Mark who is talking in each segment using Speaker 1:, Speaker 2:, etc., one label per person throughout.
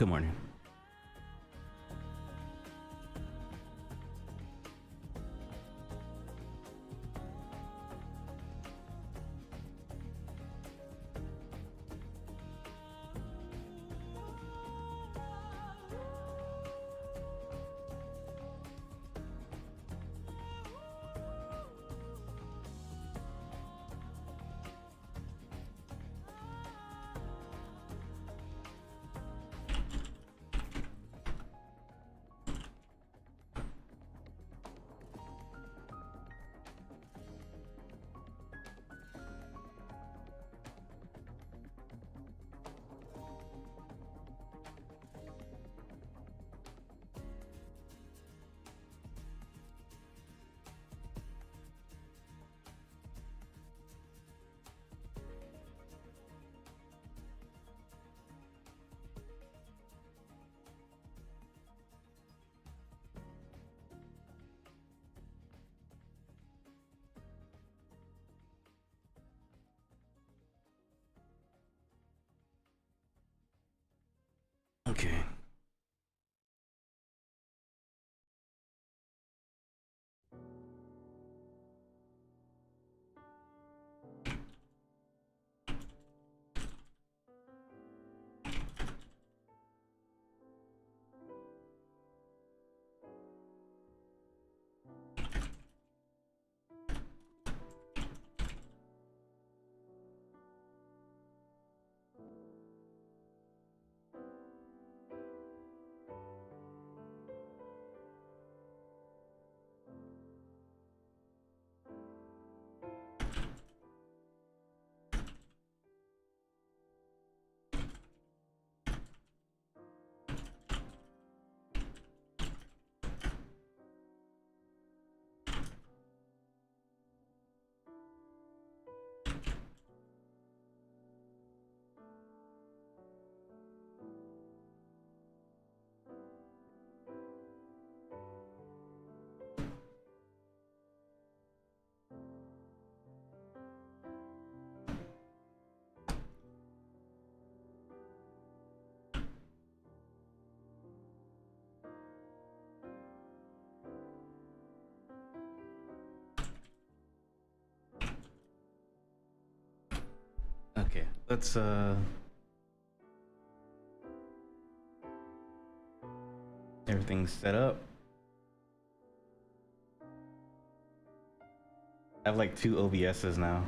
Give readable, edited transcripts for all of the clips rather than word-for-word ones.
Speaker 1: Good morning. Okay. Okay. Let's everything's set up. I have like 2 OBSs now.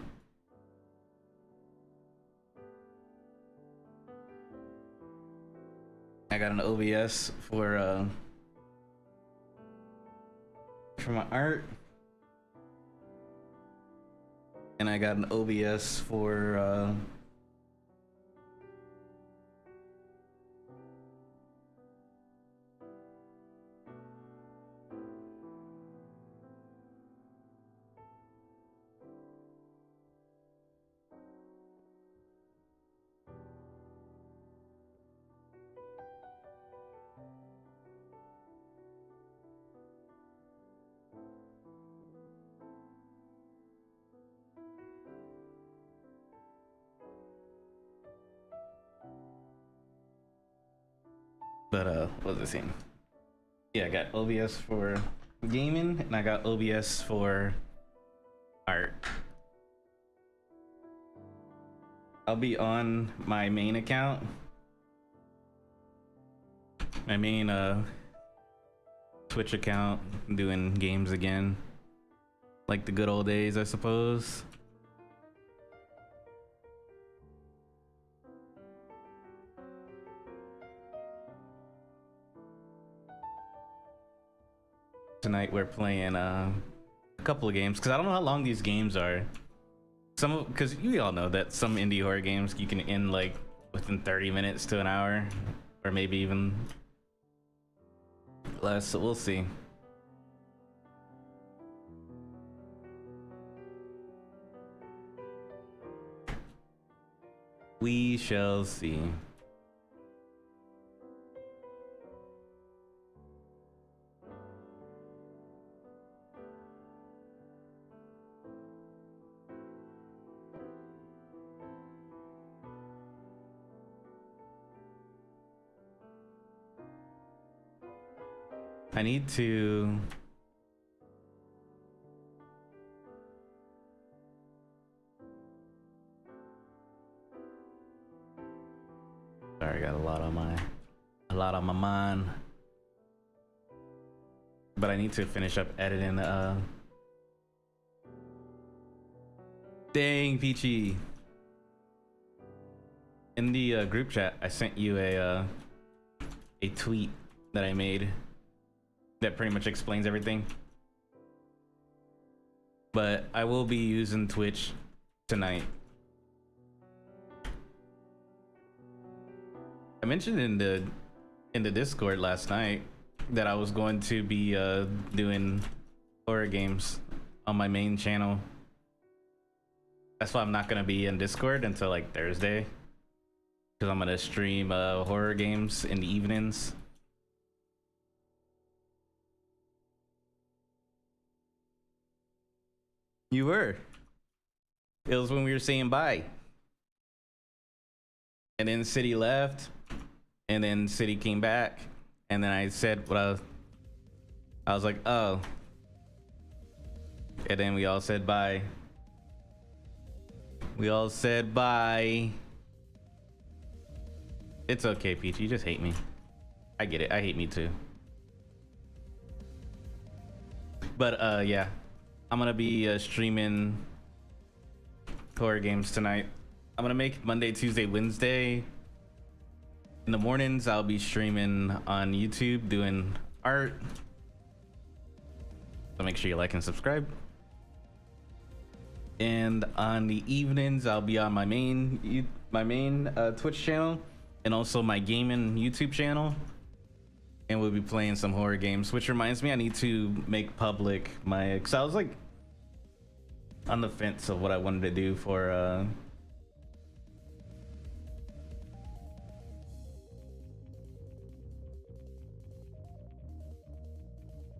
Speaker 1: I got an OBS for my art, and I got an OBS for what was it saying? Yeah, I got OBS for gaming and I got OBS for art. I'll be on my main account. My main Twitch account, doing games again. Like the good old days, I suppose. Tonight we're playing a couple of games, because I don't know how long these games are. Because you all know that some indie horror games you can end like within 30 minutes to an hour, or maybe even less, so we'll see. We shall see. I need to. Sorry, I got a lot on my mind. But I need to finish up editing. Dang, Peachy. In the group chat, I sent you a tweet that I made that pretty much explains everything. But I will be using Twitch tonight. I mentioned in the Discord last night that I was going to be doing horror games on my main channel. That's why I'm not gonna be in Discord until like Thursday, because I'm gonna stream horror games in the evenings. You were. It was when we were saying bye. And then City left, and then City came back, and then I said what I was like, oh. And then we all said bye. We all said bye. It's okay, Peach. You just hate me. I get it. I hate me too. But yeah, I'm gonna be streaming horror games tonight. I'm gonna make Monday, Tuesday, Wednesday. In the mornings, I'll be streaming on YouTube doing art. So make sure you like and subscribe. And on the evenings, I'll be on my main Twitch channel and also my gaming YouTube channel. And we'll be playing some horror games, which reminds me I need to make public my, cause I was like on the fence of what I wanted to do for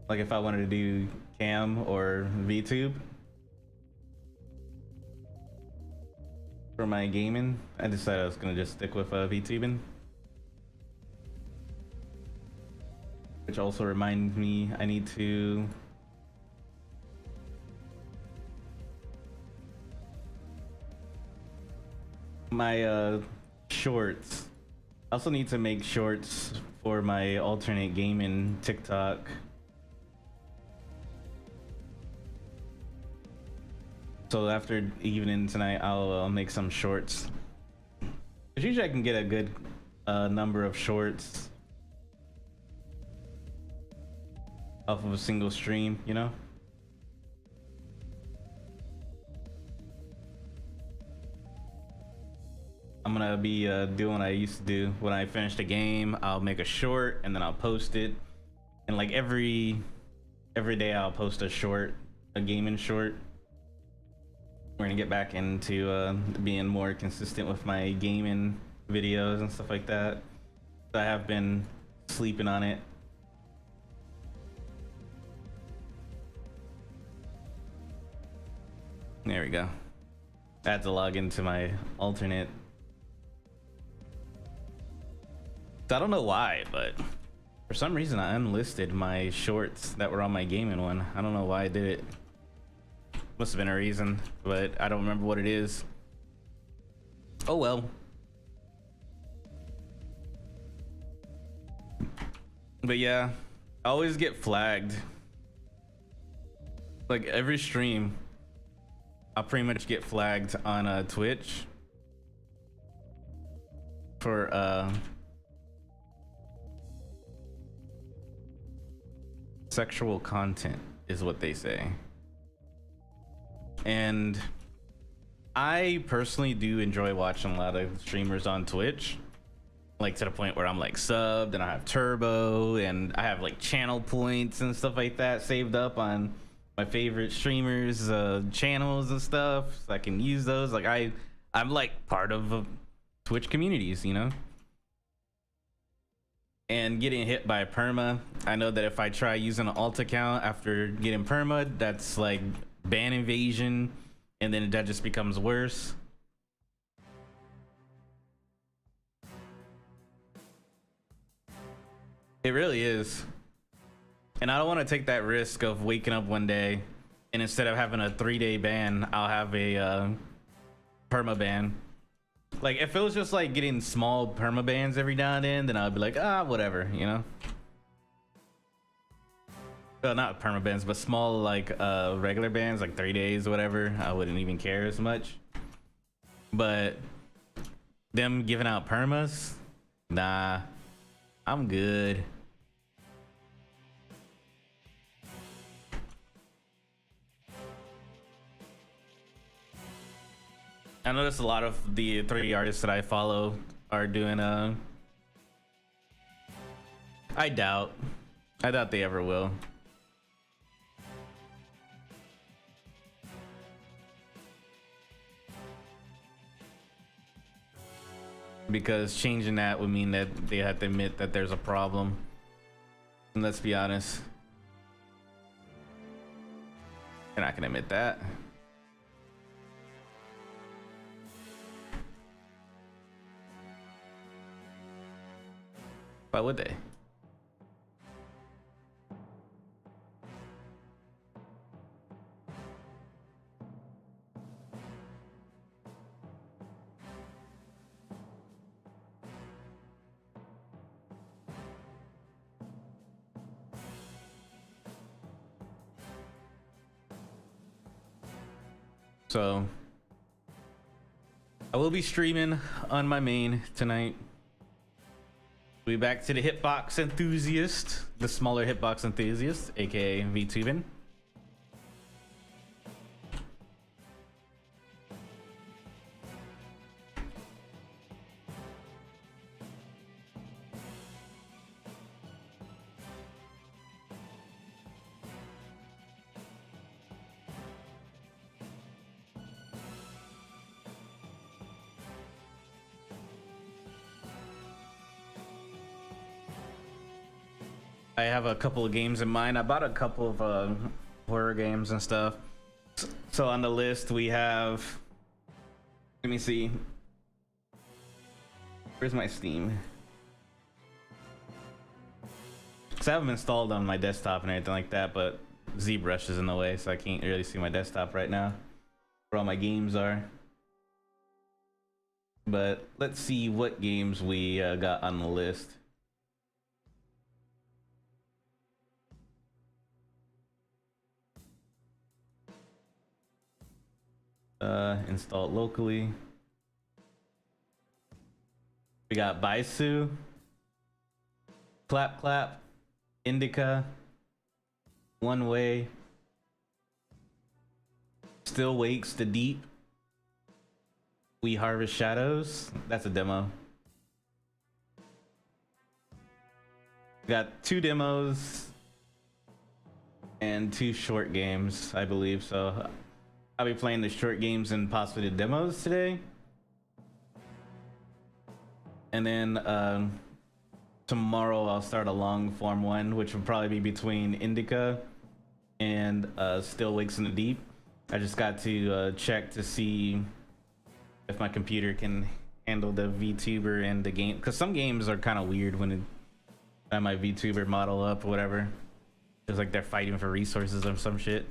Speaker 1: like if I wanted to do cam or VTube for my gaming. I decided I was gonna just stick with VTubing. Which also reminds me I need to my shorts. I also need to make shorts for my alternate gaming TikTok. So after evening tonight, I'll make some shorts. Cause usually I can get a good number of shorts off of a single stream, you know? I'm gonna be doing what I used to do. When I finish a game, I'll make a short and then I'll post it. And like every day I'll post a short, a gaming short. We're gonna get back into being more consistent with my gaming videos and stuff like that. I have been sleeping on it. There we go. I had to log into my alternate. I don't know why, but for some reason I unlisted my shorts that were on my gaming one. I don't know why I did it. Must have been a reason, but I don't remember what it is. Oh well. But yeah, I always get flagged. Like every stream, I'll pretty much get flagged on Twitch for sexual content is what they say. And I personally do enjoy watching a lot of streamers on Twitch, like to the point where I'm like subbed and I have turbo and I have like channel points and stuff like that saved up on my favorite streamers channels and stuff, so I can use those. Like I'm like part of Twitch communities, you know. And getting hit by perma, I know that if I try using an alt account after getting perma, that's like ban invasion, and then that just becomes worse. It really is. And I don't want to take that risk of waking up one day and instead of having a 3-day ban, I'll have a perma ban. Like if it was just like getting small perma bans every now and then I'd be like, ah, whatever, you know. Well, not perma bans, but small like regular bans, like 3 days, whatever. I wouldn't even care as much. But them giving out permas, nah, I'm good. I noticed a lot of the 3D artists that I follow are doing I doubt they ever will. Because changing that would mean that they have to admit that there's a problem. And let's be honest, they're not gonna admit that. Why would they? So I will be streaming on my main tonight. We'll be back to the hitbox enthusiast, the smaller hitbox enthusiast, aka VTubing. I have a couple of games in mind. I bought a couple of horror games and stuff. So on the list we have, let me see, where's my Steam? Because I have them installed on my desktop and everything like that, but Zbrush is in the way, so I can't really see my desktop right now where all my games are. But let's see what games we got on the list. Installed locally. We got Baisu, Clap Clap, Indica, One Way, Still Wakes the Deep, We Harvest Shadows. That's a demo. We got 2 demos and 2 short games, I believe. So I'll be playing the short games and possibly the demos today. And then tomorrow I'll start a long form one, which will probably be between Indica and Still Wakes in the Deep. I just got to check to see if my computer can handle the VTuber and the game, because some games are kind of weird when I have my VTuber model up or whatever. It's like they're fighting for resources or some shit.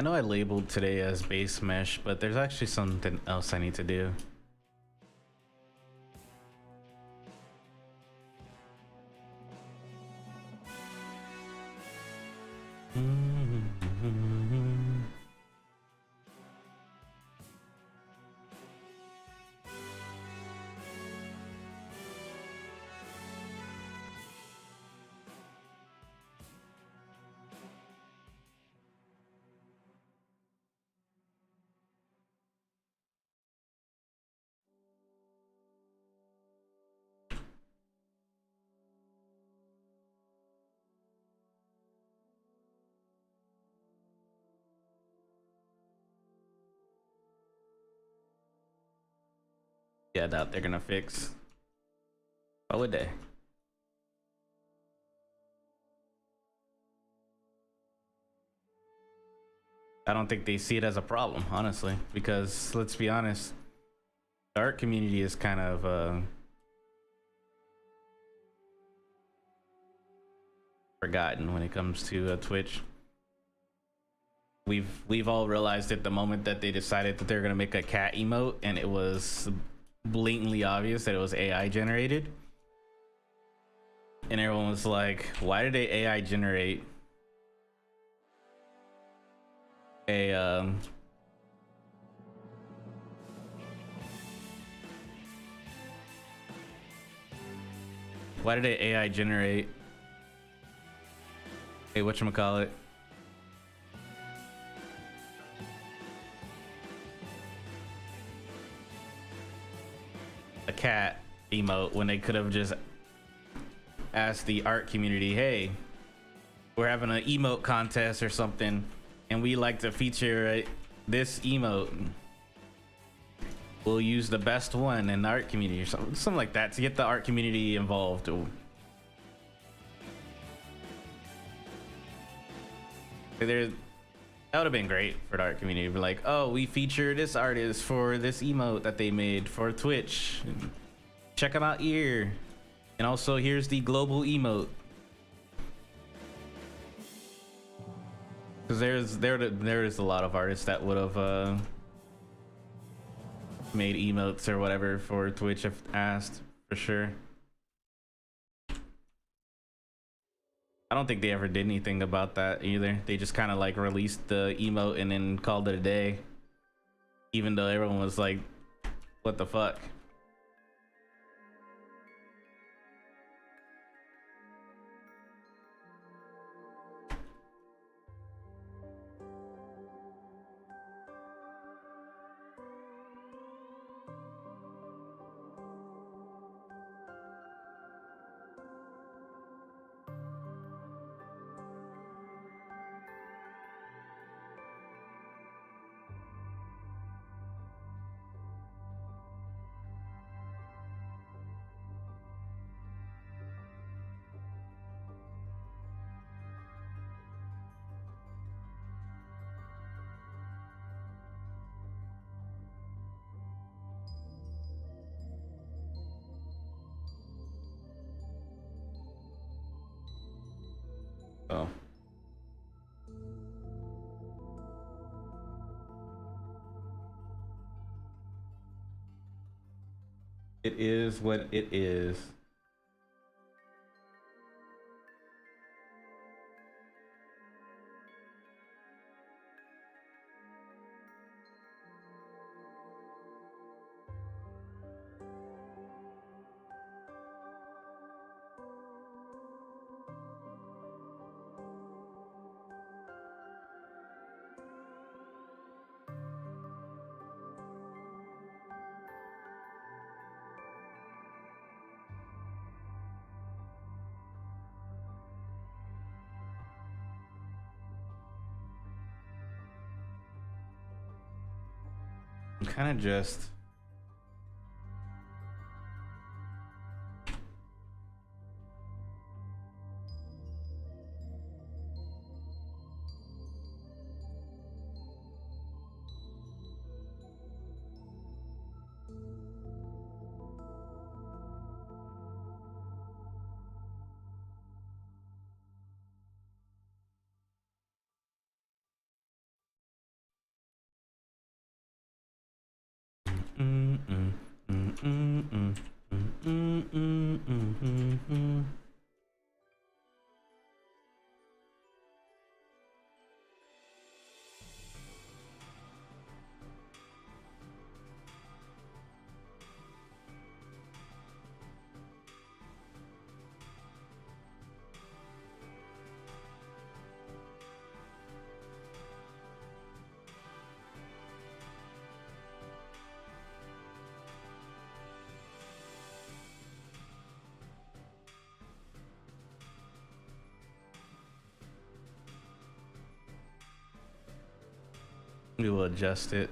Speaker 1: I know I labeled today as base mesh, but there's actually something else I need to do. Yeah, I doubt they're gonna fix. Why would they? I don't think they see it as a problem, honestly, because let's be honest, the art community is kind of forgotten when it comes to Twitch. We've all realized at the moment that they decided that they're gonna make a cat emote, and it was blatantly obvious that it was AI generated, and everyone was like, "Why did they AI generate a why did they AI generate a whatchamacallit? A cat emote when they could have just asked the art community, hey, we're having an emote contest or something, and we like to feature this emote. We'll use the best one in the art community or something like that to get the art community involved. That would have been great for the art community. Be like, oh, we feature this artist for this emote that they made for Twitch. Check them out here. And also, here's the global emote. Because there is a lot of artists that would have made emotes or whatever for Twitch if asked, for sure. I don't think they ever did anything about that either. They just kind of like released the emote and then called it a day, even though everyone was like, what the fuck? Oh. It is what it is. I'm kind of just We will adjust it.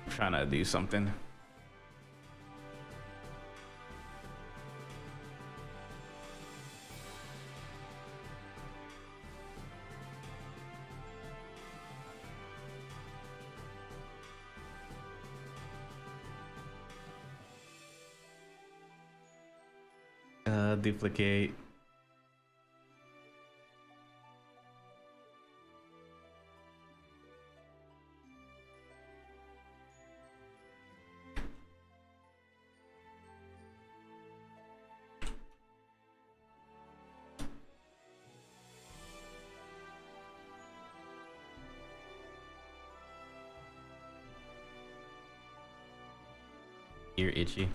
Speaker 1: Trying to do something. Duplicate. You're itchy.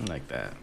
Speaker 1: Like that.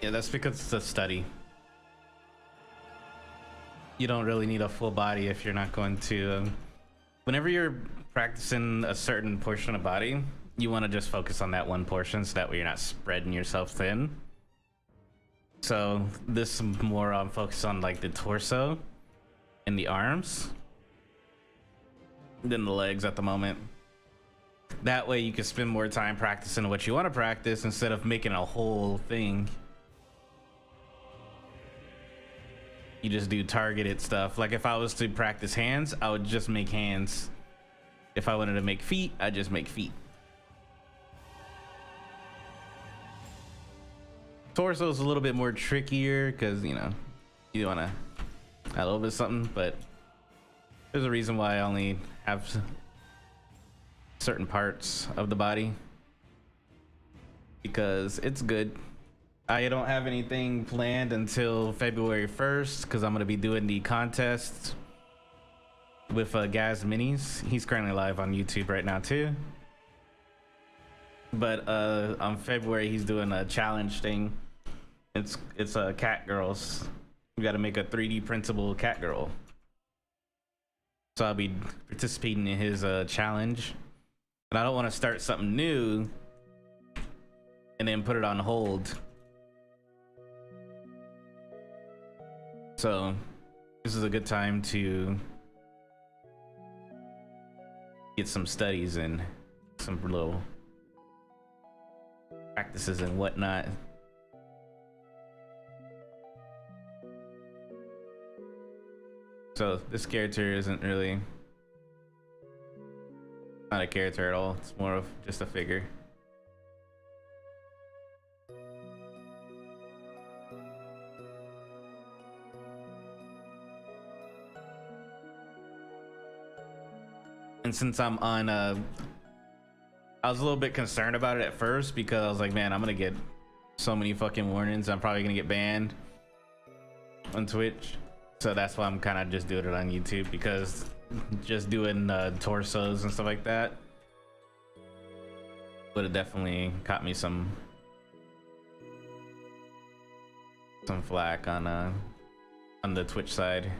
Speaker 1: Yeah, that's because it's a study. You don't really need a full body if you're not going to. Whenever you're practicing a certain portion of body, you want to just focus on that one portion, so that way you're not spreading yourself thin. So this more focus on like the torso and the arms than the legs at the moment. That way you can spend more time practicing what you want to practice instead of making a whole thing. You just do targeted stuff. Like if I was to practice hands, I would just make hands. If I wanted to make feet, I'd just make feet. Torso is a little bit more trickier because, you know, you want to add a little bit of something, but there's a reason why I only have certain parts of the body, because it's good. I don't have anything planned until February 1st because I'm going to be doing the contest with Gaz Minis. He's currently live on YouTube right now too. But on February he's doing a challenge thing. It's cat girls. We got to make a 3D printable cat girl. So I'll be participating in his challenge. And I don't want to start something new and then put it on hold. So this is a good time to get some studies and some little practices and whatnot. So this character isn't really not a character at all. It's more of just a figure. And since I'm on I was a little bit concerned about it at first because I was like, man, I'm gonna get so many fucking warnings. I'm probably gonna get banned on Twitch. So that's why I'm kind of just doing it on YouTube, because just doing torsos and stuff like that would have definitely caught me some flack on the Twitch side.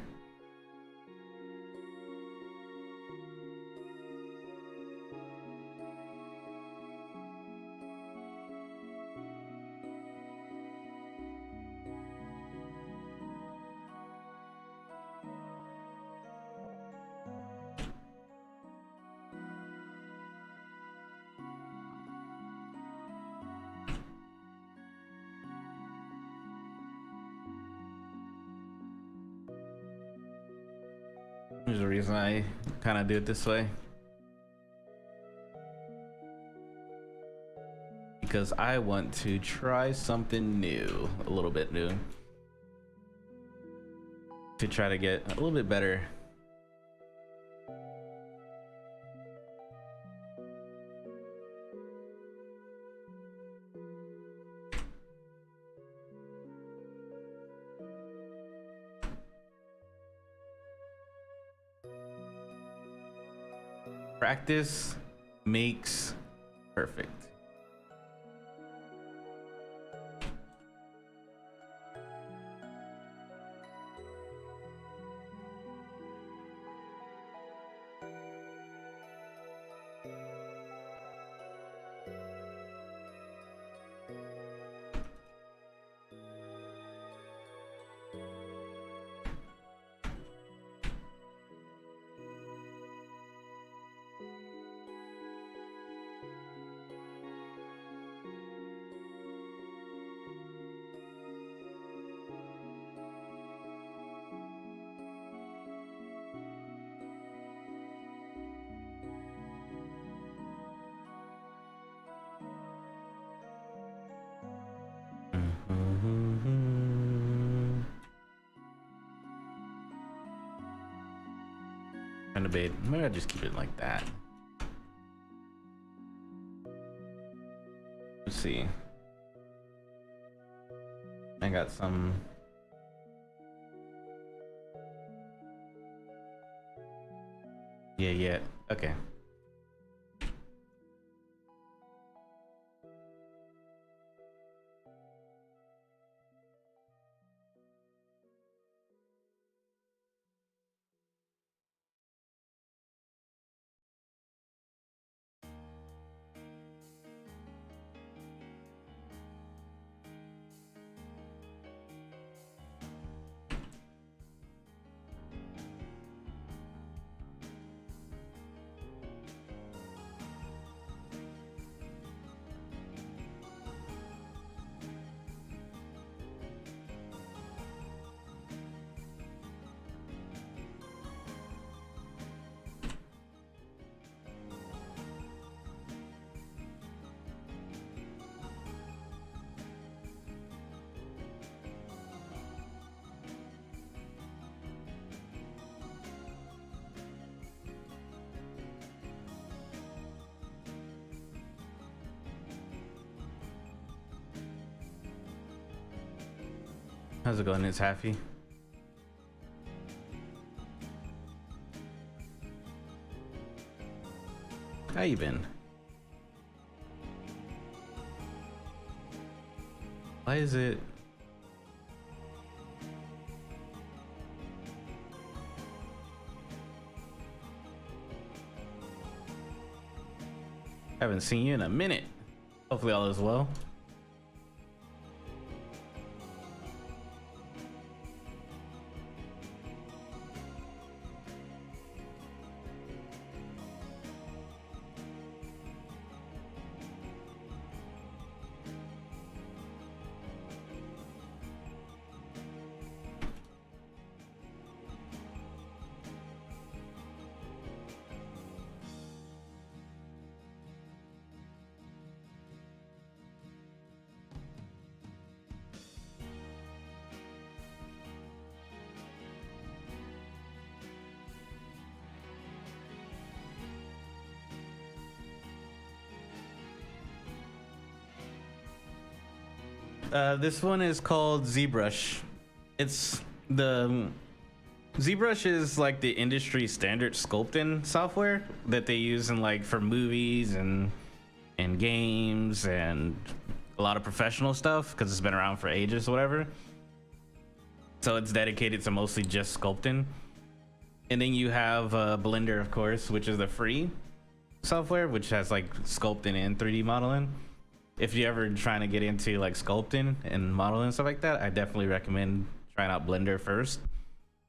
Speaker 1: There's a reason I kind of do it this way, because I want to try something new, a little bit new, to try to get a little bit better. Practice makes perfect. Trying to debate. Maybe I'll just keep it like that. Let's see. I got some. Yeah. Okay. How's it going? It's Happy. How you been? Why is it? Haven't seen you in a minute. Hopefully all is well. This one is called Zbrush. It's the Zbrush is like the industry standard sculpting software that they use in like for movies and games and a lot of professional stuff because it's been around for ages or whatever. So it's dedicated to mostly just sculpting. And then you have Blender, of course, which is the free software, which has like sculpting and 3D modeling. If you're ever trying to get into like sculpting and modeling and stuff like that, I definitely recommend trying out Blender first.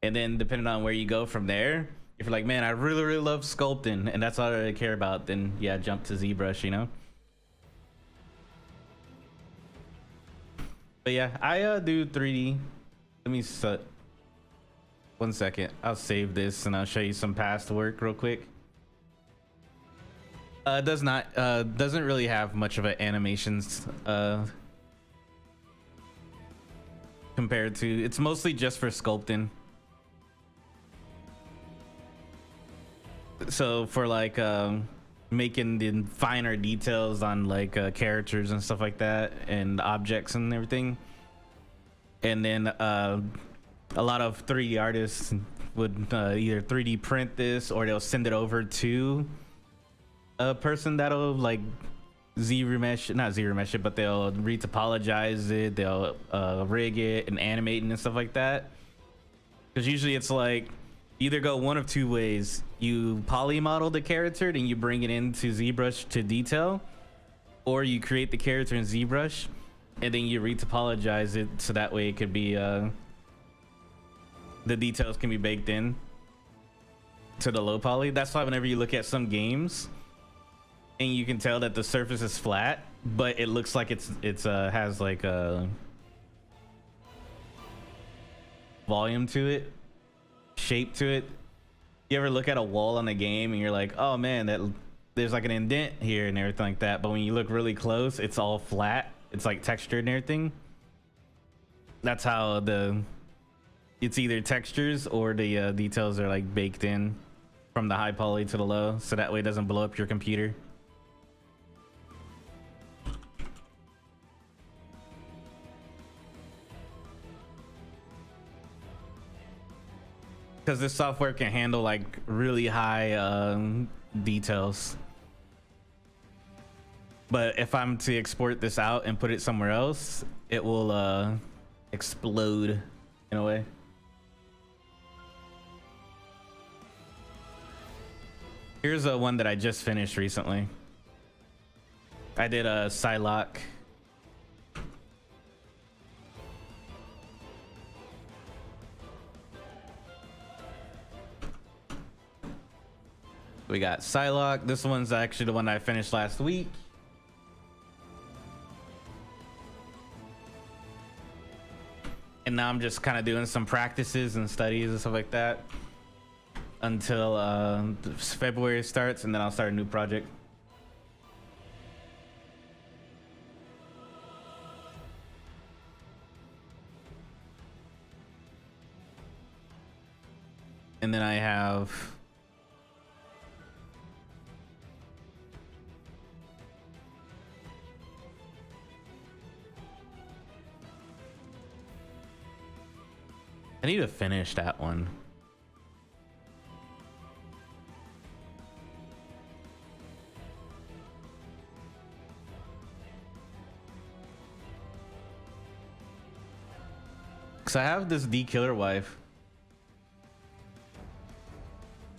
Speaker 1: And then depending on where you go from there, if you're like, man, I really love sculpting and that's all I really care about, then yeah, jump to ZBrush, you know? But yeah, I do 3D. Let me set 1 second. I'll save this and I'll show you some past work real quick. Doesn't really have much of an animations compared to, it's mostly just for sculpting. So for like making the finer details on like characters and stuff like that and objects and everything. And then a lot of 3D artists would either 3D print this or they'll send it over to a person that'll like not Z-remesh it, but they'll retopologize it, they'll rig it and animate it and stuff like that. Because usually it's like either go one of two ways. You poly model the character, then you bring it into ZBrush to detail, or you create the character in ZBrush and then you retopologize it so that way it could be the details can be baked in to the low poly. That's why whenever you look at some games and you can tell that the surface is flat, but it looks like it's has like a volume to it, shape to it. You ever look at a wall on a game and you're like, oh man, that there's like an indent here and everything like that, but when you look really close, it's all flat. It's like textured and everything. That's how it's either textures or the details are like baked in from the high poly to the low, so that way it doesn't blow up your computer. Because this software can handle like really high details. But if I'm to export this out and put it somewhere else, it will explode in a way. Here's a one that I just finished recently. I did a Psylocke. We got Psylocke. This one's actually the one I finished last week. And now I'm just kind of doing some practices and studies and stuff like that until February starts, and then I'll start a new project. And then I have I need to finish that one. Cause I have this D Killer Wife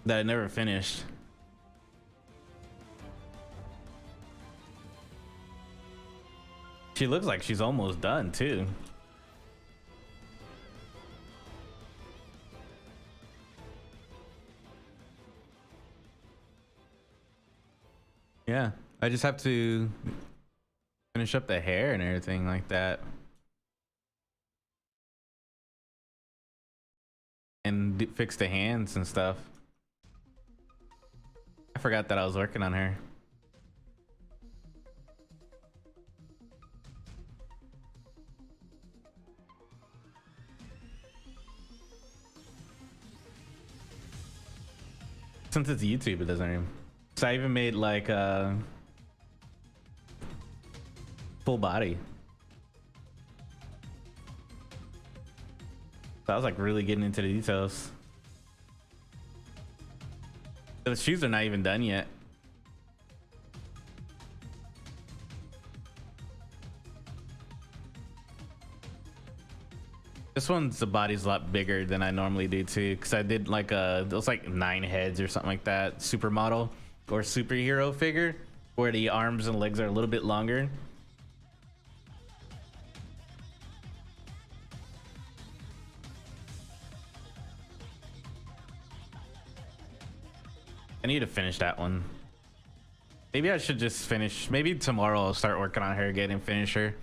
Speaker 1: that I never finished. She looks like she's almost done too. Yeah, I just have to finish up the hair and everything like that. And fix the hands and stuff. I forgot that I was working on her. Since it's YouTube, it doesn't even. So I even made like a full body. So I was like really getting into the details. The shoes are not even done yet. This one's, the body's a lot bigger than I normally do too, because I did like it was like 9 heads or something like that, supermodel or superhero figure, where the arms and legs are a little bit longer. I need to finish that one. Maybe I should just finish. Maybe tomorrow I'll start working on her again and finish her.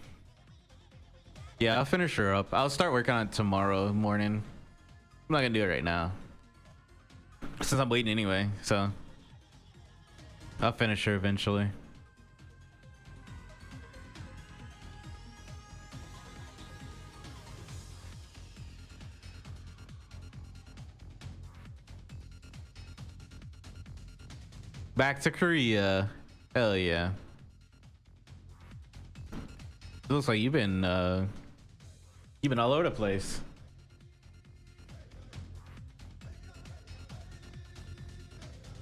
Speaker 1: Yeah, I'll finish her up. I'll start working on it tomorrow morning. I'm not gonna do it right now, since I'm waiting anyway, so I'll finish her eventually. Back to Korea. Hell yeah. It looks like you've been all over the place.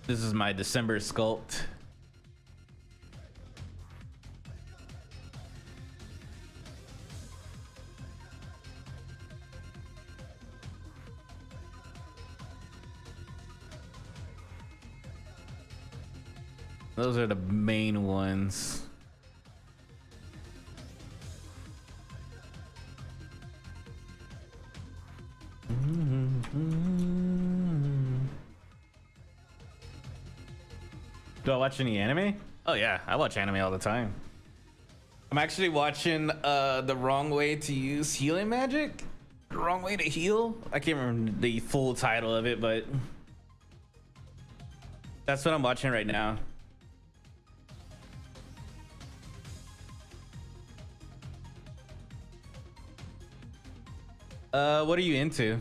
Speaker 1: This is my December sculpt. Those are the main ones. Do I watch any anime? Oh yeah, I watch anime all the time. I'm actually watching The Wrong Way to Use Healing Magic. The Wrong Way to Heal? I can't remember the full title of it, but that's what I'm watching right now. What are you into?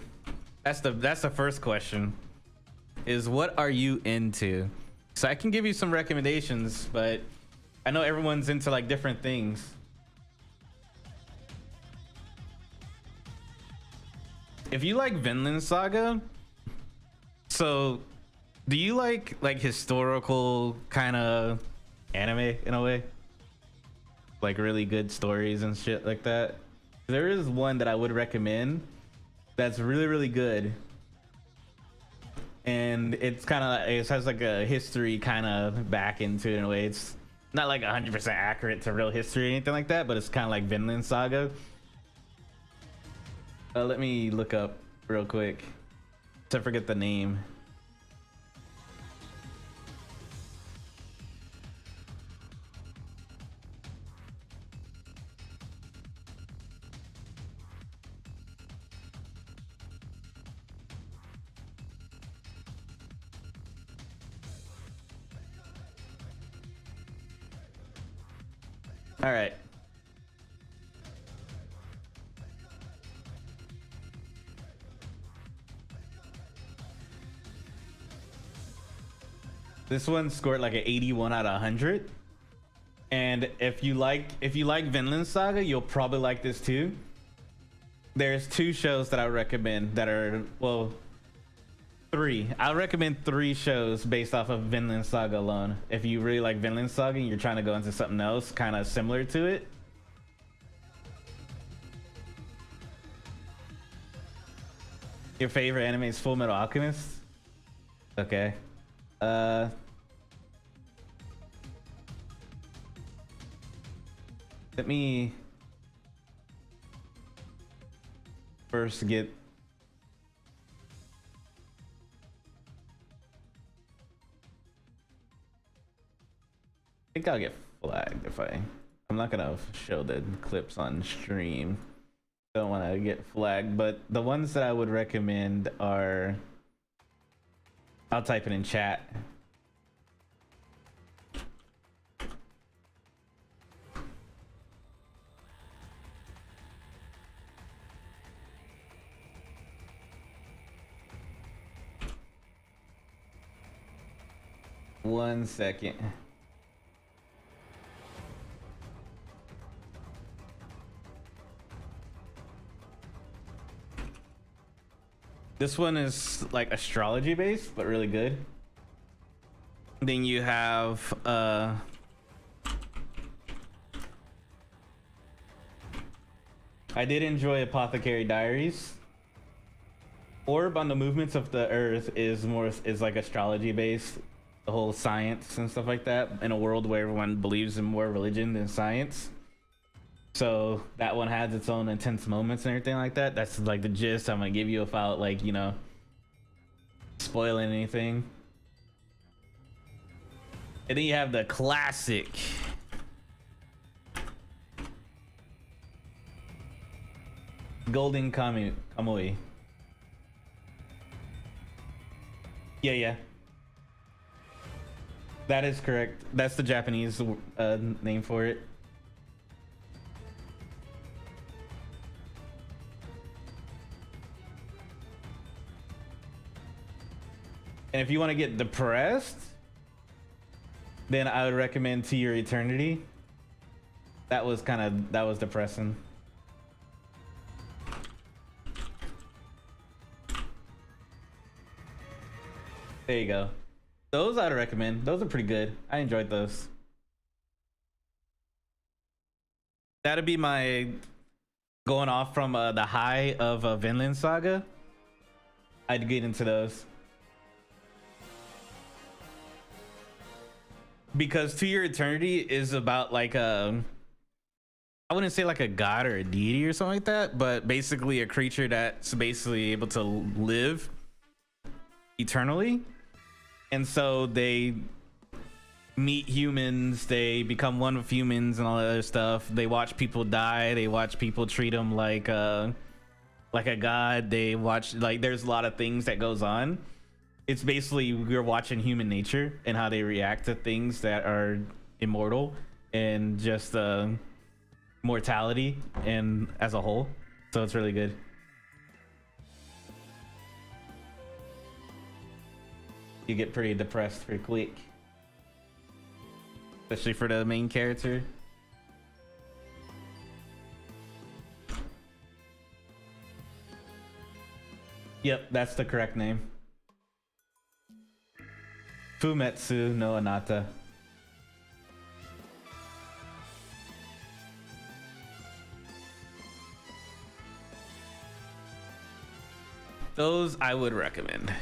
Speaker 1: That's the first question. is what are you into? So I can give you some recommendations, but I know everyone's into like different things. If you like Vinland Saga, so do you like historical kind of anime in a way? Like really good stories and shit like that? There is one that I would recommend that's really, really good. And it's kind of, it has like a history kind of back into it in a way. It's not like 100% accurate to real history or anything like that, but it's kind of like Vinland Saga. Let me look up real quick to forget the name. All right. This one scored like an 81 out of 100. And if you like Vinland Saga, you'll probably like this too. There's two shows that I would recommend that are, well, three. I would recommend three shows based off of Vinland Saga alone. If you really like Vinland Saga and you're trying to go into something else kind of similar to it. Your favorite anime is Full Metal Alchemist? Okay. Let me first get I think I'll get flagged if I'm not gonna show the clips on stream. Don't want to get flagged, but the ones that I would recommend are, I'll type it in chat. One second. This one is like astrology based, but really good. Then you have I did enjoy Apothecary Diaries. Orb on the Movements of the Earth is like astrology based, the whole science and stuff like that, in a world where everyone believes in more religion than science. So that one has its own intense moments and everything like that. That's like the gist I'm gonna give you without, like, you know, spoiling anything. And then you have the classic Golden Kamuy. Yeah. That is correct. That's the Japanese name for it. And if you want to get depressed, then I would recommend To Your Eternity. That was depressing. There you go. Those I'd recommend. Those are pretty good. I enjoyed those. That'd be my going off from the high of Vinland Saga. I'd get into those. Because To Your Eternity is about like I wouldn't say like a god or a deity or something like that, but basically a creature that's basically able to live eternally. And so they meet humans, they become one with humans and all that other stuff. They watch people die, they watch people treat them like a god. They watch, like, there's a lot of things that goes on. It's basically we're watching human nature and how they react to things that are immortal and just mortality and as a whole. So it's really good. You get pretty depressed pretty quick, especially for the main character. Yep, that's the correct name. Fumetsu no Anata. Those I would recommend.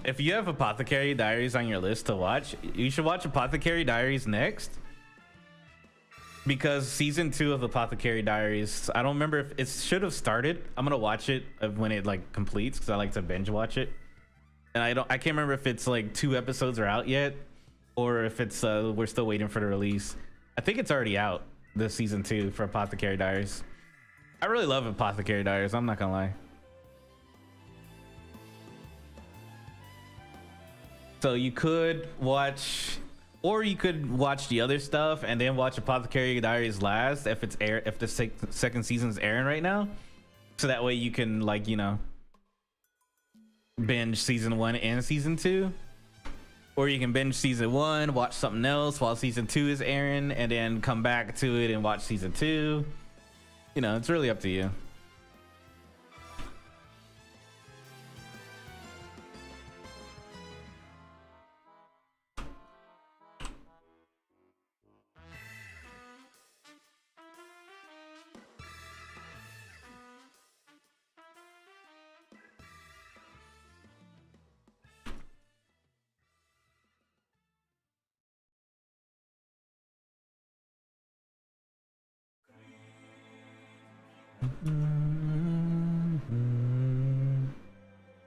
Speaker 1: If you have Apothecary Diaries on your list to watch, you should watch Apothecary Diaries next. Because season 2 of Apothecary Diaries, I don't remember if it should have started. I'm gonna watch it when it like completes because I like to binge watch it. And I can't remember if it's like 2 episodes are out yet or if it's we're still waiting for the release. I think it's already out, the season 2 for Apothecary Diaries. I really love Apothecary Diaries, I'm not gonna lie. So you could watch, or you could watch the other stuff and then watch Apothecary Diaries last if it's if the second season's airing right now. So that way you can, like, you know, binge season 1 and season 2. Or you can binge season 1, watch something else while season 2 is airing, and then come back to it and watch season 2. You know, it's really up to you.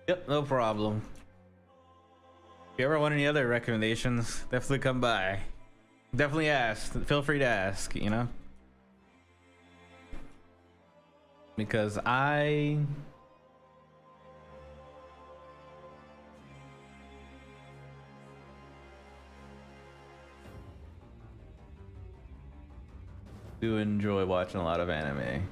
Speaker 1: Yep, no problem. If you ever want any other recommendations, definitely come by. Definitely ask. Feel free to ask, you know? Because I do enjoy watching a lot of anime.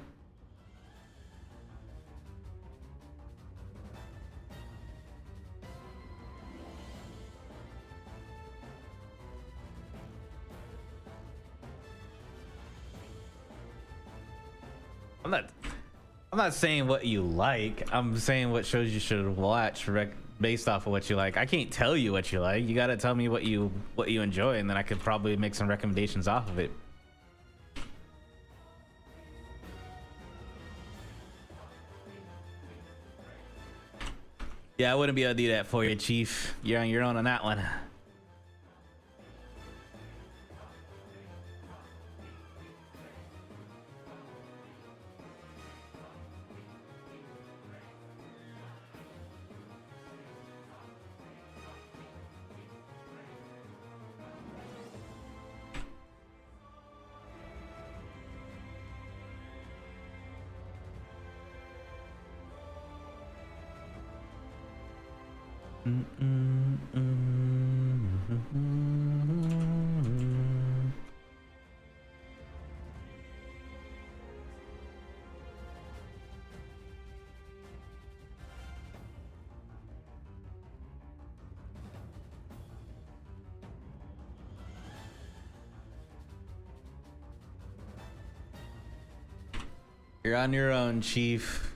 Speaker 1: I'm not saying what you like. I'm saying what shows you should watch based off of what you like. I can't tell you what you like. You gotta tell me what you enjoy, and then I could probably make some recommendations off of it. Yeah, I wouldn't be able to do that for you, Chief. You're on your own on that one. You're on your own, Chief.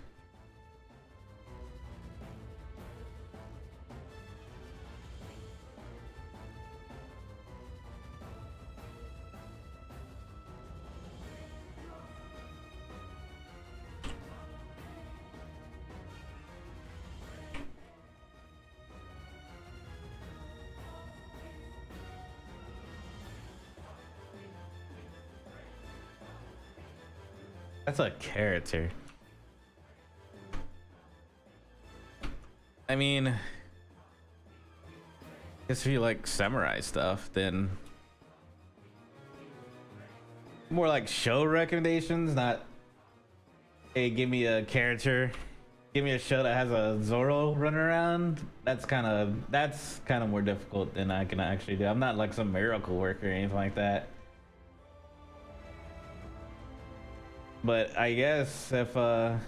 Speaker 1: That's a character. I mean, I guess if you like samurai stuff, then more like show recommendations, not, hey, give me a character give me a show that has a Zoro running around. That's kind of more difficult than I can actually do. I'm not like some miracle worker or anything like that. But I guess if I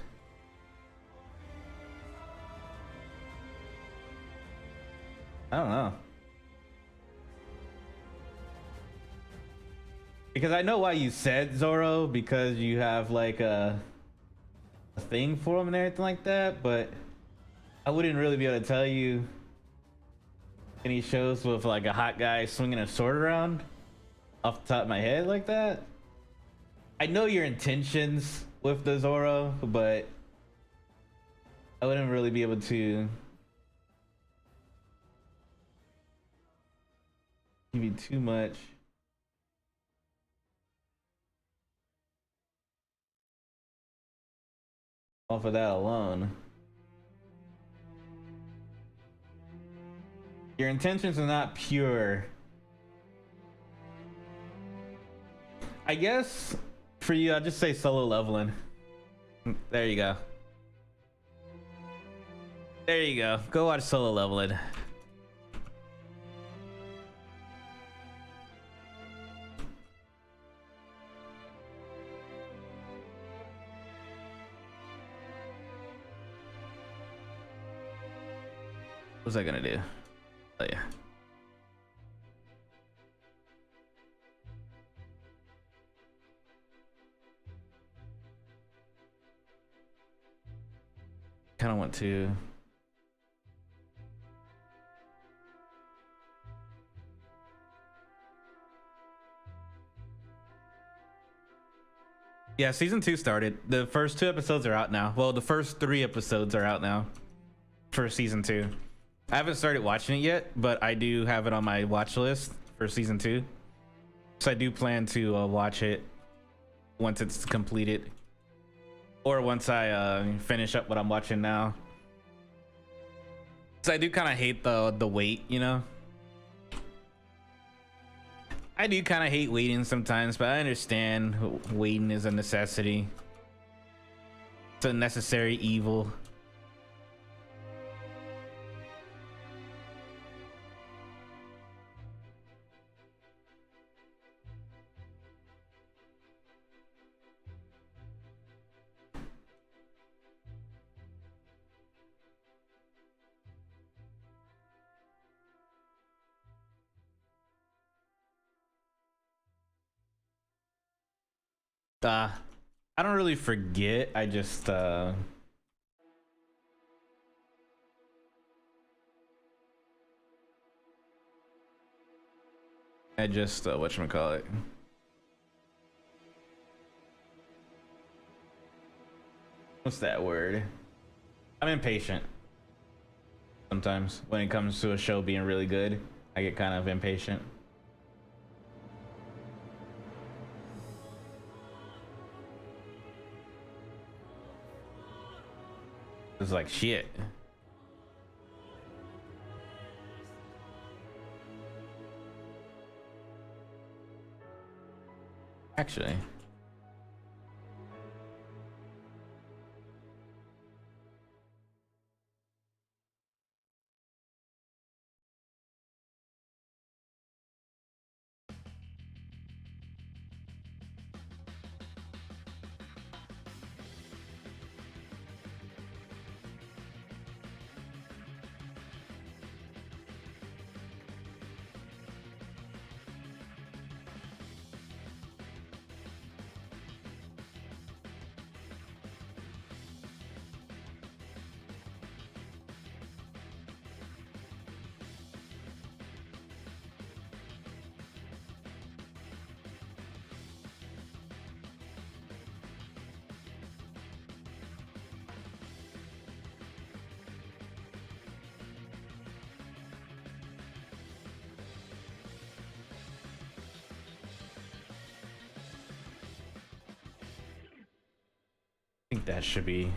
Speaker 1: don't know. Because I know why you said Zoro, because you have like a thing for him and everything like that, but I wouldn't really be able to tell you any shows with like a hot guy swinging a sword around off the top of my head like that. I know your intentions with the Zoro, but I wouldn't really be able to give you too much. Off of that alone. Your intentions are not pure. I guess for you, I'll just say solo leveling. There you go. There you go. Go watch solo leveling. What's that gonna do? Oh yeah. Kind of want to. Yeah, season 2 started. The first 2 episodes are out now. Well, the first 3 episodes are out now for season 2. I haven't started watching it yet, but I do have it on my watch list for season 2. So I do plan to watch it once it's completed, or once I finish up what I'm watching now. So I do kind of hate the wait, you know. I do kind of hate waiting sometimes, but I understand waiting is a necessity. It's a necessary evil. I don't really forget. I just whatchamacallit. What's that word? I'm impatient. Sometimes when it comes to a show being really good, I get kind of impatient. It's like shit. Actually. I think that should be.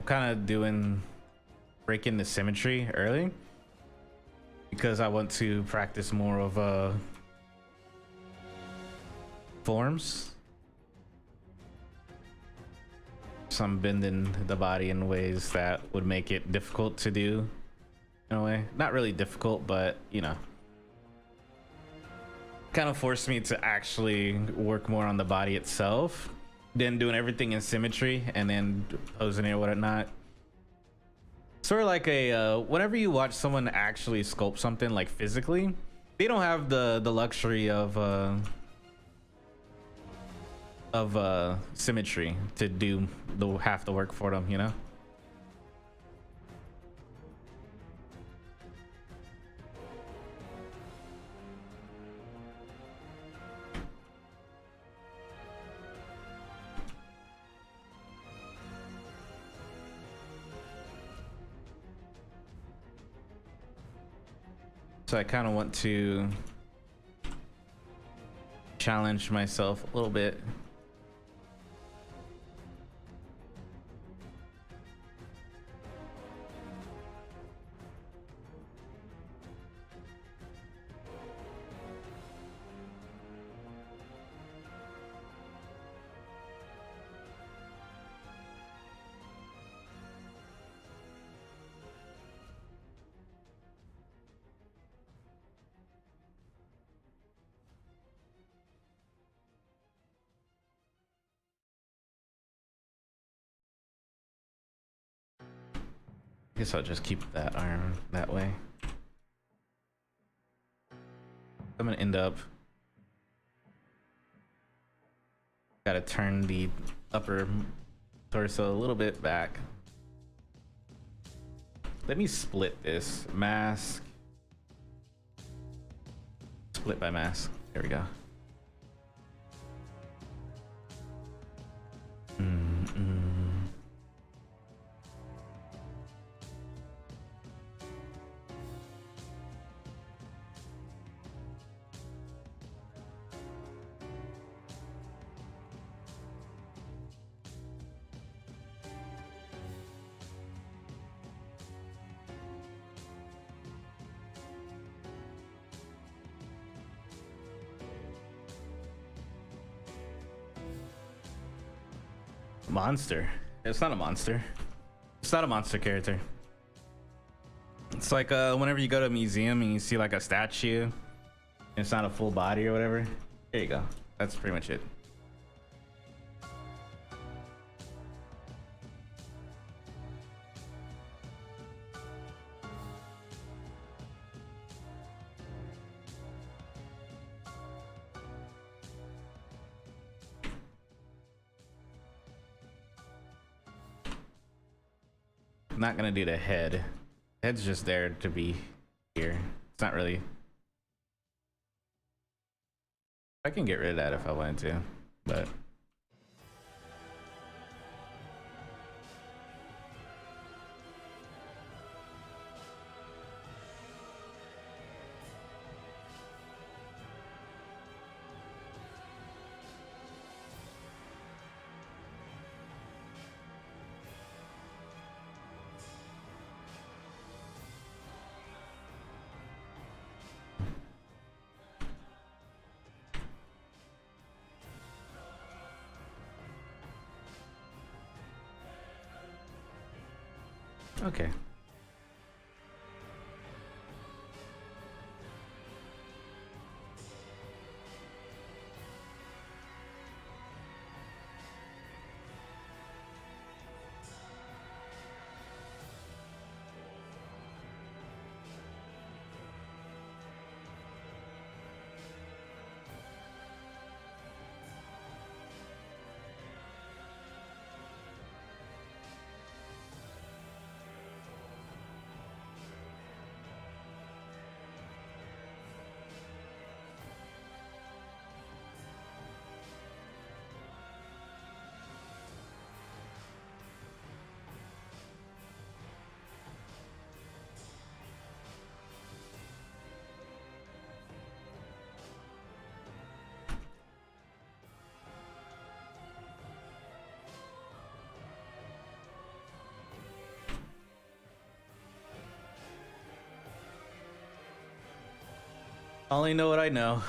Speaker 1: Kind of breaking the symmetry early. because I want to practice more of forms. So I'm bending the body in ways that would make it difficult to do in a way. Not really difficult, but you know, kind of forced me to actually work more on the body itself than doing everything in symmetry and then posing it or whatnot. Sort of like a whenever you watch someone actually sculpt something like physically, they don't have the luxury of symmetry to do half the work for them, you know. So I kind of want to challenge myself a little bit. I guess I'll just keep that arm that way. I'm gonna end up gotta turn the upper torso a little bit back. Let me split this mask. Split by mask. There we go. Monster. It's not a monster. It's not a monster character. It's like whenever you go to a museum and you see like a statue and it's not a full body or whatever. There you go. That's pretty much it. I'm not gonna do the head. Head's just there to be here. It's not really. I can get rid of that if I wanted to, but. Okay. Only know what I know.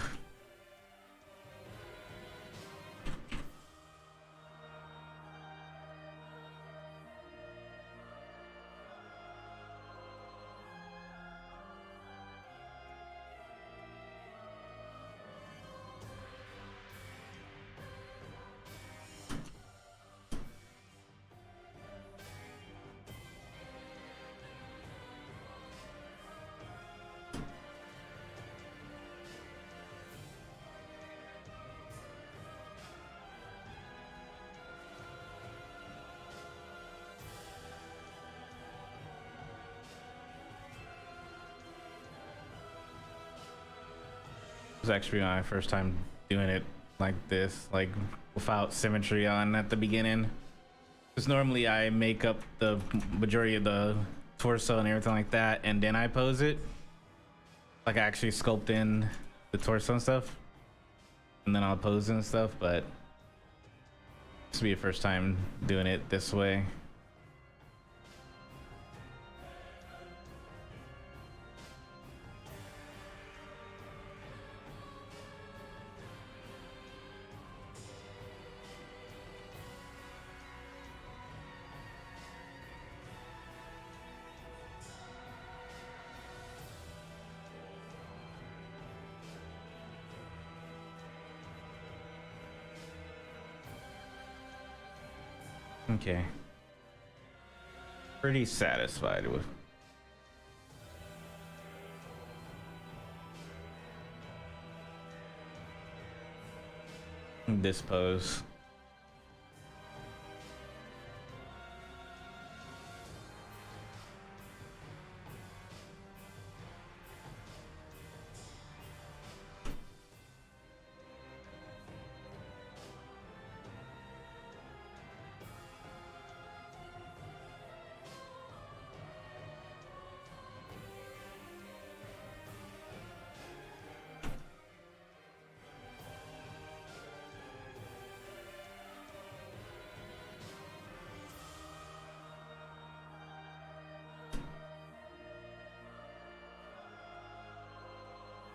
Speaker 1: Was actually my first time doing it like this, like without symmetry on at the beginning. Because normally I make up the majority of the torso and everything like that, and then I pose it. Like I actually sculpt in the torso and stuff, and then I'll pose and stuff. But this will be the first time doing it this way. Okay. Pretty satisfied with this pose.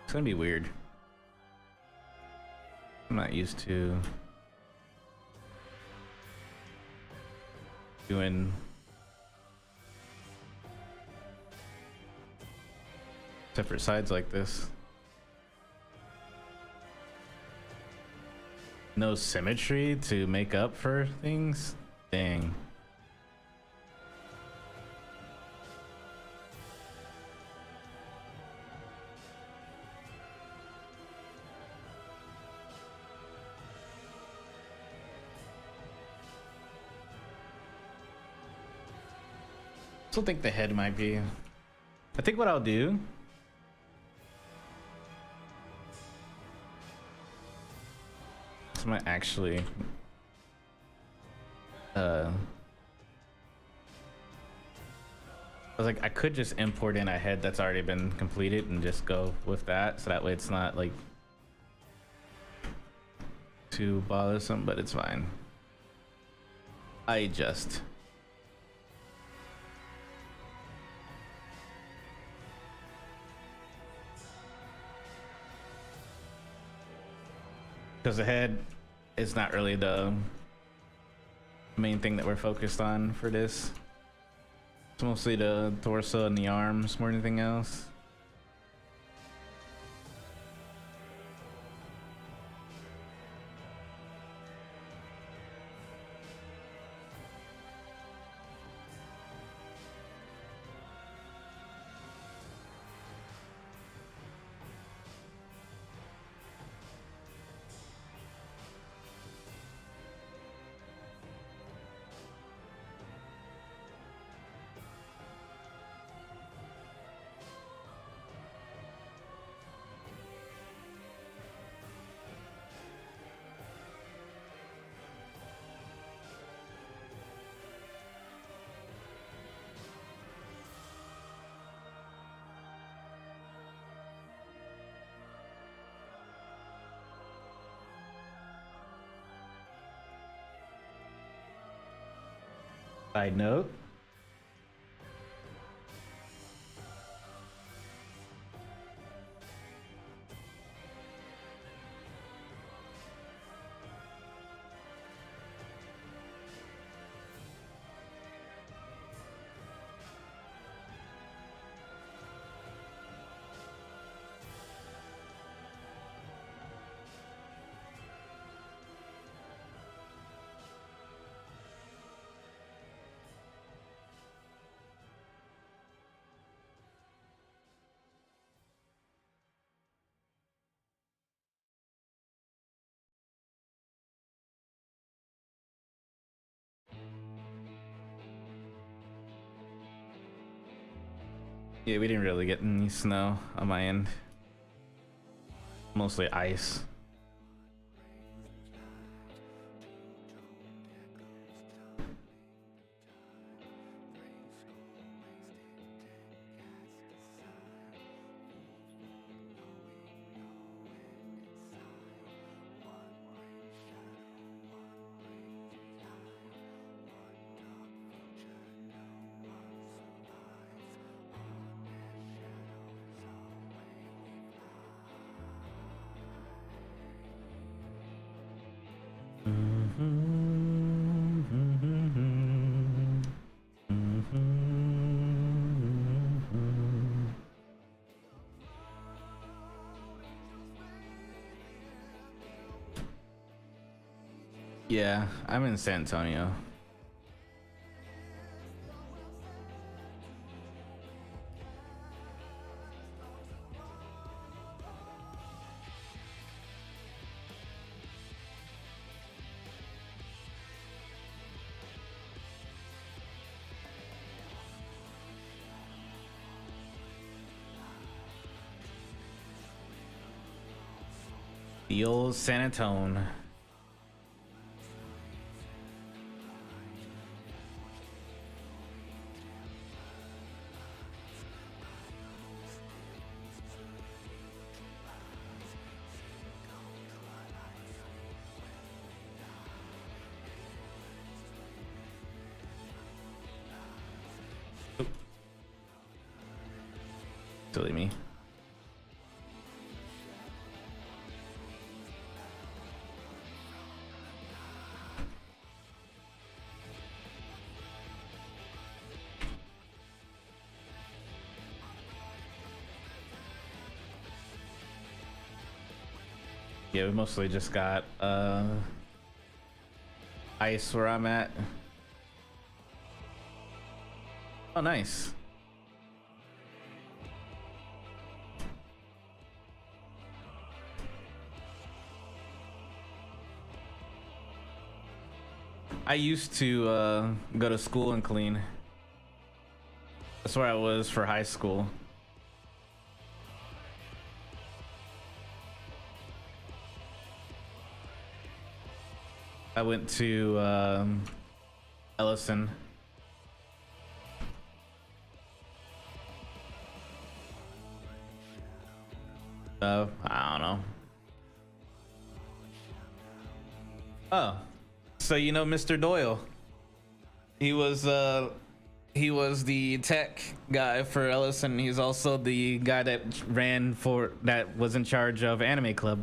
Speaker 1: It's gonna be weird. I'm not used to doing separate sides like this. No symmetry to make up for things? Dang. Still think the head might be. I think what I'll do is I might actually I was like, I could just import in a head that's already been completed and just go with that, so that way it's not like too bothersome, but it's fine. I just because the head is not really the main thing that we're focused on for this. It's mostly the torso and the arms more than anything else. Side note. Yeah, we didn't really get any snow on my end. Mostly ice. Yeah, I'm in San Antonio. The old San Antonio. Silly me. Yeah, we mostly just got ice where I'm at. Oh, nice. I used to go to school and clean. That's where I was for high school. I went to Ellison. I don't know. Oh, so you know Mr. Doyle? He was the tech guy for Ellison. He's also the guy that was in charge of Anime Club.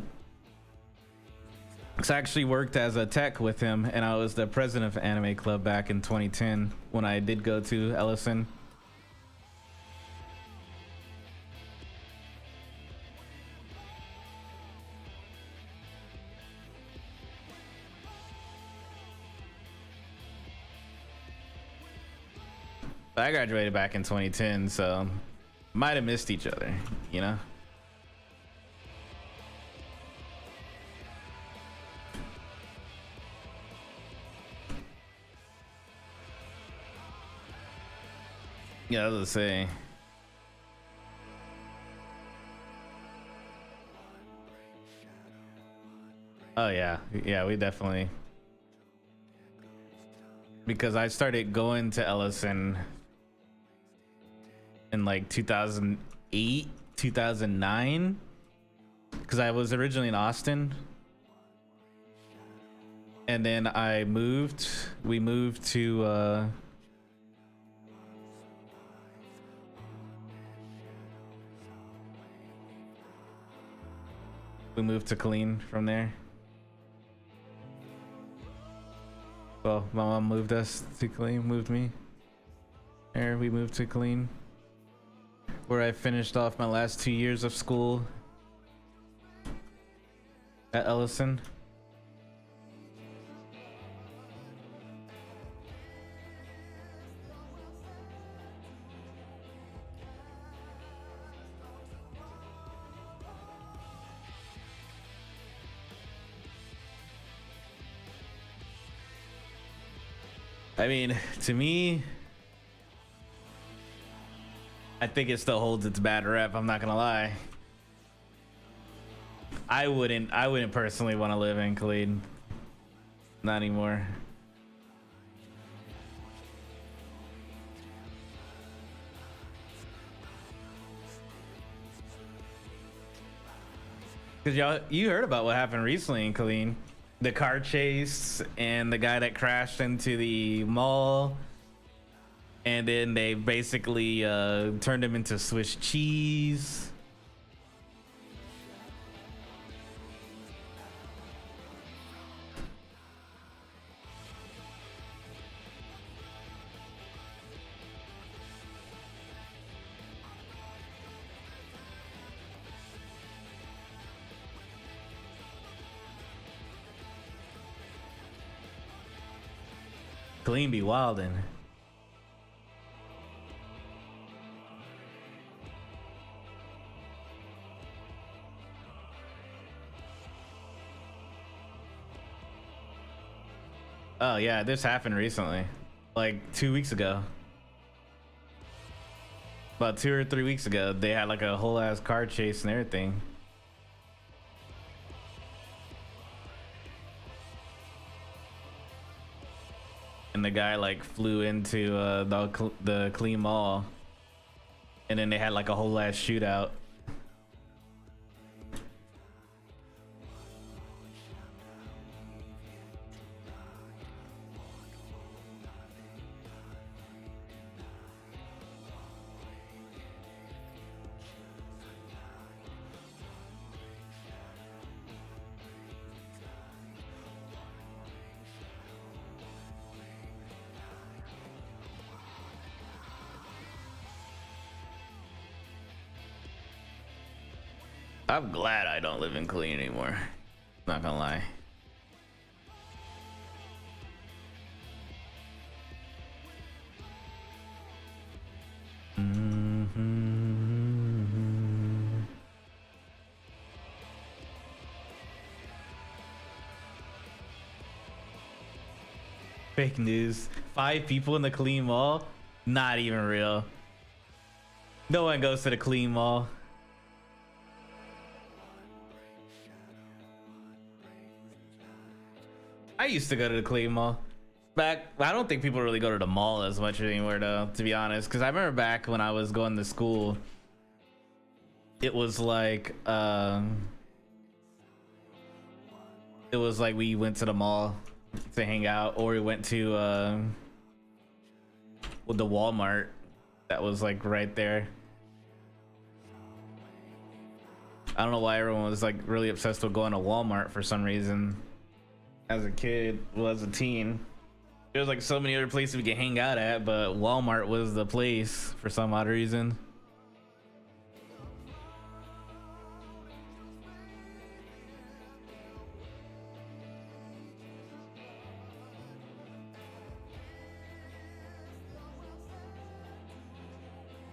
Speaker 1: So I actually worked as a tech with him, and I was the president of Anime Club back in 2010 when I did go to Ellison. I graduated back in 2010, so might have missed each other, you know? Yeah, I was gonna say. Oh yeah, yeah, we definitely. Because I started going to Ellison in like 2008, 2009, because I was originally in Austin, and then we moved to Killeen from there. Well, my mom moved us to Killeen, moved me there. We moved to Killeen, where I finished off my last 2 years of school at Ellison. I mean, to me, I think it still holds its bad rep. I'm not gonna lie. I wouldn't personally want to live in Khalid. Not anymore. Cause you heard about what happened recently in Khalid. The car chase and the guy that crashed into the mall. And then they basically turned him into Swiss cheese. Clean be wildin'. Oh yeah, this happened recently, like 2 weeks ago. About 2 or 3 weeks ago, they had like a whole ass car chase and everything. And the guy like flew into the clean mall, and then they had like a whole ass shootout. I'm glad I don't live in Clean anymore. Not gonna lie. Fake news. 5 people in the Clean Mall? Not even real. No one goes to the Clean Mall. I used to go to the Clean Mall. Back, I don't think people really go to the mall as much anymore though, to be honest. Because I remember back when I was going to school, it was like we went to the mall to hang out, or we went to the Walmart that was like right there. I don't know why everyone was like really obsessed with going to Walmart for some reason. As a kid, well, as a teen, there's like so many other places we could hang out at, but Walmart was the place for some odd reason.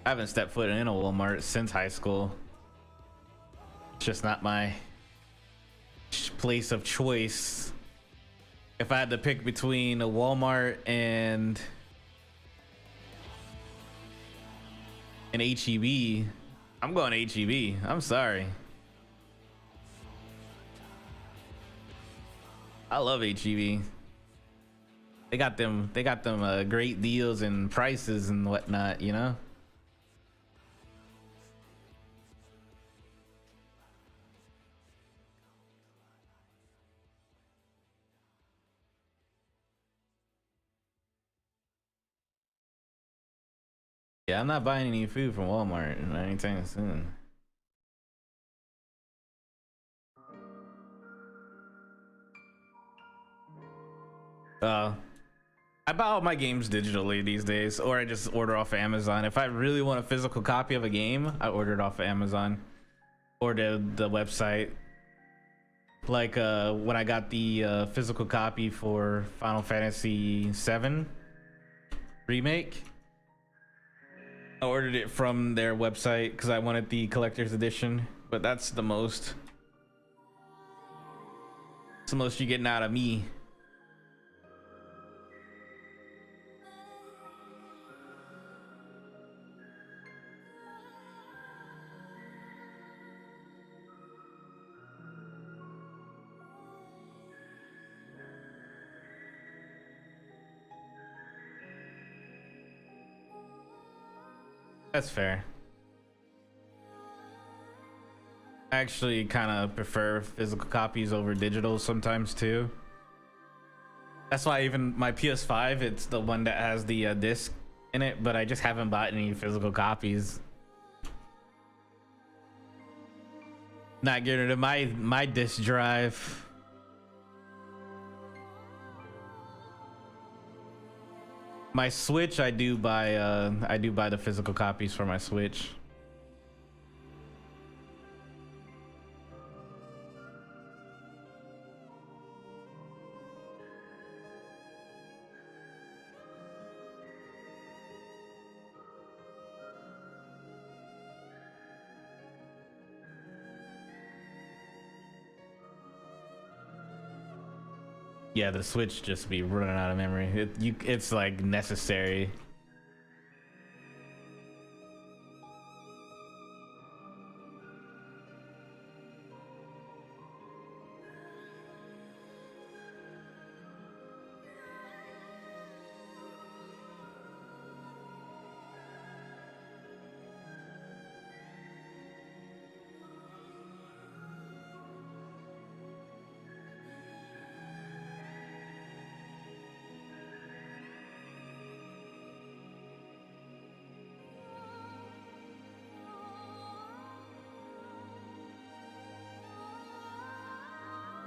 Speaker 1: I haven't stepped foot in a Walmart since high school. It's just not my place of choice. If I had to pick between a Walmart and an HEB, I'm going HEB. I'm sorry. I love HEB. They got them great deals and prices and whatnot, you know? Yeah, I'm not buying any food from Walmart anytime soon. I buy all my games digitally these days, or I just order off of Amazon. If I really want a physical copy of a game, I order it off of Amazon or the website. Like when I got the physical copy for Final Fantasy VII Remake, I ordered it from their website because I wanted the collector's edition, but that's the most. It's the most you're getting out of me. That's fair. I actually kind of prefer physical copies over digital sometimes too. That's why even my PS5, it's the one that has the disc in it, but I just haven't bought any physical copies. Not getting rid of my disc drive. My Switch, I do buy the physical copies for my Switch. Yeah, the Switch just be running out of memory. It's like necessary.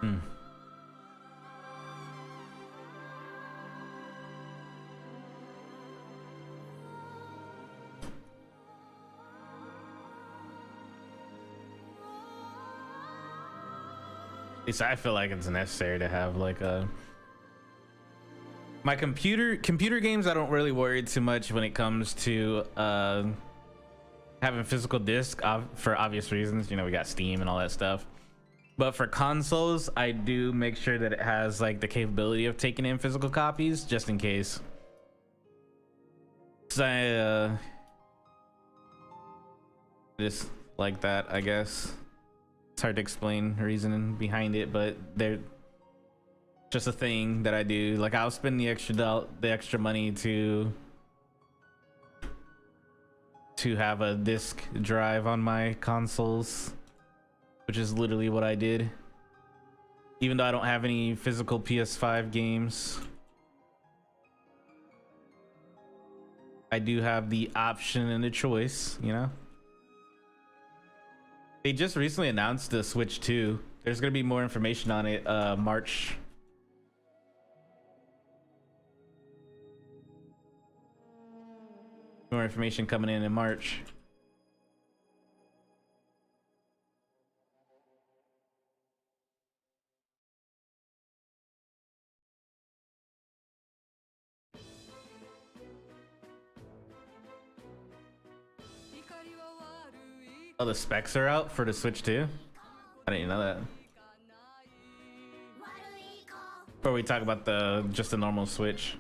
Speaker 1: Hmm. At least I feel like it's necessary to have like a my computer games. I don't really worry too much when it comes to having physical disc for obvious reasons. You know, we got Steam and all that stuff. But for consoles, I do make sure that it has like the capability of taking in physical copies just in case. So just like that, I guess. It's hard to explain the reasoning behind it, but they're just a thing that I do. Like I'll spend the extra money to have a disc drive on my consoles, which is literally what I did. Even though I don't have any physical PS5 games, I do have the option and the choice, you know? They just recently announced the Switch 2. There's gonna be more information on it March. More information coming in March. Oh, the specs are out for the Switch 2? I didn't even know that. Before we talk about just the normal Switch.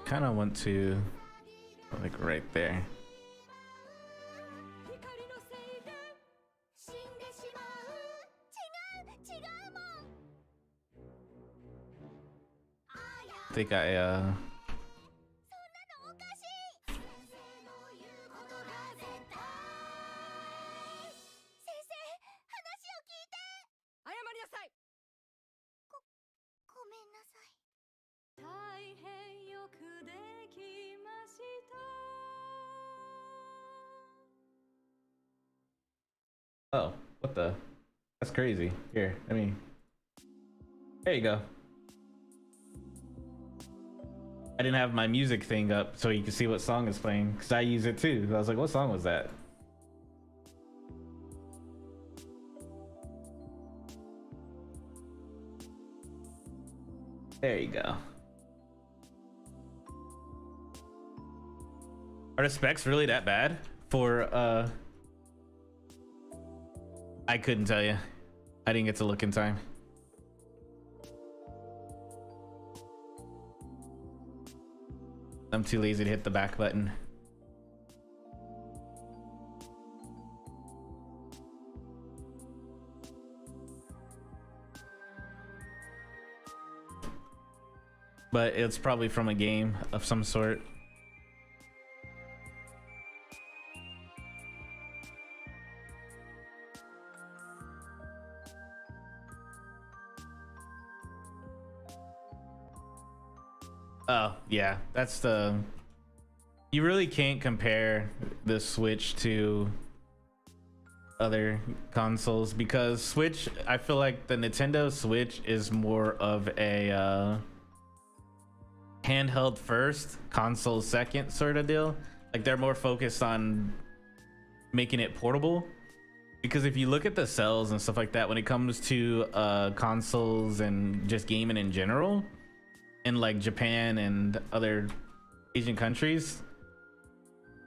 Speaker 1: Kind of want to like right there. I think I oh, what the? That's crazy. Here, I mean, there you go. I didn't have my music thing up so you can see what song is playing because I use it too. I was like, what song was that? There you go. Are the specs really that bad for I couldn't tell you. I didn't get to look in time. I'm too lazy to hit the back button. But it's probably from a game of some sort. Oh, yeah, that's the... You really can't compare the Switch to other consoles because Switch, I feel like the Nintendo Switch is more of a handheld first, console second sort of deal. Like they're more focused on making it portable. Because if you look at the sales and stuff like that, when it comes to consoles and just gaming in general, in like Japan and other Asian countries,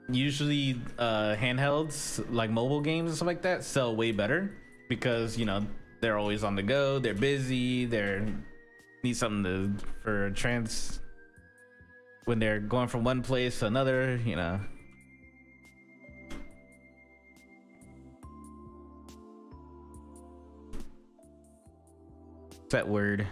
Speaker 1: usually handhelds like mobile games and stuff like that sell way better because, you know, they're always on the go, they're busy, they're need something for when they're going from one place to another, you know. What's that word?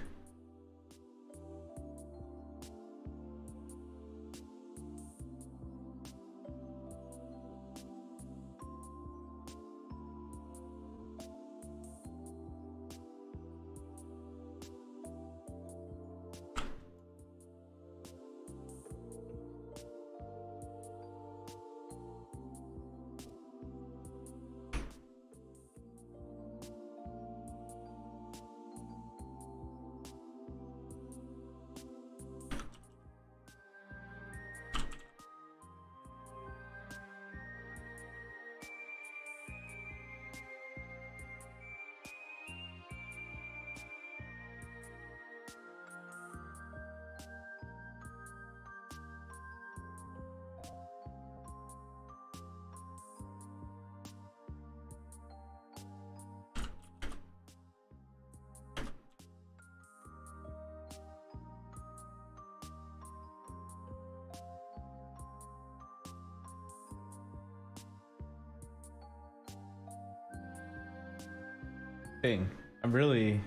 Speaker 1: I'm really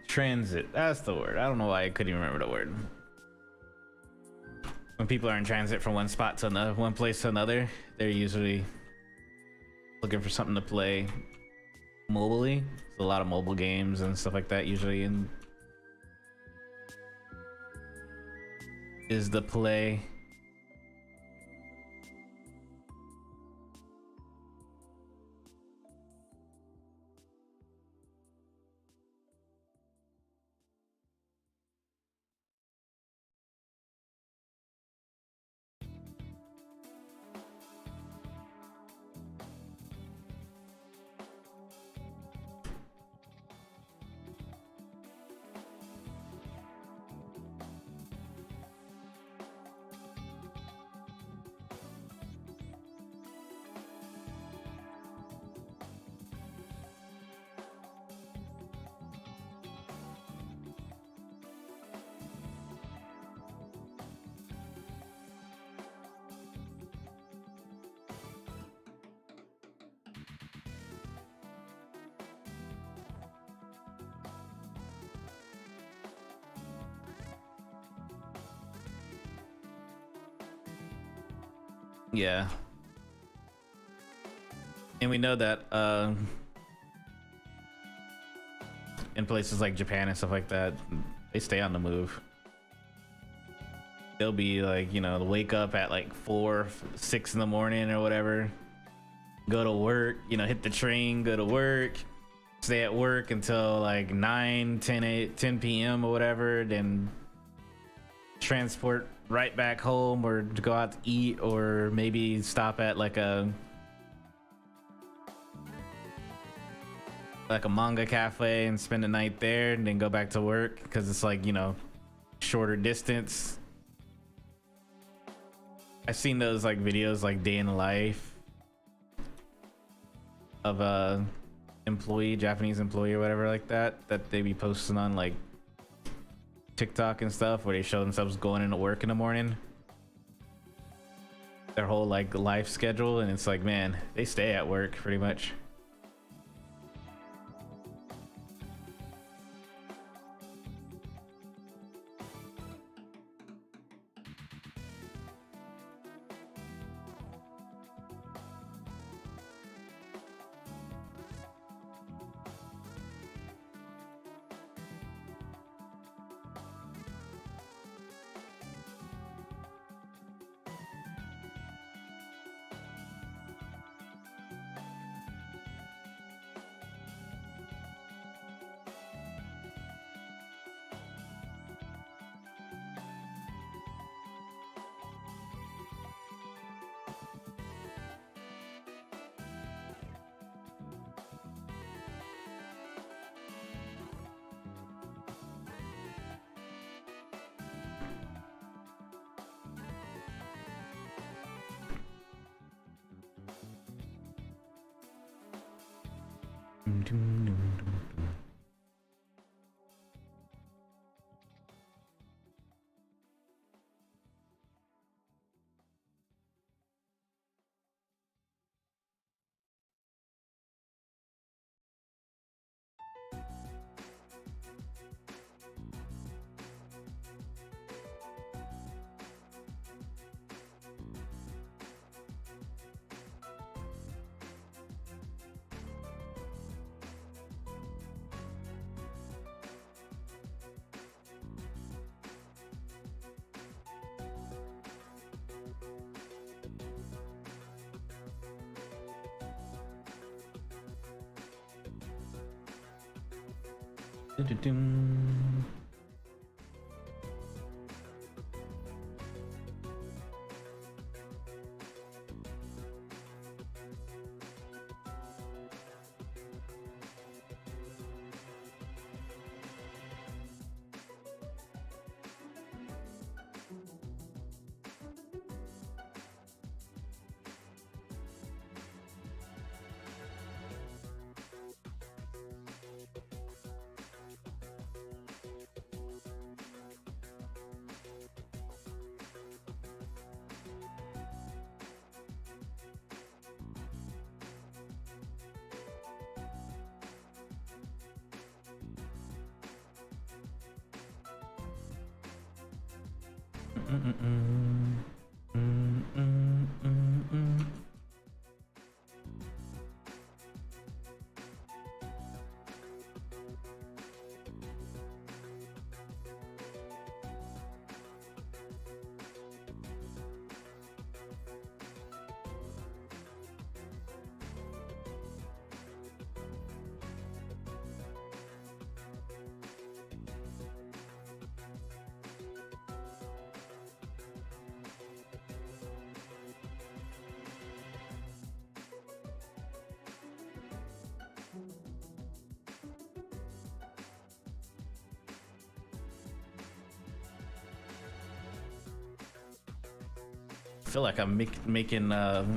Speaker 1: transit, that's the word. I don't know why I couldn't even remember the word. When people are in transit from one spot to another, one place to another, they're usually looking for something to play mobilely. There's a lot of mobile games and stuff like that usually is the play. Yeah. And we know that in places like Japan and stuff like that, they stay on the move. They'll be like, you know, wake up at like 4, 6 in the morning or whatever, go to work, you know, hit the train, go to work, stay at work until like 9, 10 p.m. or whatever, then transport right back home or to go out to eat, or maybe stop at like a manga cafe and spend the night there and then go back to work because it's like, you know, shorter distance. I've seen those like videos like day in the life of a employee, Japanese employee or whatever like that they be posting on like TikTok and stuff, where they show themselves going into work in the morning, their whole like life schedule, and it's like, man, they stay at work pretty much. Feel like I'm making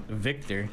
Speaker 1: Victor.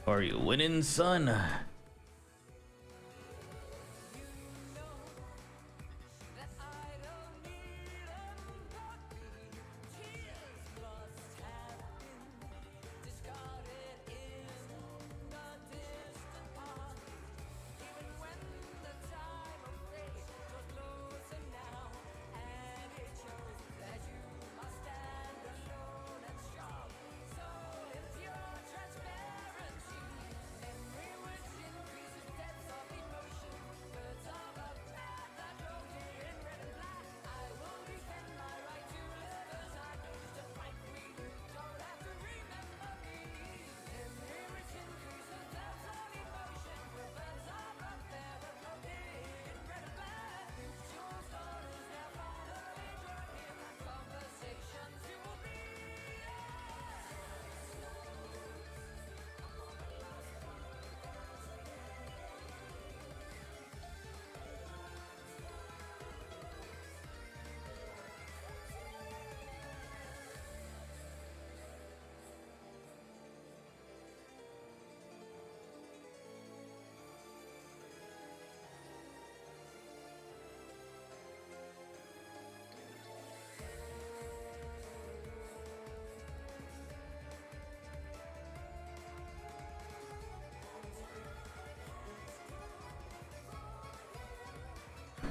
Speaker 1: Are you winning, son?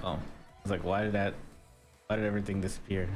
Speaker 1: Oh, I was like, why did everything disappear?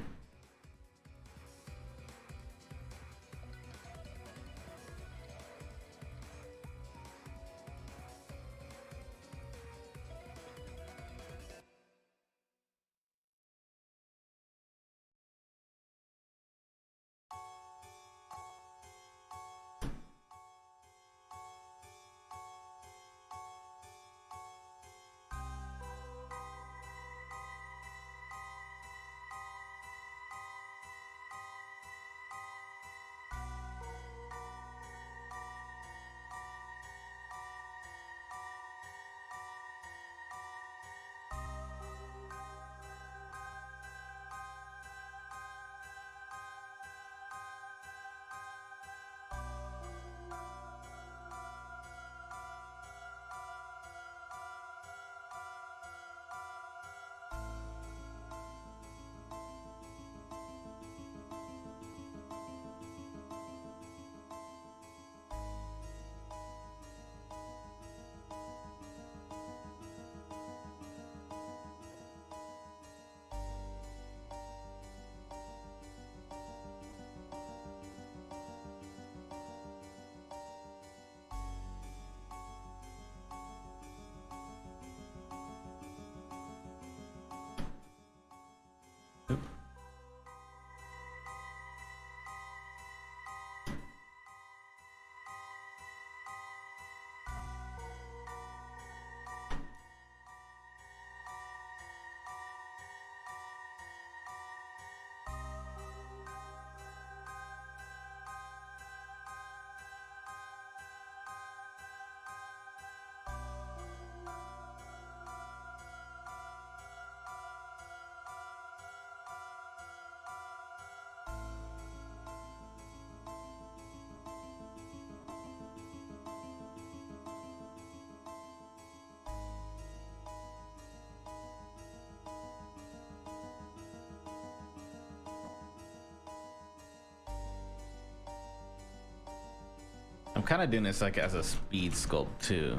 Speaker 1: I'm kind of doing this like as a speed sculpt too.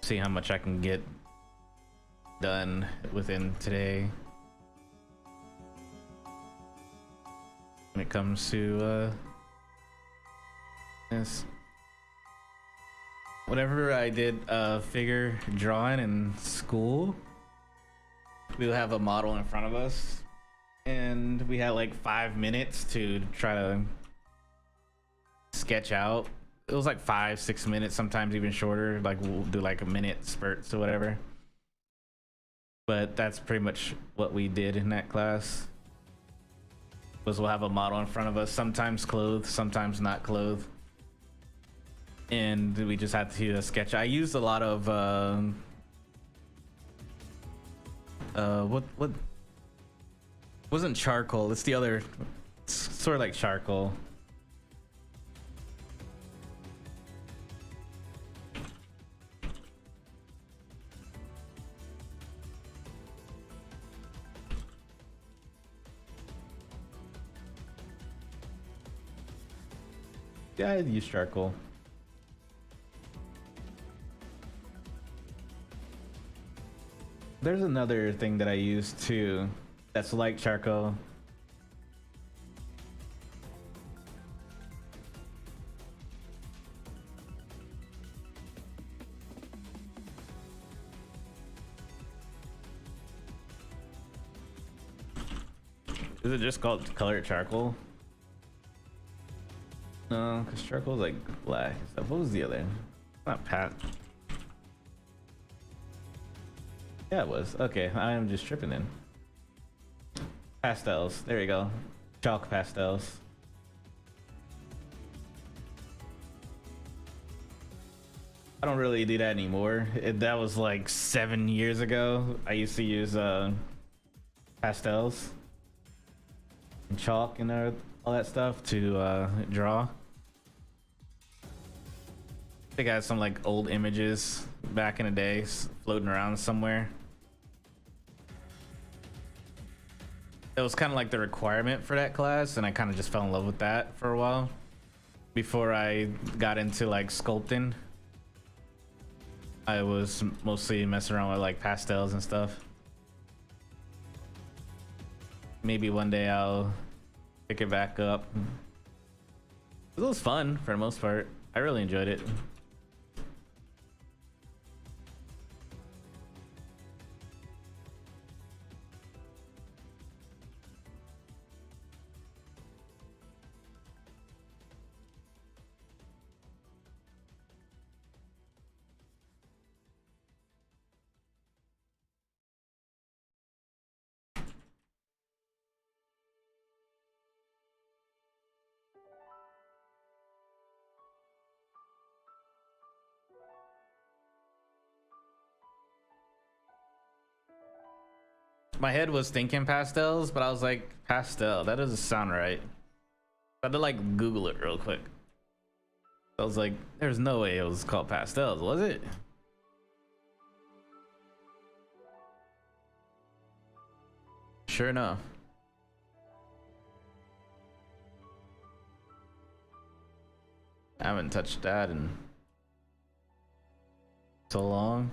Speaker 1: See how much I can get done within today when it comes to this. Whenever I did figure drawing in school, we would have a model in front of us and we had like 5 minutes to try to sketch out. It was like 5-6 minutes, sometimes even shorter. Like we'll do like a minute spurts or whatever. But that's pretty much what we did in that class. Was we'll have a model in front of us, sometimes clothed, sometimes not clothed, and we just had to sketch. I used a lot of what wasn't charcoal. It's the other, it's sort of like charcoal. Yeah, I use charcoal. There's another thing that I use too that's like charcoal. Is it just called colored charcoal? No, because charcoal's like black and stuff. What was the other? Not Pat. Yeah, it was. Okay, I am just tripping in. Pastels. There you go. Chalk pastels. I don't really do that anymore. That was like 7 years ago. I used to use pastels and chalk and all that stuff to draw. I think I had some like old images back in the day floating around somewhere. It was kind of like the requirement for that class, and I kind of just fell in love with that for a while before I got into like sculpting. I was mostly messing around with like pastels and stuff. Maybe one day I'll pick it back up. It was fun for the most part. I really enjoyed it. My head was thinking pastels, but I was like, pastel, that doesn't sound right. I had to like Google it real quick. I was like, there's no way it was called pastels, was it? Sure enough. I haven't touched that in so long.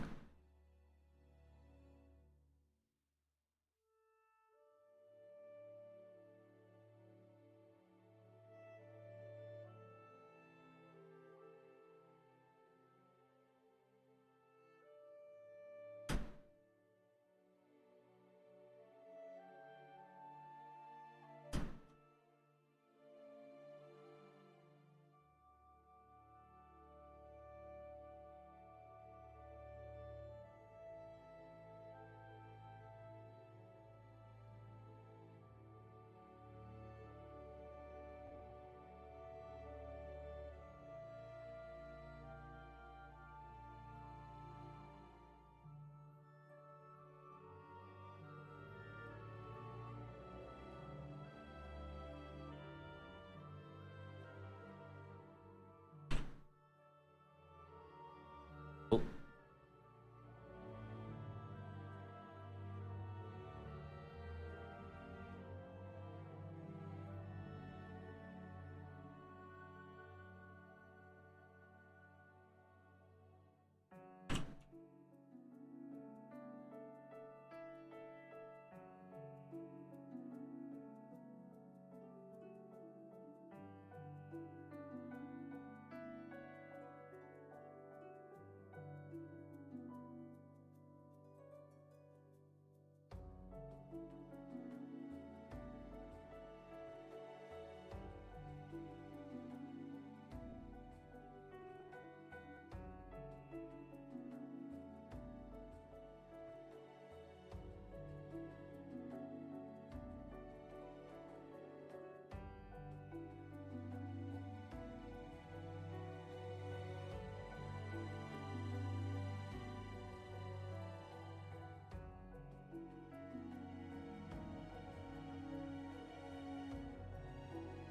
Speaker 1: Oh.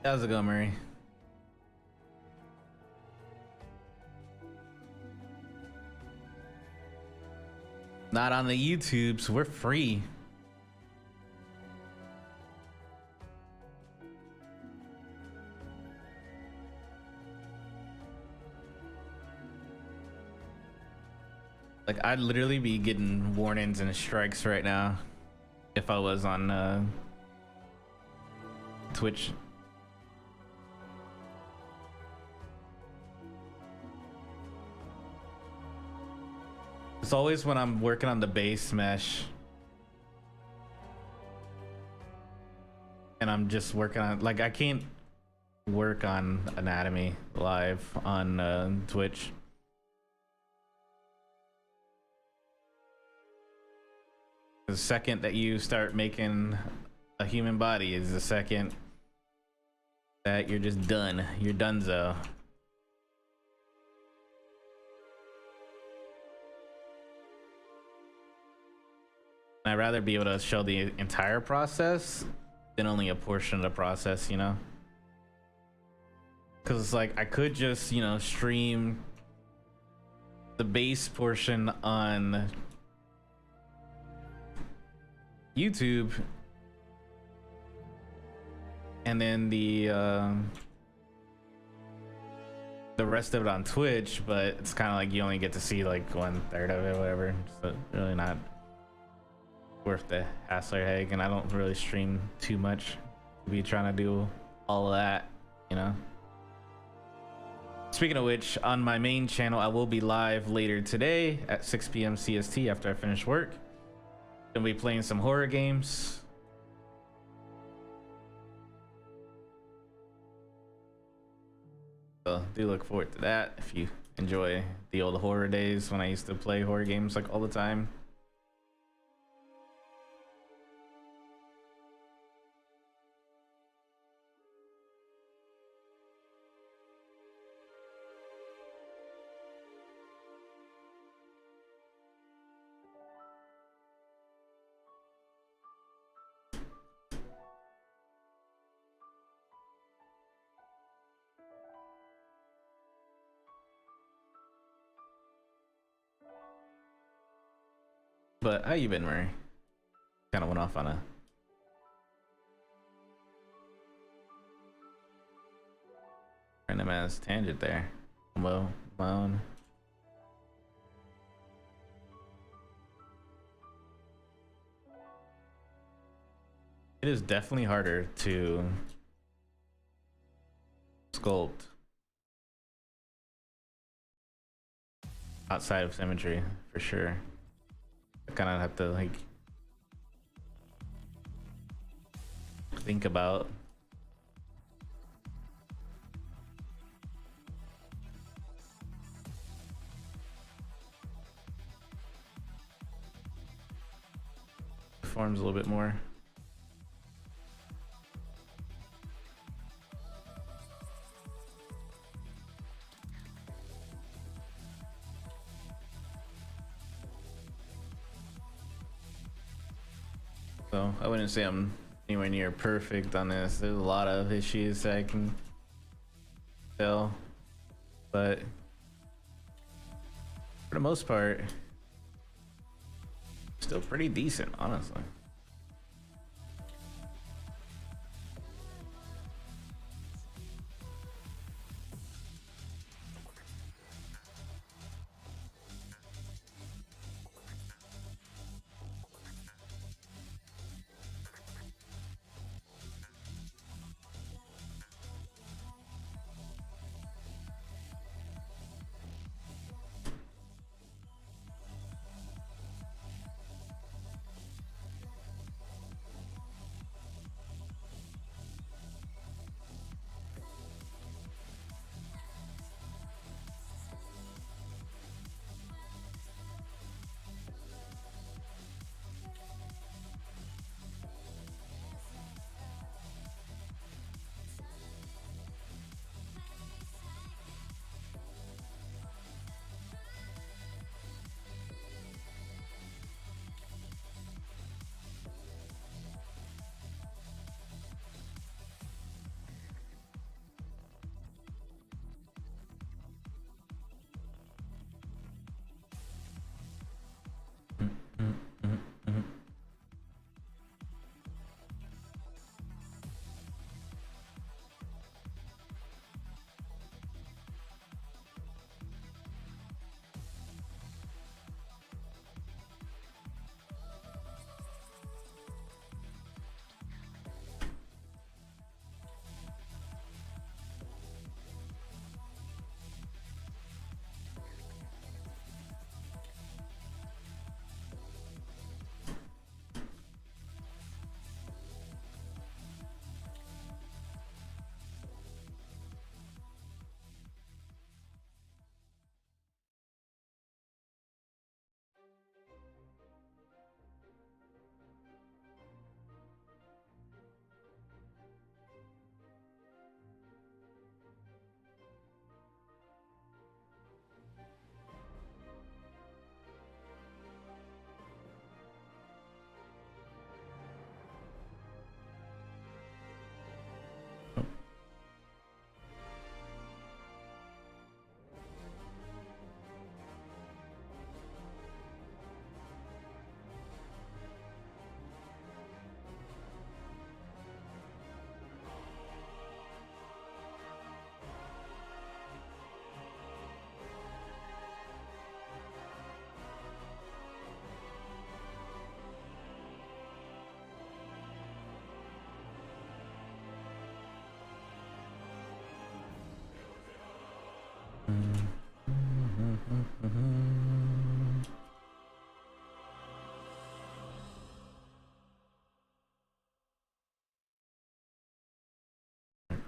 Speaker 1: How's it going, Murray? Not on the YouTubes. We're free. Like, I'd literally be getting warnings and strikes right now if I was on Twitch. It's always when I'm working on the base mesh and I'm just working on, like, I can't work on anatomy live on Twitch. The second that you start making a human body is the second that you're just done. You're donezo. I'd rather be able to show the entire process than only a portion of the process, you know? Because it's like, I could just, you know, stream the base portion on YouTube and then the rest of it on Twitch, but it's kind of like you only get to see like 1/3 of it, whatever. So really not worth the hassle or headache, and I don't really stream too much to be trying to do all of that, you know? Speaking of which, on my main channel, I will be live later today at 6 p.m. CST after I finish work. Gonna be playing some horror games. So do look forward to that if you enjoy the old horror days when I used to play horror games like all the time. But how you been, Murray? Kind of went off on a random ass tangent there. Well, my own. It is definitely harder to sculpt outside of symmetry, for sure. I kind of have to like think about the forms a little bit more. So I wouldn't say I'm anywhere near perfect on this. There's a lot of issues that I can tell, but for the most part, still pretty decent, honestly.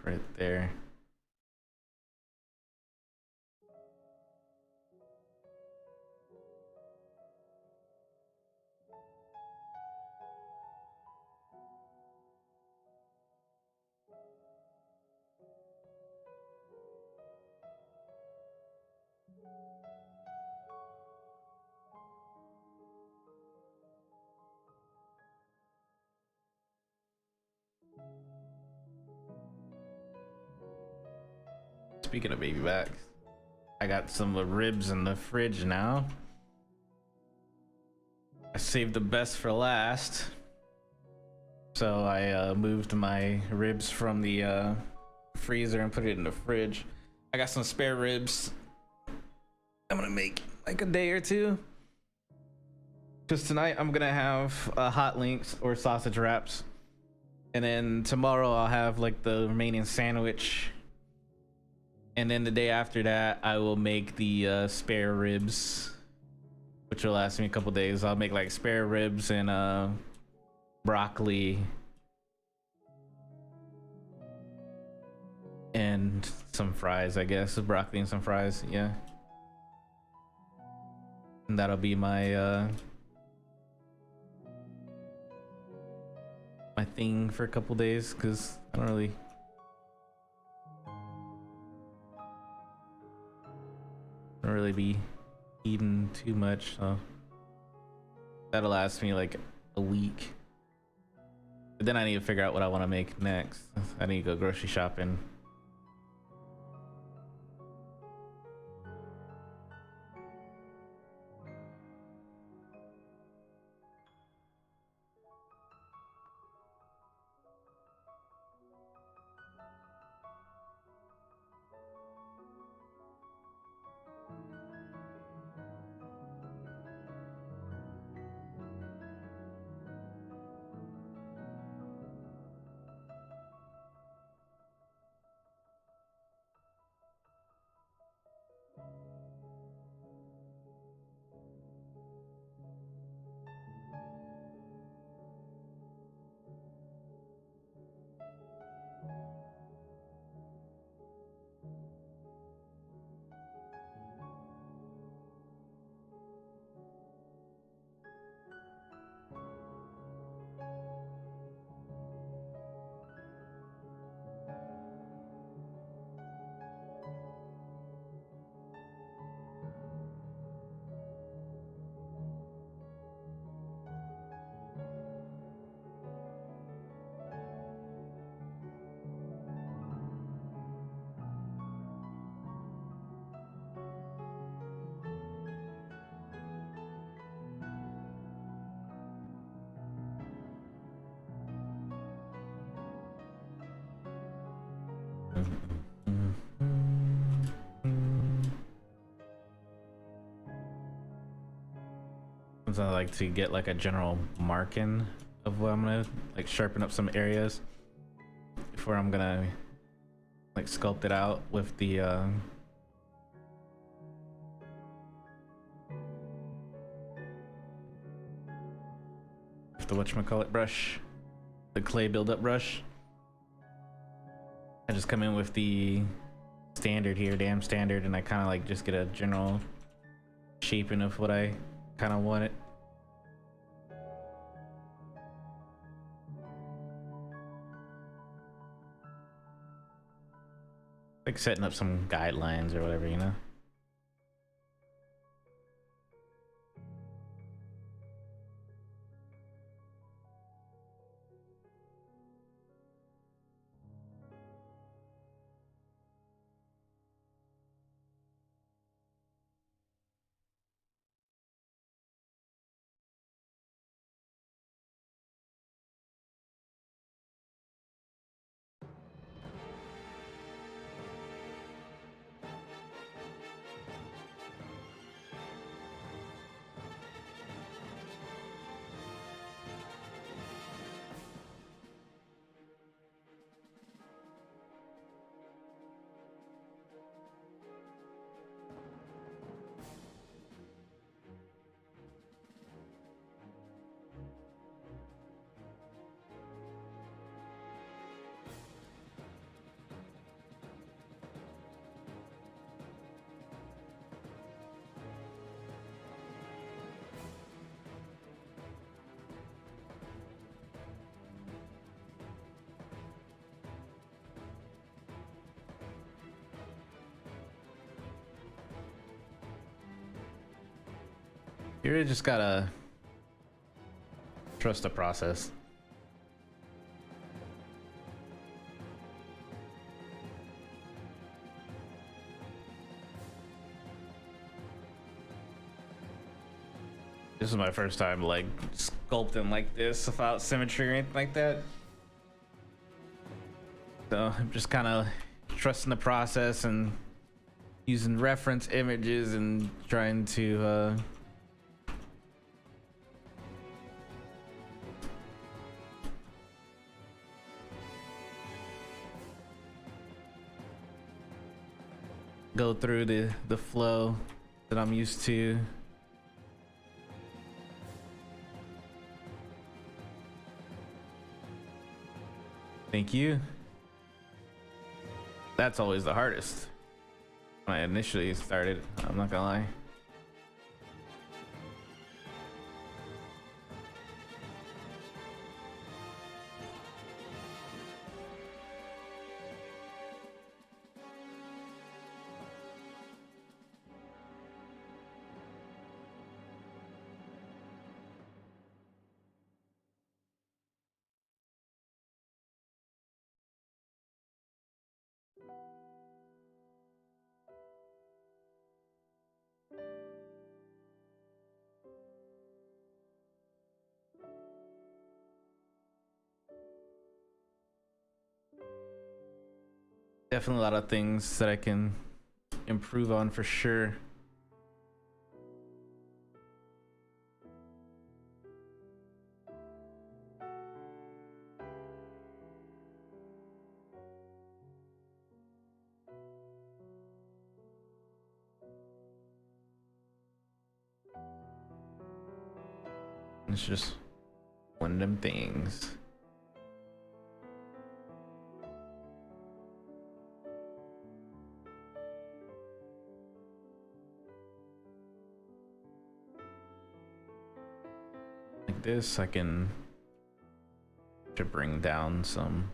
Speaker 1: Right there. Speaking of baby backs, I got some ribs in the fridge now. I saved the best for last. So I moved my ribs from the freezer and put it in the fridge. I got some spare ribs. I'm gonna make like a day or two. Because tonight I'm gonna have hot links or sausage wraps. And then tomorrow I'll have like the remaining sandwich. And then the day after that, I will make the spare ribs, which will last me a couple days. I'll make like spare ribs and broccoli and some fries, I guess. Broccoli and some fries, yeah. And that'll be my my thing for a couple days, because I don't really be eating too much, so that'll last me like a week. But then I need to figure out what I want to make next. I need to go grocery shopping. I like to get like a general marking of what I'm gonna like sharpen up some areas before I'm gonna like sculpt it out with the whatchamacallit brush, the clay buildup brush. I just come in with the standard here, damn standard, and I kind of like just get a general shaping of what I kind of want it. Like setting up some guidelines or whatever, you know? You really just gotta trust the process. This is my first time like sculpting like this without symmetry or anything like that. So I'm just kind of trusting the process and using reference images and trying to go through the flow that I'm used to. Thank you. That's always the hardest. When I initially started, I'm not gonna lie. Definitely a lot of things that I can improve on for sure. It's just one of them things. Like this, I can to bring down some.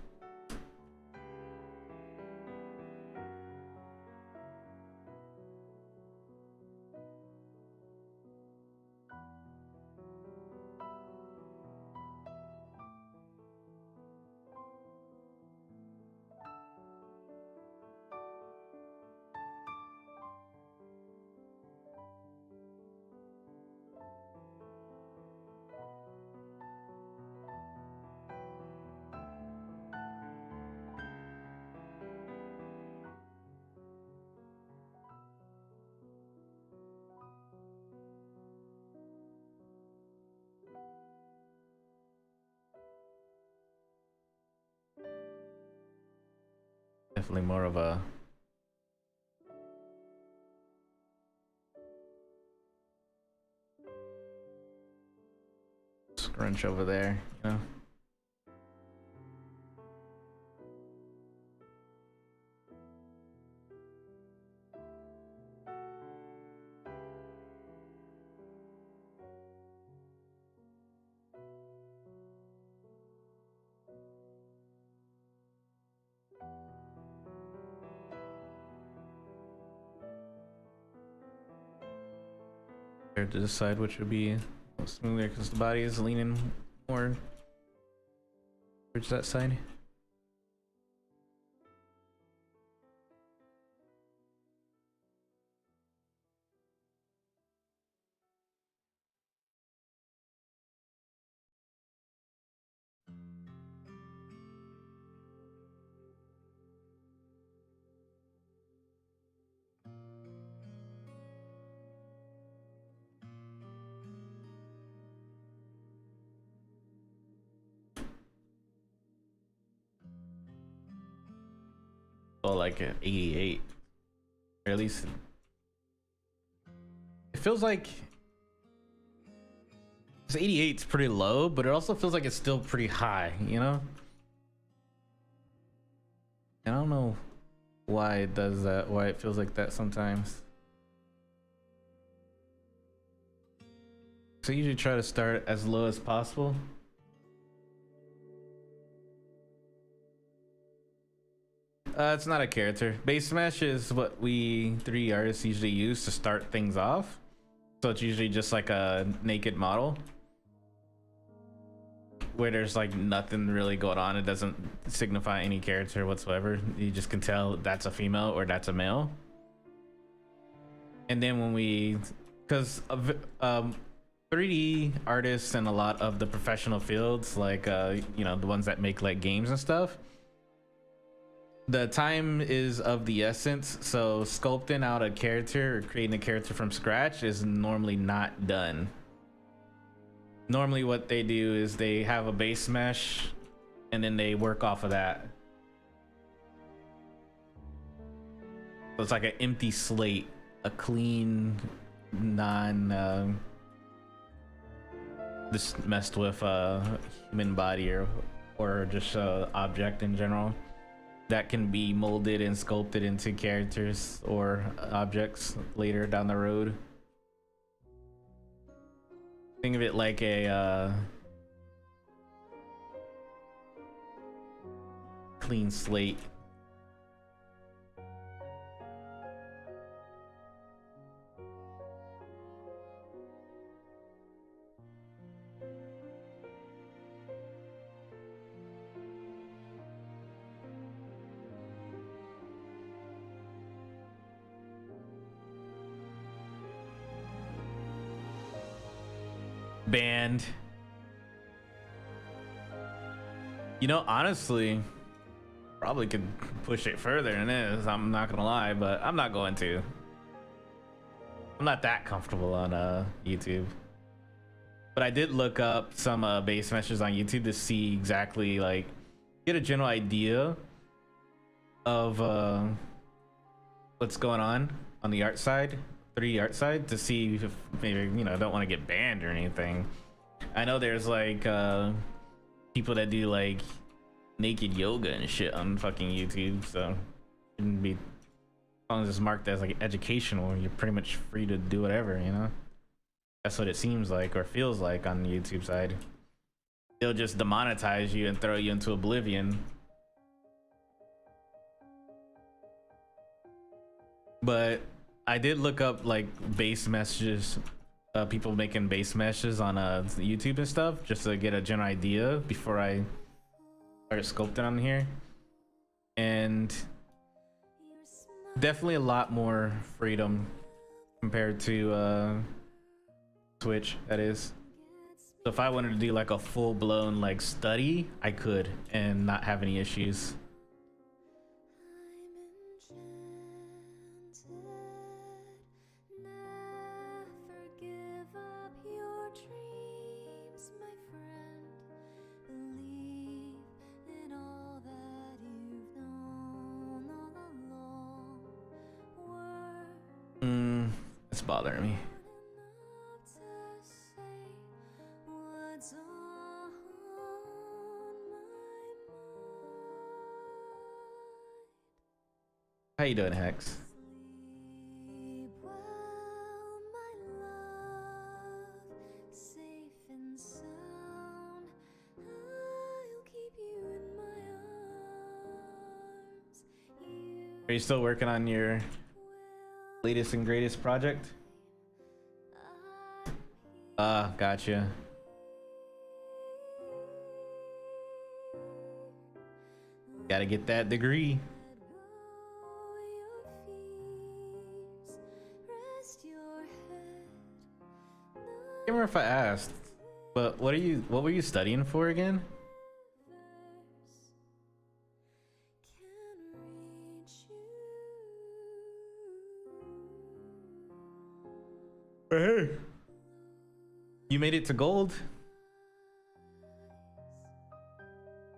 Speaker 1: Definitely more of a scrunch over there, you know. To decide which would be smoother because the body is leaning more towards that side. Oh, like an 88, or at least it feels like this 88 is pretty low, but it also feels like it's still pretty high, you know. And I don't know why it does that, why it feels like that sometimes. So I usually try to start as low as possible. It's not a character. Base mesh is what we 3D artists usually use to start things off. So it's usually just like a naked model where there's like nothing really going on. It doesn't signify any character whatsoever. You just can tell that's a female or that's a male. And then when we, because 3D artists and a lot of the professional fields, like you know, the ones that make like games and stuff, the time is of the essence. So sculpting out a character or creating a character from scratch is normally not done. Normally what they do is they have a base mesh and then they work off of that. So it's like an empty slate, a clean, just messed with a human body or just a object in general that can be molded and sculpted into characters or objects later down the road. Think of it like a clean slate. Banned. You know, honestly, probably could push it further than this. I'm not gonna lie, but I'm not going to. I'm not that comfortable on YouTube. But I did look up some base meshes on YouTube to see exactly, like, get a general idea of what's going on the art side, 3D art side, to see if maybe, you know, I don't want to get banned or anything. I know there's like people that do like naked yoga and shit on fucking YouTube, so it shouldn't be, as long as it's marked as like educational, you're pretty much free to do whatever, you know. That's what it seems like or feels like on the YouTube side. They'll just demonetize you and throw you into oblivion. But I did look up like base messages, people making base meshes on YouTube and stuff, just to get a general idea before I start sculpting on here. And definitely a lot more freedom compared to Twitch, that is. So if I wanted to do like a full-blown like study, I could and not have any issues. It's bothering me. How you doing, Hex? Are you still working on your latest and greatest project? Gotcha. Gotta get that degree. I can't remember if I asked, but what were you studying for again? Hey, you made it to gold.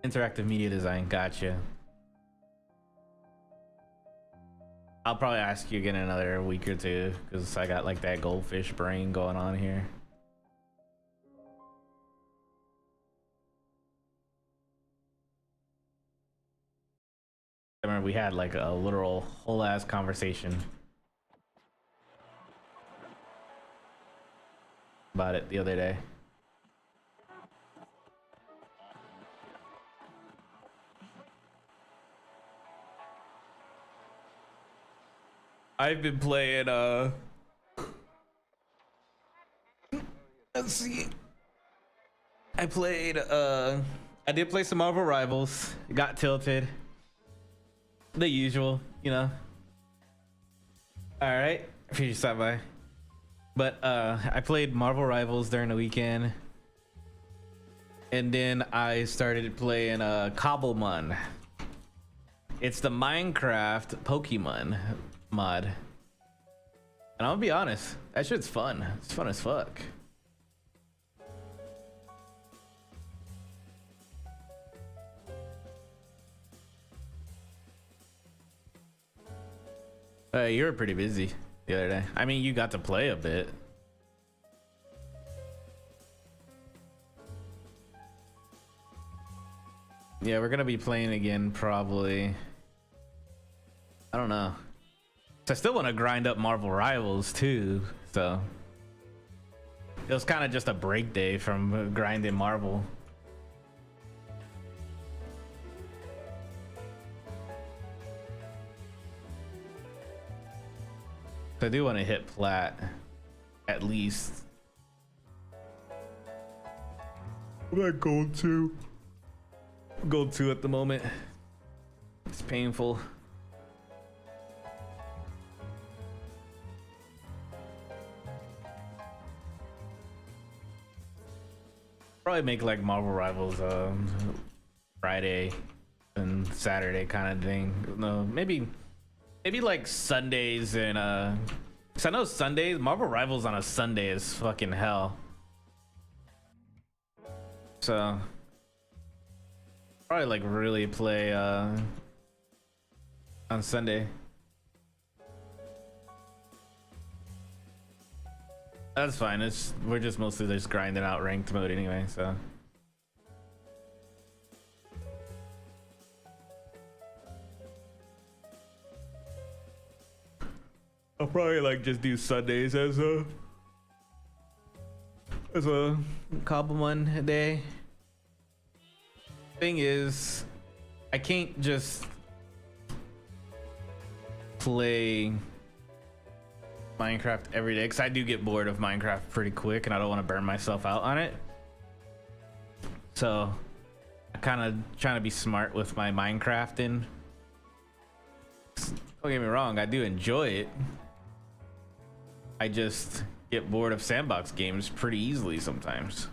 Speaker 1: Interactive media design, gotcha. I'll probably ask you again in another week or two because I got like that goldfish brain going on here. I remember we had like a literal whole ass conversation about it the other day. I've been playing Let's see. I played I did play some Marvel Rivals. Got tilted. The usual, you know. Alright. If you stop by. But I played Marvel Rivals during the weekend. And then I started playing Cobblemon. It's the Minecraft Pokemon mod. And I'm gonna be honest, that shit's fun. It's fun as fuck. You were pretty busy the other day. I mean, you got to play a bit. Yeah, we're gonna be playing again probably. I don't know. So I still want to grind up Marvel Rivals too, so it was kind of just a break day from grinding Marvel. I do want to hit plat at least. I'm at gold 2. Gold 2 at the moment. It's painful. Probably make like Marvel Rivals Friday and Saturday kind of thing. No, maybe like Sundays and cause I know Sundays Marvel Rivals on a Sunday is fucking hell. So probably like really play on Sunday. That's fine. We're just mostly just grinding out ranked mode anyway, so. I'll probably like just do Sundays as a Cobblemon day. Thing is, I can't just play Minecraft every day because I do get bored of Minecraft pretty quick and I don't want to burn myself out on it. So I'm kind of trying to be smart with my Minecrafting. Don't get me wrong, I do enjoy it. I just get bored of sandbox games pretty easily sometimes.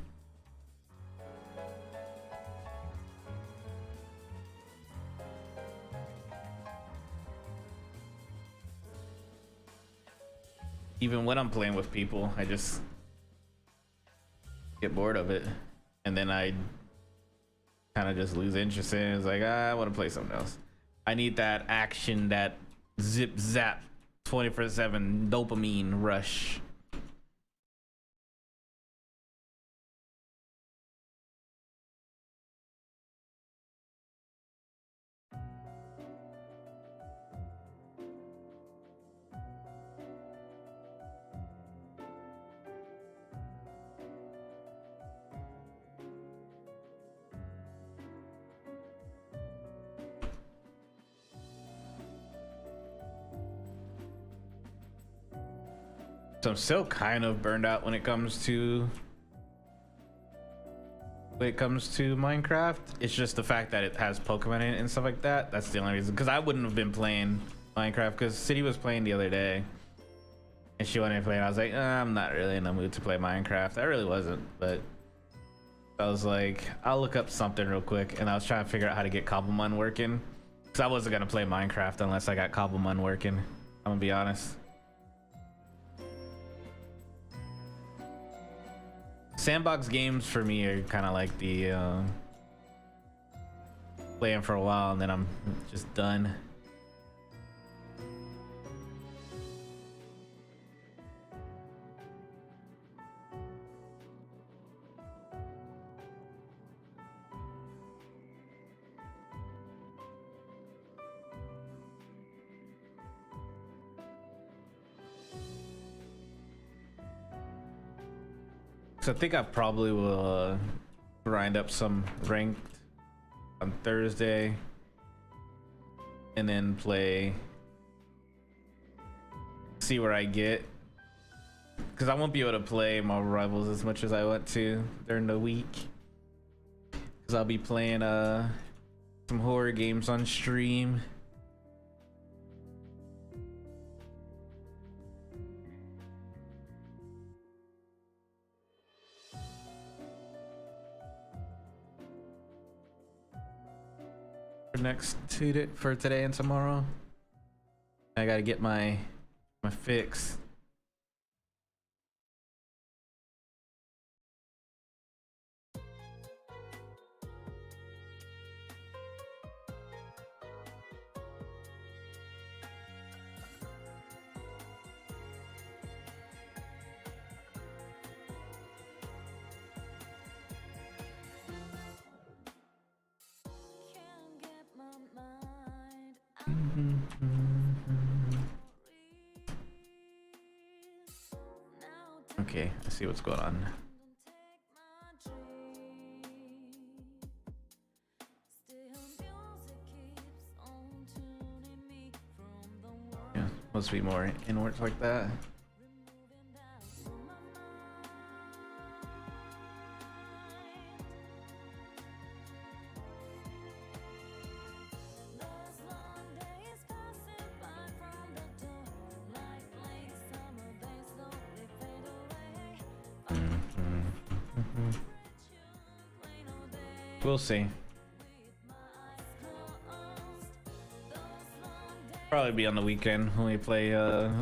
Speaker 1: Even when I'm playing with people, I just get bored of it. And then I kind of just lose interest in it. It's like, I want to play something else. I need that action, that zip zap 24/7 dopamine rush. So I'm still kind of burned out when it comes to Minecraft. It's just the fact that it has Pokemon in it and stuff like that. That's the only reason. Because I wouldn't have been playing Minecraft because City was playing the other day and she wanted to play and I was like, I'm not really in the mood to play Minecraft. I really wasn't, but I was like, I'll look up something real quick, and I was trying to figure out how to get Cobblemon working because I wasn't gonna play Minecraft unless I got Cobblemon working. I'm gonna be honest. Sandbox games for me are kind of like the playing for a while and then I'm just done. So I think I probably will grind up some ranked on Thursday and then play, see where I get, because I won't be able to play Marvel Rivals as much as I want to during the week, because I'll be playing some horror games on stream. For today and tomorrow, I gotta get my fix. Okay, let's see what's going on. Yeah, supposed to be more inwards like that. We'll see. Probably be on the weekend when we play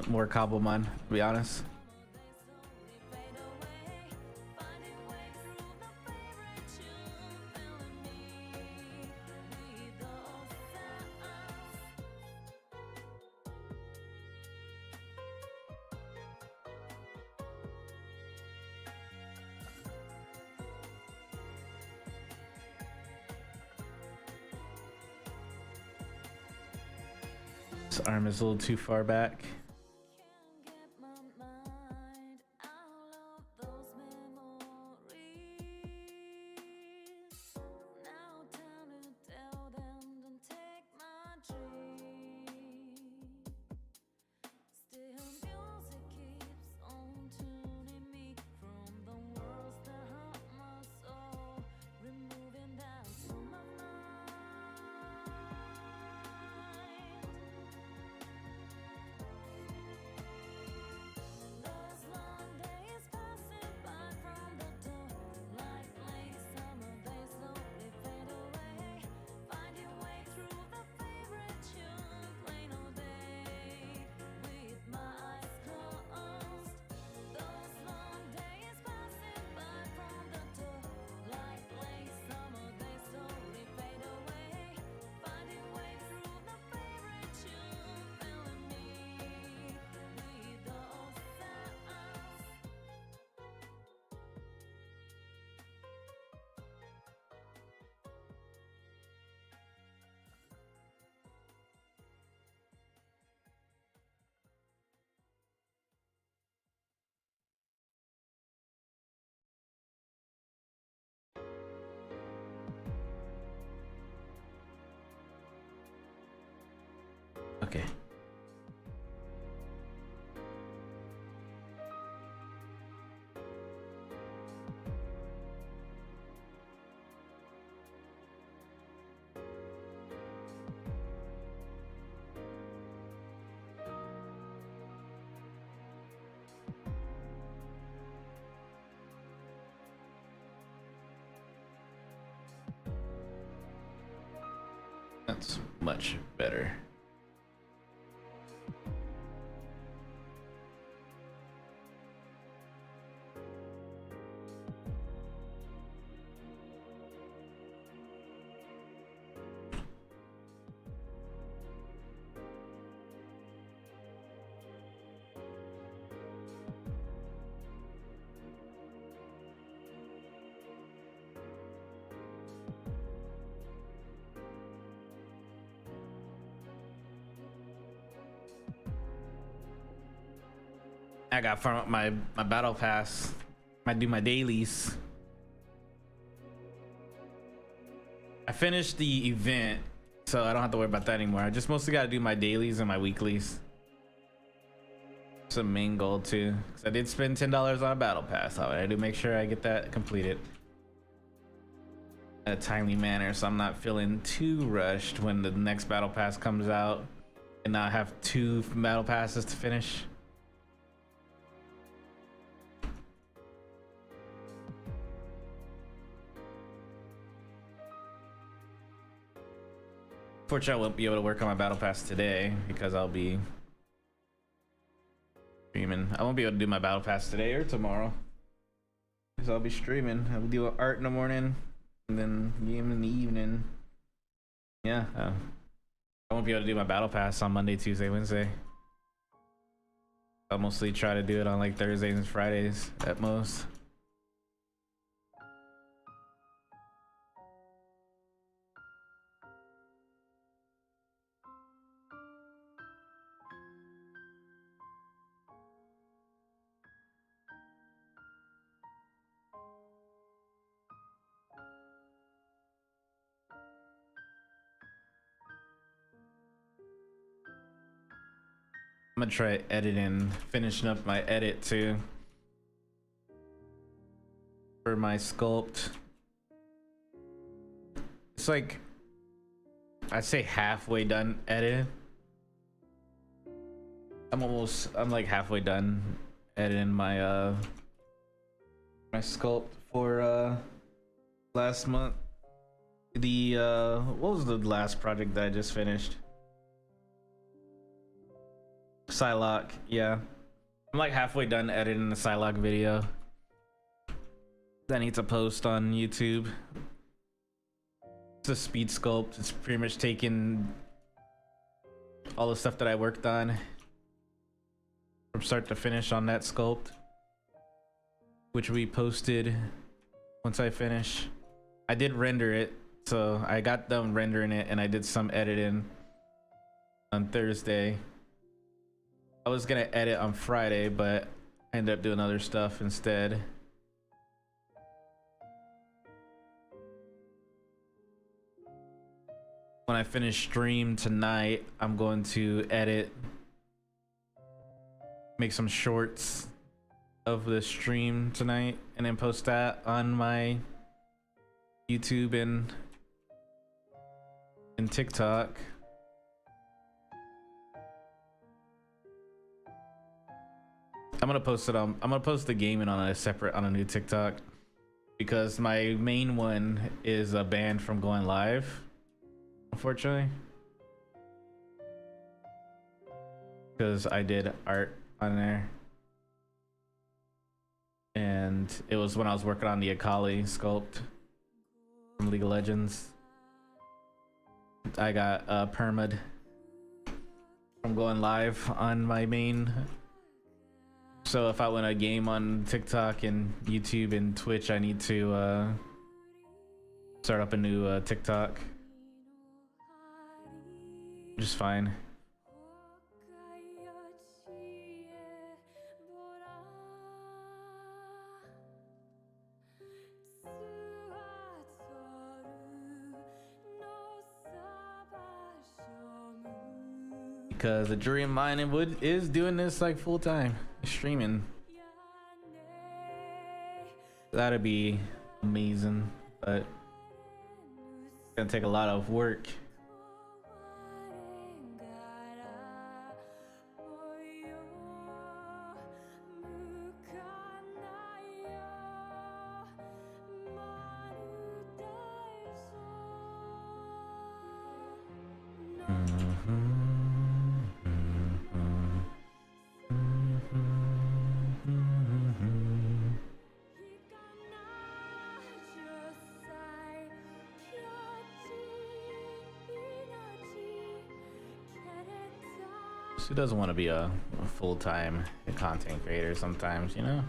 Speaker 1: more Cobblemon, to be honest. This arm is a little too far back. Okay. That's much better. I got from my battle pass. I do my dailies. I finished the event, so I don't have to worry about that anymore. I just mostly got to do my dailies and my weeklies. It's a main goal too, because I did spend $10 on a battle pass. I do make sure I get that completed in a timely manner, so I'm not feeling too rushed when the next battle pass comes out and not have 2 battle passes to finish. Fortunately, I won't be able to work on my battle pass today because I'll be streaming. I won't be able to do my battle pass today or tomorrow because I'll be streaming. I'll do art in the morning and then game in the evening. Yeah, I won't be able to do my battle pass on Monday, Tuesday, Wednesday. I'll mostly try to do it on like Thursdays and Fridays at most. I'm gonna try editing, finishing up my edit too for my sculpt. It's like, I'd say halfway done editing. I'm like halfway done editing my my sculpt for last month. The what was the last project that I just finished? Psylocke, yeah. I'm like halfway done editing the Psylocke video that I need to post on YouTube. It's a speed sculpt. It's pretty much taken all the stuff that I worked on from start to finish on that sculpt, which we posted once I finish. I did render it, so I got done rendering it and I did some editing on Thursday. I was gonna edit on Friday, but I ended up doing other stuff instead. When I finish stream tonight, I'm going to edit, make some shorts of the stream tonight, and then post that on my YouTube and TikTok. I'm gonna post the gaming on a new TikTok because my main one is banned from going live, unfortunately, because I did art on there and it was when I was working on the Akali sculpt from League of Legends. I got perma'd from going live on my main. So if I win a game on TikTok and YouTube and Twitch, I need to start up a new TikTok, which is fine. Because the dream mine is doing this like full time, streaming. That'd be amazing, but it's gonna take a lot of work. Who doesn't want to be a full-time content creator sometimes, you know?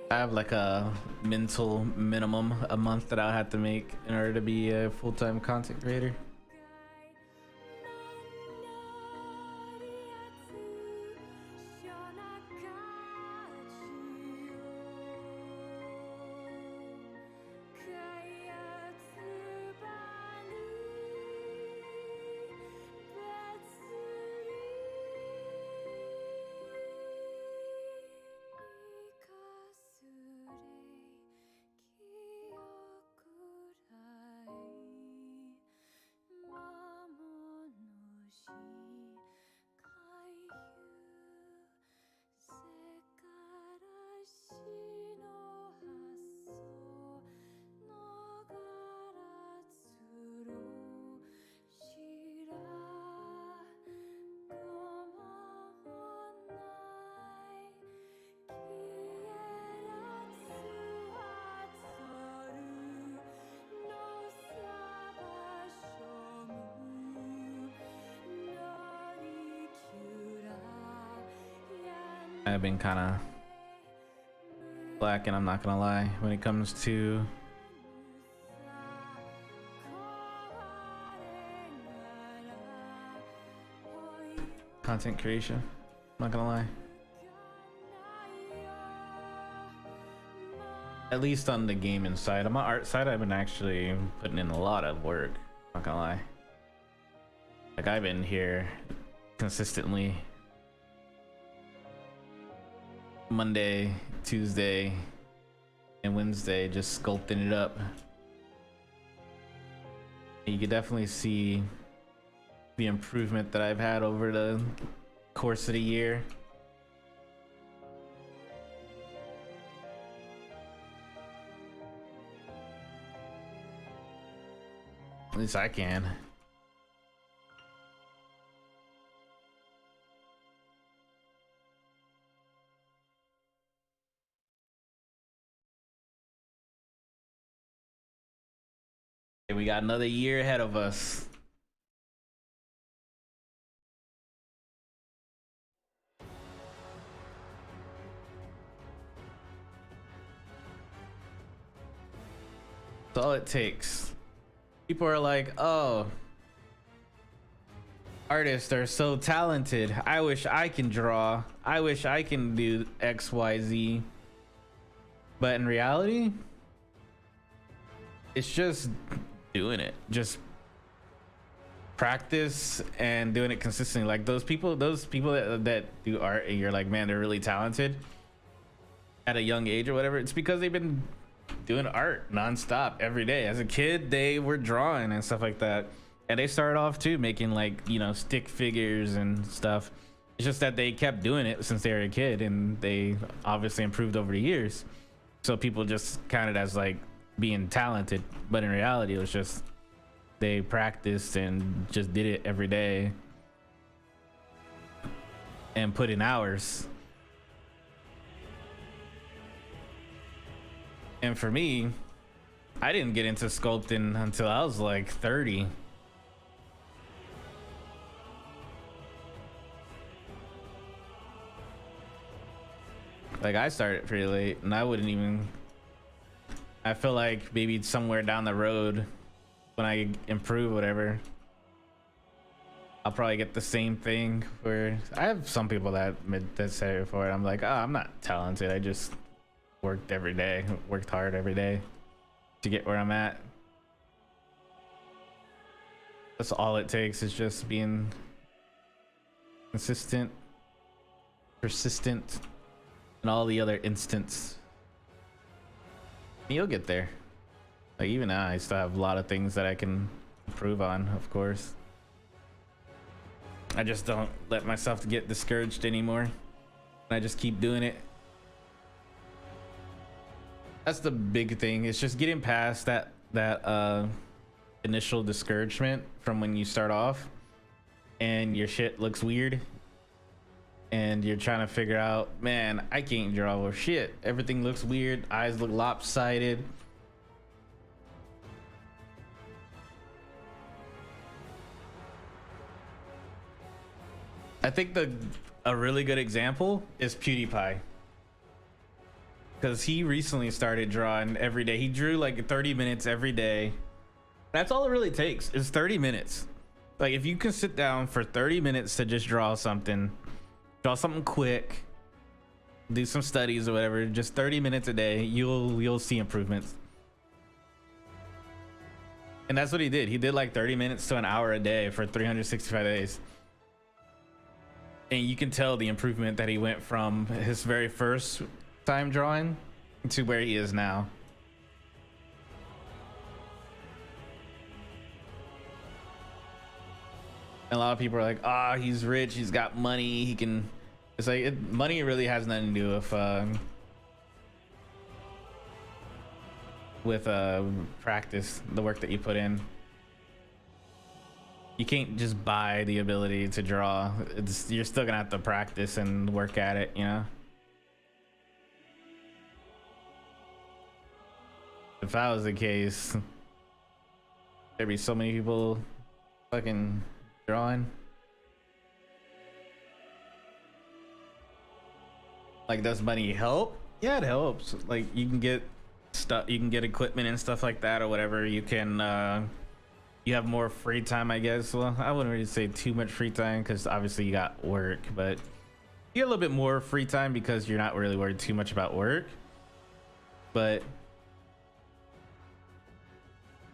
Speaker 1: I have like a mental minimum a month that I'll have to make in order to be a full-time content creator. I've been kind of slacking, I'm not gonna lie, when it comes to content creation. I'm not gonna lie. At least on the gaming side. On my art side, I've been actually putting in a lot of work. I'm not gonna lie. Like, I've been here consistently Monday, Tuesday, and Wednesday, just sculpting it up. You can definitely see the improvement that I've had over the course of the year. At least I can. We got another year ahead of us. That's all it takes. People are like, oh, artists are so talented. I wish I can draw. I wish I can do X, Y, Z. But in reality, it's just doing it. Just practice and doing it consistently. Like those people that do art and you're like, man, they're really talented at a young age or whatever. It's because they've been doing art nonstop every day. As a kid, they were drawing and stuff like that, and they started off too making, like, you know, stick figures and stuff. It's just that they kept doing it since they were a kid, and they obviously improved over the years, so people just counted as like being talented, but in reality it was just they practiced and just did it every day and put in hours. And for me, I didn't get into sculpting until I was like 30. Like, I started pretty late, and I wouldn't even, I feel like maybe somewhere down the road when I improve whatever, I'll probably get the same thing. Where I have some people that say it for it. I'm like, oh, I'm not talented. I just worked every day, worked hard every day to get where I'm at. That's all it takes, is just being consistent, persistent, and all the other instants. You'll get there. Like, even now, I still have a lot of things that I can improve on, of course. I just don't let myself get discouraged anymore. I just keep doing it. That's the big thing. It's just getting past that initial discouragement from when you start off and your shit looks weird and you're trying to figure out, man, I can't draw or shit. Everything looks weird. Eyes look lopsided. I think a really good example is PewDiePie. Because he recently started drawing every day. He drew like 30 minutes every day. That's all it really takes, is 30 minutes. Like, if you can sit down for 30 minutes to just draw something quick, do some studies or whatever, just 30 minutes a day, you'll see improvements. And that's what he did. He did like 30 minutes to an hour a day for 365 days. And you can tell the improvement that he went from his very first time drawing to where he is now. And a lot of people are like, ah, oh, he's rich, he's got money, he can. It's like, money really has nothing to do with practice, the work that you put in. You can't just buy the ability to draw. You're still gonna have to practice and work at it, you know. If that was the case, there'd be so many people fucking drawing. Like, does money help? Yeah, it helps. Like, you can get stuff, you can get equipment and stuff like that or whatever. You can you have more free time, I guess. Well, I wouldn't really say too much free time because obviously you got work, but you get a little bit more free time because you're not really worried too much about work. But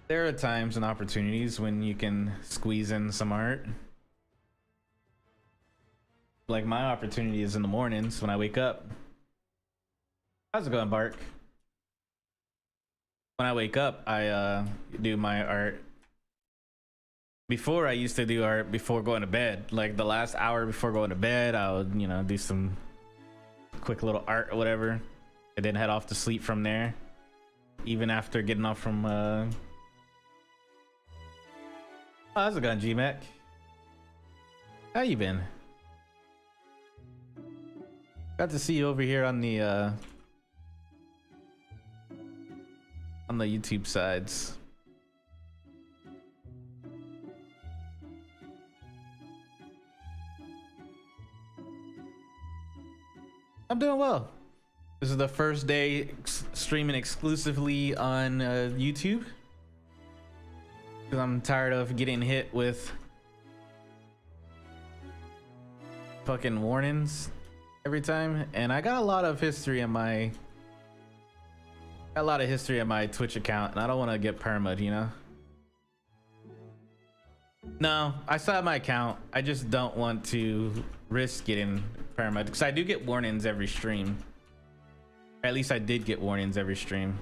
Speaker 1: there are times and opportunities when you can squeeze in some art. Like, my opportunity is in the mornings when I wake up. How's it going, Bark? When I wake up, I do my art. Before, I used to do art before going to bed. Like, the last hour before going to bed, I would, you know, do some quick little art or whatever, and then head off to sleep from there. Even after getting off from oh, how's it going, G-Mac? How you been? Got to see you over here on the YouTube sides. I'm doing well. This is the first day streaming exclusively on YouTube, because I'm tired of getting hit with fucking warnings every time, and I got a lot of history in my Twitch account, and I don't want to get perma'd, you know. No, I still have my account. I just don't want to risk getting perma'd because I do get warnings every stream. Or at least I did get warnings every stream.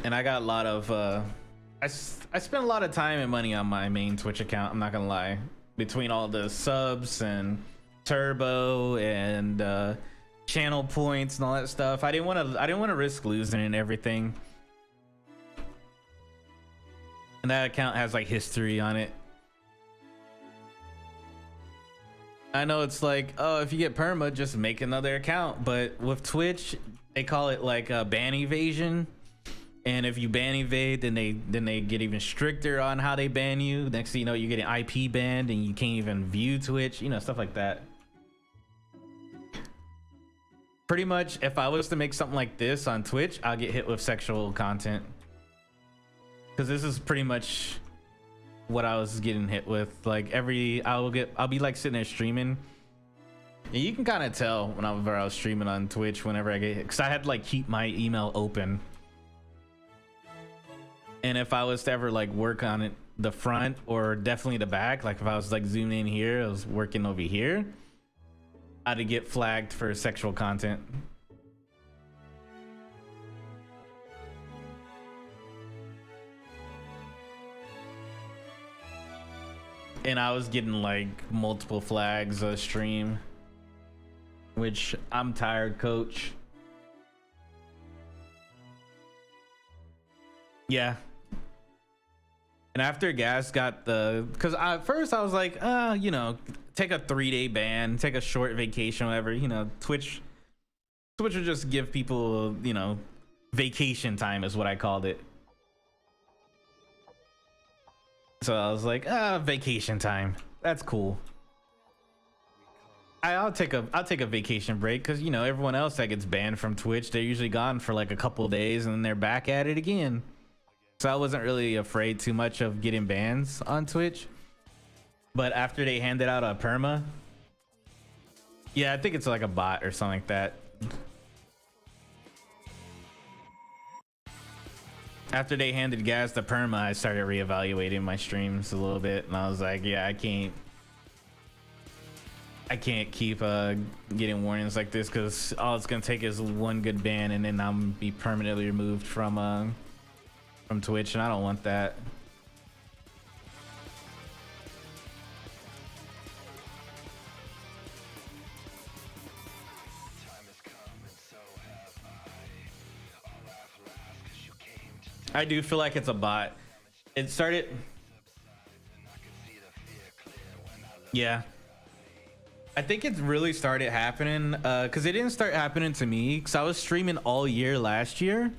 Speaker 1: And I got a lot of I spent a lot of time and money on my main Twitch account, I'm not gonna lie. Between all the subs and turbo and channel points and all that stuff, I didn't want to risk losing and everything. And that account has like history on it. I know it's like, oh, if you get perma, just make another account, but with Twitch they call it like a ban evasion. And if you ban evade, then they get even stricter on how they ban you. Next thing you know, you get an IP banned and you can't even view Twitch, you know, stuff like that. Pretty much, if I was to make something like this on Twitch, I'll get hit with sexual content. Because this is pretty much what I was getting hit with. Like I'll be like sitting there streaming. And you can kind of tell whenever I was streaming on Twitch, whenever I get hit, because I had to like keep my email open. And if I was to ever like work on it, the front or definitely the back, like if I was like zooming in here, I was working over here, I'd get flagged for sexual content. And I was getting like multiple flags a stream, which I'm tired, coach. Yeah. And after Gas got because at first I was like, you know, take a 3-day ban, take a short vacation, whatever, you know. Twitch would just give people, you know, vacation time is what I called it. So I was like, vacation time, that's cool. I'll take a vacation break because, you know, everyone else that gets banned from Twitch, they're usually gone for like a couple days and then they're back at it again. So I wasn't really afraid too much of getting bans on Twitch. But after they handed out a perma, yeah, I think it's like a bot or something like that. After they handed Gas the perma, I started reevaluating my streams a little bit, and I was like, yeah, I can't keep getting warnings like this, because all it's gonna take is one good ban and then I'm be permanently removed from Twitch, and I don't want that. I do feel like it's a bot. It started, yeah, I think it really started happening because it didn't start happening to me because I was streaming all year last year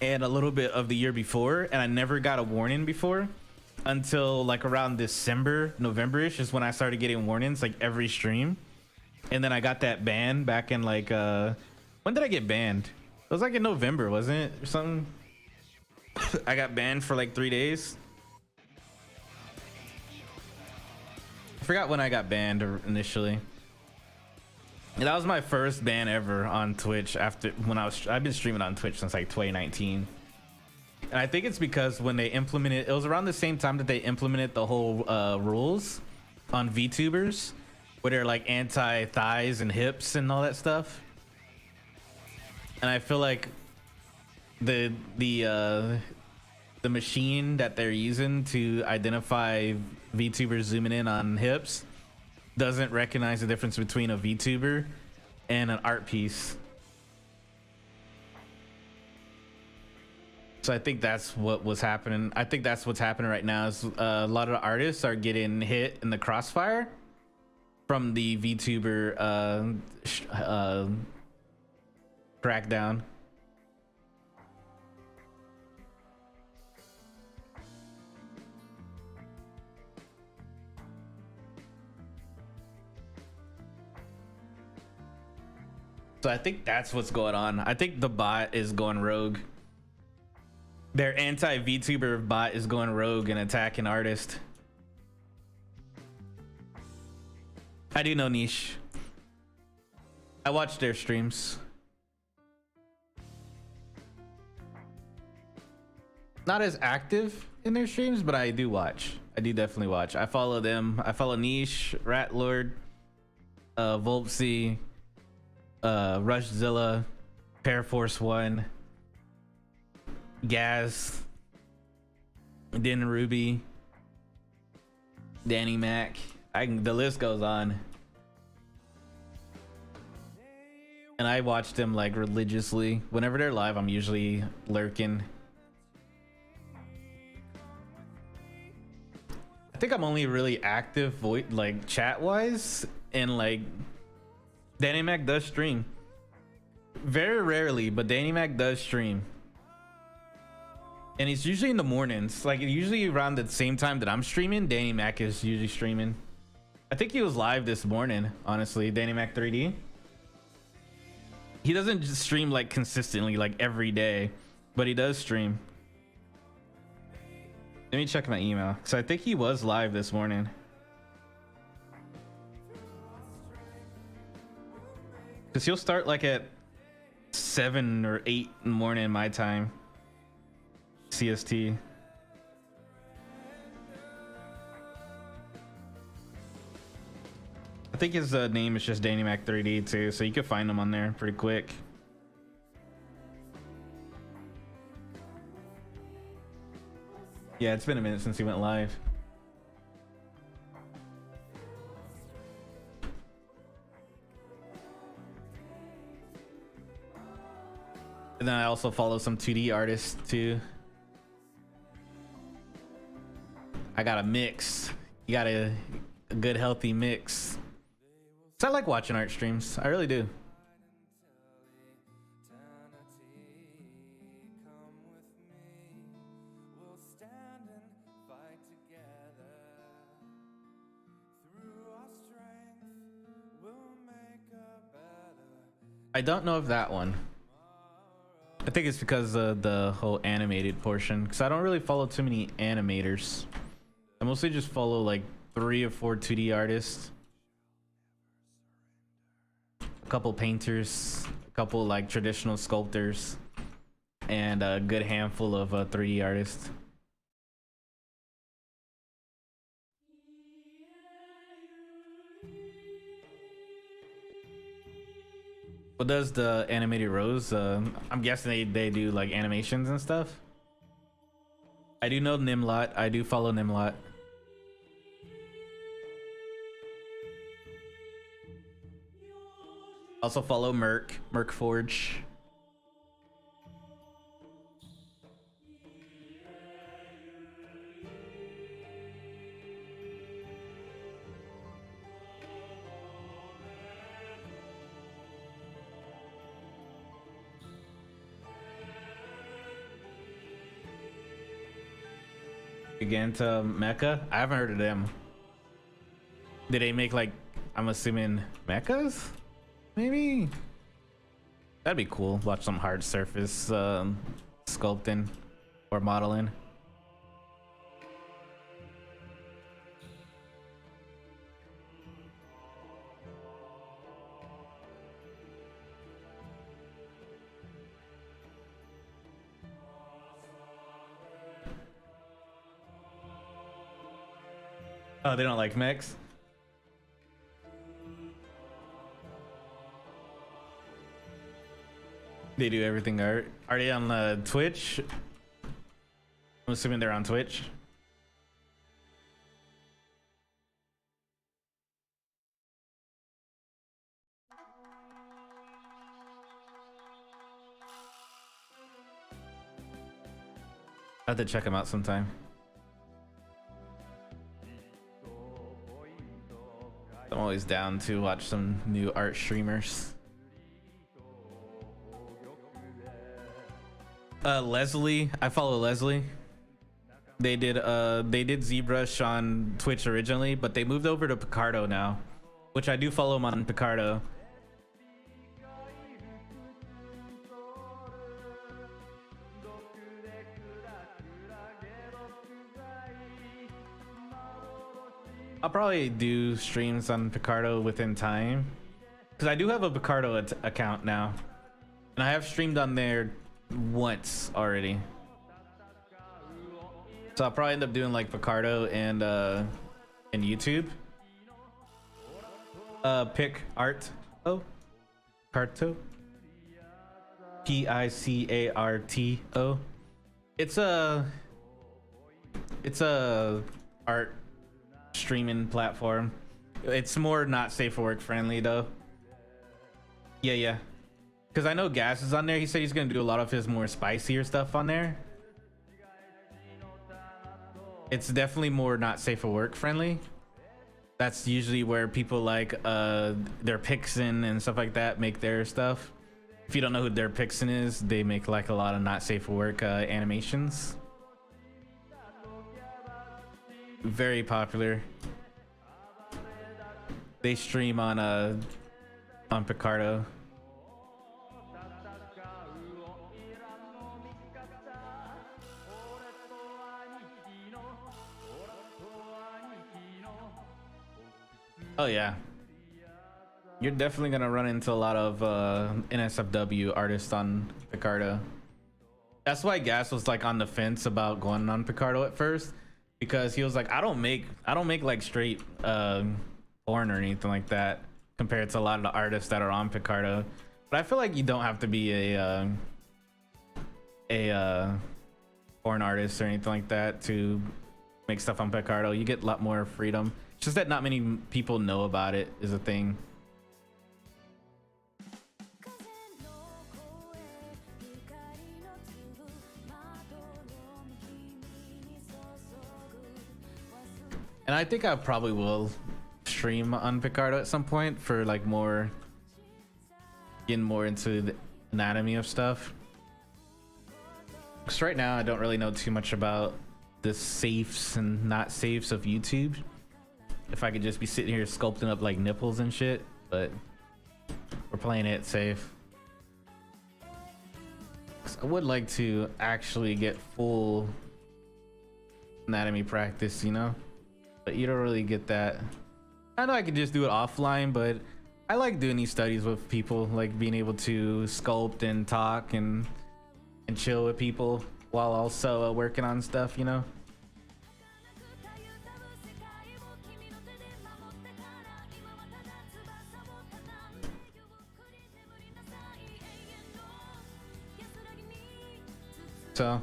Speaker 1: and a little bit of the year before, and I never got a warning before. until like around December, November-ish is when I started getting warnings like every stream. And then I got that ban back in like when did I get banned? It was like in November, wasn't it? Or something. I got banned for like 3 days. I forgot when I got banned initially. And that was my first ban ever on Twitch after when I've been streaming on Twitch since like 2019. And I think it's because when they implemented, it was around the same time that they implemented the whole rules on VTubers, where they're like anti-thighs and hips and all that stuff. And I feel like the machine that they're using to identify VTubers zooming in on hips doesn't recognize the difference between a VTuber and an art piece. So I think that's what was happening. I think that's what's happening right now is a lot of the artists are getting hit in the crossfire from the VTuber crackdown. So I think that's what's going on. I think the bot is going rogue. Their anti-VTuber bot is going rogue and attacking artists. I do know Niche. I watch their streams. Not as active in their streams, but I do watch. I do definitely watch. I follow them. I follow Niche, Ratlord, Volpsy, Rushzilla, Paraforce One, Gaz, Den Ruby, Danny Mac. The list goes on. And I watch them like religiously. Whenever they're live, I'm usually lurking. I think I'm only really active like chat wise, and like Danny Mac does stream. Very rarely, but Danny Mac does stream. And it's usually in the mornings. Like usually around the same time that I'm streaming, Danny Mac is usually streaming. I think he was live this morning, honestly, Danny Mac 3D. He doesn't just stream like consistently, like every day, but he does stream. Let me check my email, because I think he was live this morning. Because he'll start like at 7 or 8 in the morning my time. CST. I think his name is just Danny Mac 3D too, so you can find him on there pretty quick. Yeah, it's been a minute since he went live. And then I also follow some 2D artists too. I got a mix. You got a good healthy mix. So I like watching art streams. I really do. I don't know if that one. I think it's because of the whole animated portion, because I don't really follow too many animators. I mostly just follow like 3 or 4 2D artists, a couple painters, a couple like traditional sculptors, and a good handful of 3D artists. What does the animated Rose? I'm guessing they do like animations and stuff. I do know Nimlot. I do follow Nimlot. Also follow Merc Forge. Again to Mecha. I haven't heard of them. Did they make like, I'm assuming mechas? Maybe. That'd be cool. Watch some hard surface sculpting or modeling. Oh, they don't like mechs? They do everything art. Are they on Twitch? I'm assuming they're on Twitch. I have to check them out sometime. I'm always down to watch some new art streamers. Leslie, I follow Leslie. They did Zbrush on Twitch originally, but they moved over to Picardo now, which I do follow him on Picardo. I'll probably do streams on Picardo within time, because I do have a Picardo account now, and I have streamed on there once already. So I'll probably end up doing like Picardo and YouTube. Pick art. Oh, Carto. Picarto. It's a art streaming platform. It's more not safe for work friendly though. Yeah. Because I know Gas is on there. He said he's gonna do a lot of his more spicier stuff on there. It's definitely more not safe for work friendly. That's usually where people like their Pixin and stuff like that make their stuff. If you don't know who their Pixin is, they make like a lot of not safe for work animations. Very popular. They stream on Picardo. Oh yeah, you're definitely gonna run into a lot of NSFW artists on Picardo. That's why Gas was like on the fence about going on Picardo at first, because he was like, I don't make like straight porn or anything like that compared to a lot of the artists that are on Picardo. But I feel like you don't have to be a porn artist or anything like that to make stuff on Picardo. You get a lot more freedom. It's just that not many people know about it is a thing. And I think I probably will stream on Picardo at some point for like getting more into the anatomy of stuff. Because right now I don't really know too much about the safes and not safes of YouTube. If I could just be sitting here sculpting up like nipples and shit, but we're playing it safe. 'Cause I would like to actually get full anatomy practice, you know? But you don't really get that. I know I could just do it offline, but I like doing these studies with people, like being able to sculpt and talk and chill with people while also working on stuff, you know? So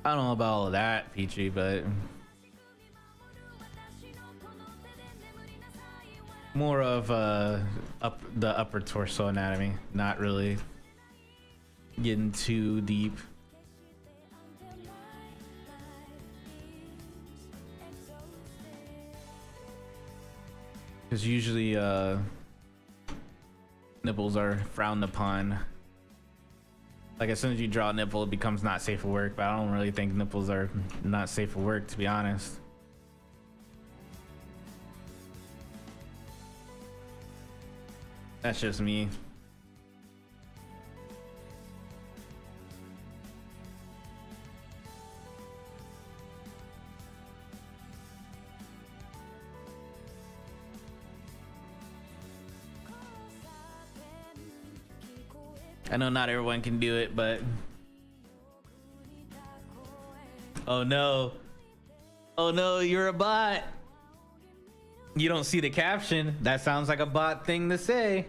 Speaker 1: I don't know about all of that, Peachy, but more of the upper torso anatomy, not really getting too deep. Because usually nipples are frowned upon Like as soon as you draw a nipple, it becomes not safe for work. But I don't really think nipples are not safe for work, to be honest. That's just me. I know not everyone can do it, but oh no, oh no, you're a bot. You don't see the caption. That sounds like a bot thing to say.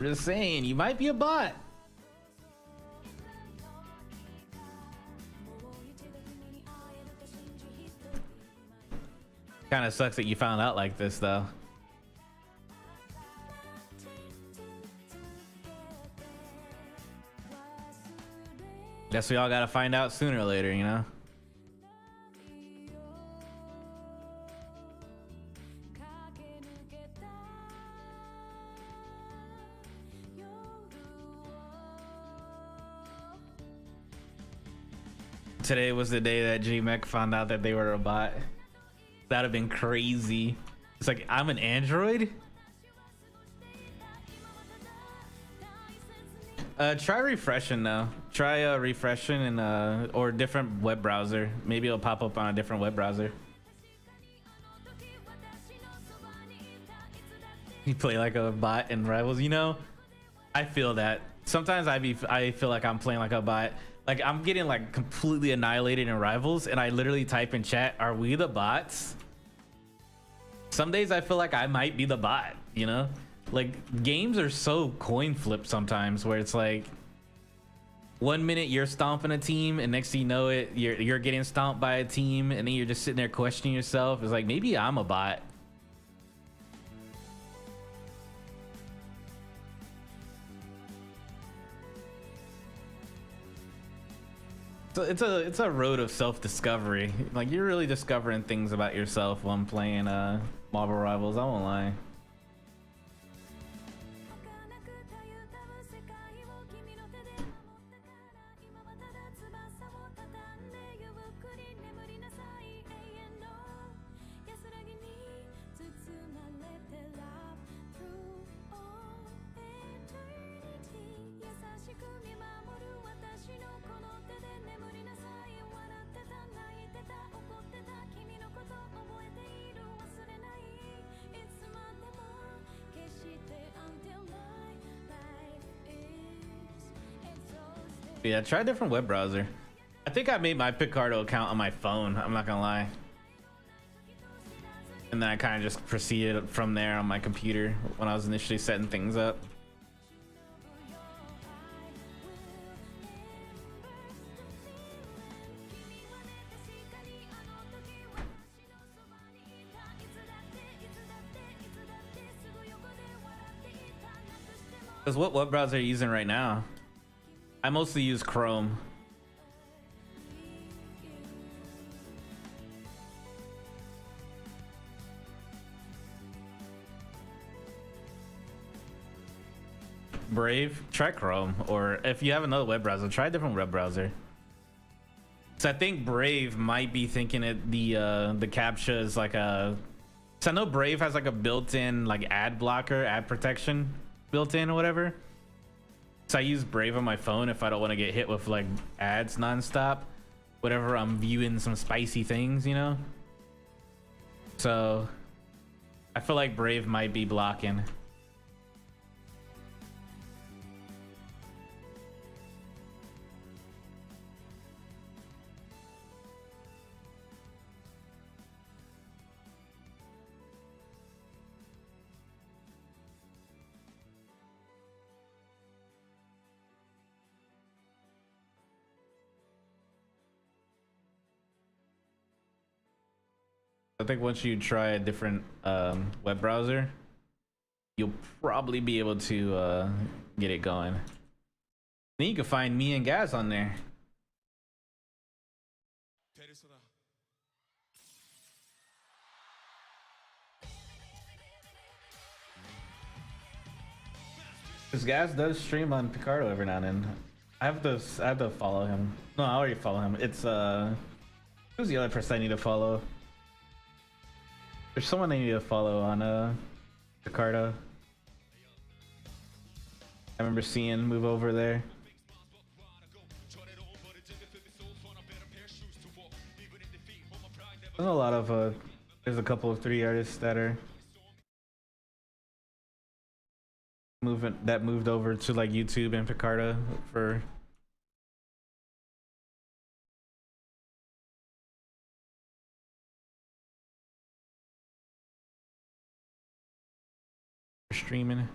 Speaker 1: Just saying, you might be a bot. Kind of sucks that you found out like this though. Guess we all gotta find out sooner or later, you know? Today was the day that G-Mech found out that they were a bot. That'd have been crazy. It's like, I'm an android? Try refreshing though. Try refreshing and or different web browser. Maybe it'll pop up on a different web browser. You play like a bot in Rivals, you know? I feel that. Sometimes I feel like I'm playing like a bot. Like I'm getting like completely annihilated in Rivals and I literally type in chat, are we the bots? Some days I feel like I might be the bot, you know? Like games are so coin flip sometimes where it's like 1 minute you're stomping a team and next thing you know it you're getting stomped by a team and then you're just sitting there questioning yourself. It's like maybe I'm a bot. So it's a road of self-discovery. Like you're really discovering things about yourself when playing Marvel Rivals, I won't lie. Yeah, try a different web browser. I think I made my Picardo account on my phone, I'm not gonna lie. And then I kind of just proceeded from there on my computer when I was initially setting things up. Because what web browser are you using right now? I mostly use Chrome. Brave, try Chrome, or if you have another web browser, try a different web browser. So I think Brave might be thinking it the CAPTCHA is like a. So I know Brave has like a built-in like ad blocker, ad protection built in or whatever. So I use Brave on my phone if I don't want to get hit with like ads nonstop, whatever I'm viewing some spicy things, you know. So I feel like Brave might be blocking. I think once you try a different web browser, you'll probably be able to get it going. Then you can find me and Gaz on there. Because Gaz does stream on Picardo every now and then. I have to follow him. No, I already follow him. It's who's the other person I need to follow? There's someone I need to follow on Jakarta. I remember seeing move over there. There's a lot of there's a couple of 3 artists that are moved over to like YouTube and Jakarta for streaming.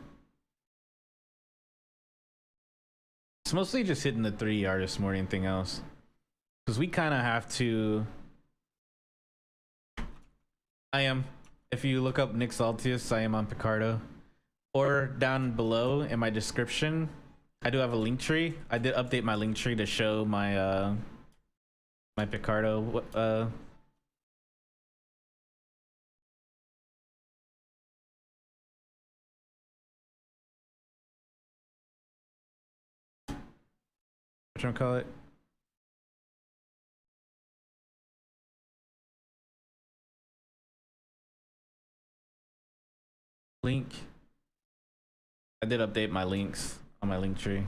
Speaker 1: It's mostly just hitting the 3 artists more than anything else, because we kind of have to. I am. If you look up Nick Saltius, I am on Picardo. Or down below in my description, I do have a link tree. I did update my link tree to show my my Picardo what you call it? Link. I did update my links on my link tree.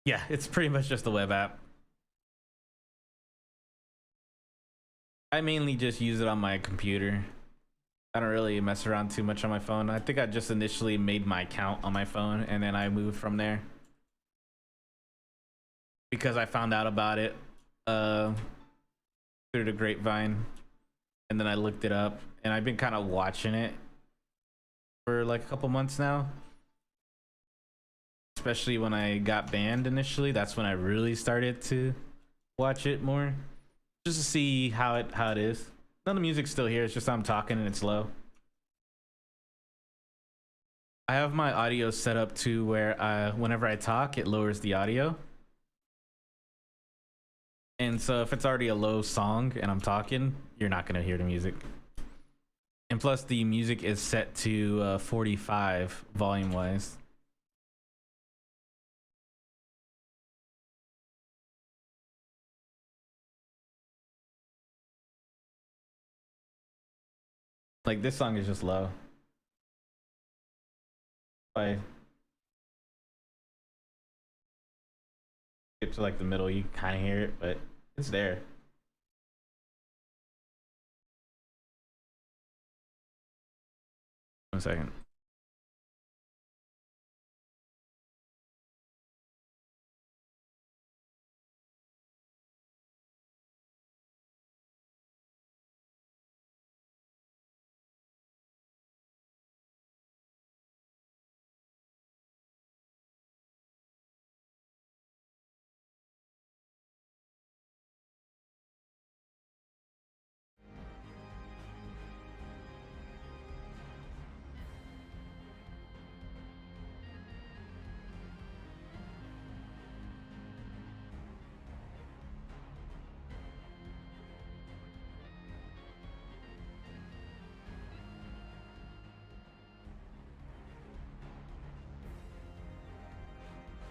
Speaker 1: Yeah, it's pretty much just a web app. I mainly just use it on my computer. I don't really mess around too much on my phone. I think I just initially made my account on my phone and then I moved from there, because I found out about it through the grapevine, and then I looked it up, and I've been kind of watching it for like a couple months now. Especially when I got banned initially, that's when I really started to watch it more, just to see how it is. None of the music's still here, it's just I'm talking and it's low. I have my audio set up to where whenever I talk, it lowers the audio. And so if it's already a low song and I'm talking, you're not gonna hear the music. And plus the music is set to 45 volume wise. Like this song is just low. If I get to like the middle, you kind of hear it, but it's there. One second.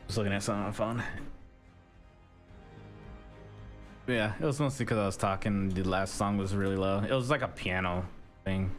Speaker 1: Just looking at something on my phone. Yeah, it was mostly because I was talking. The last song was really low. It was like a piano thing.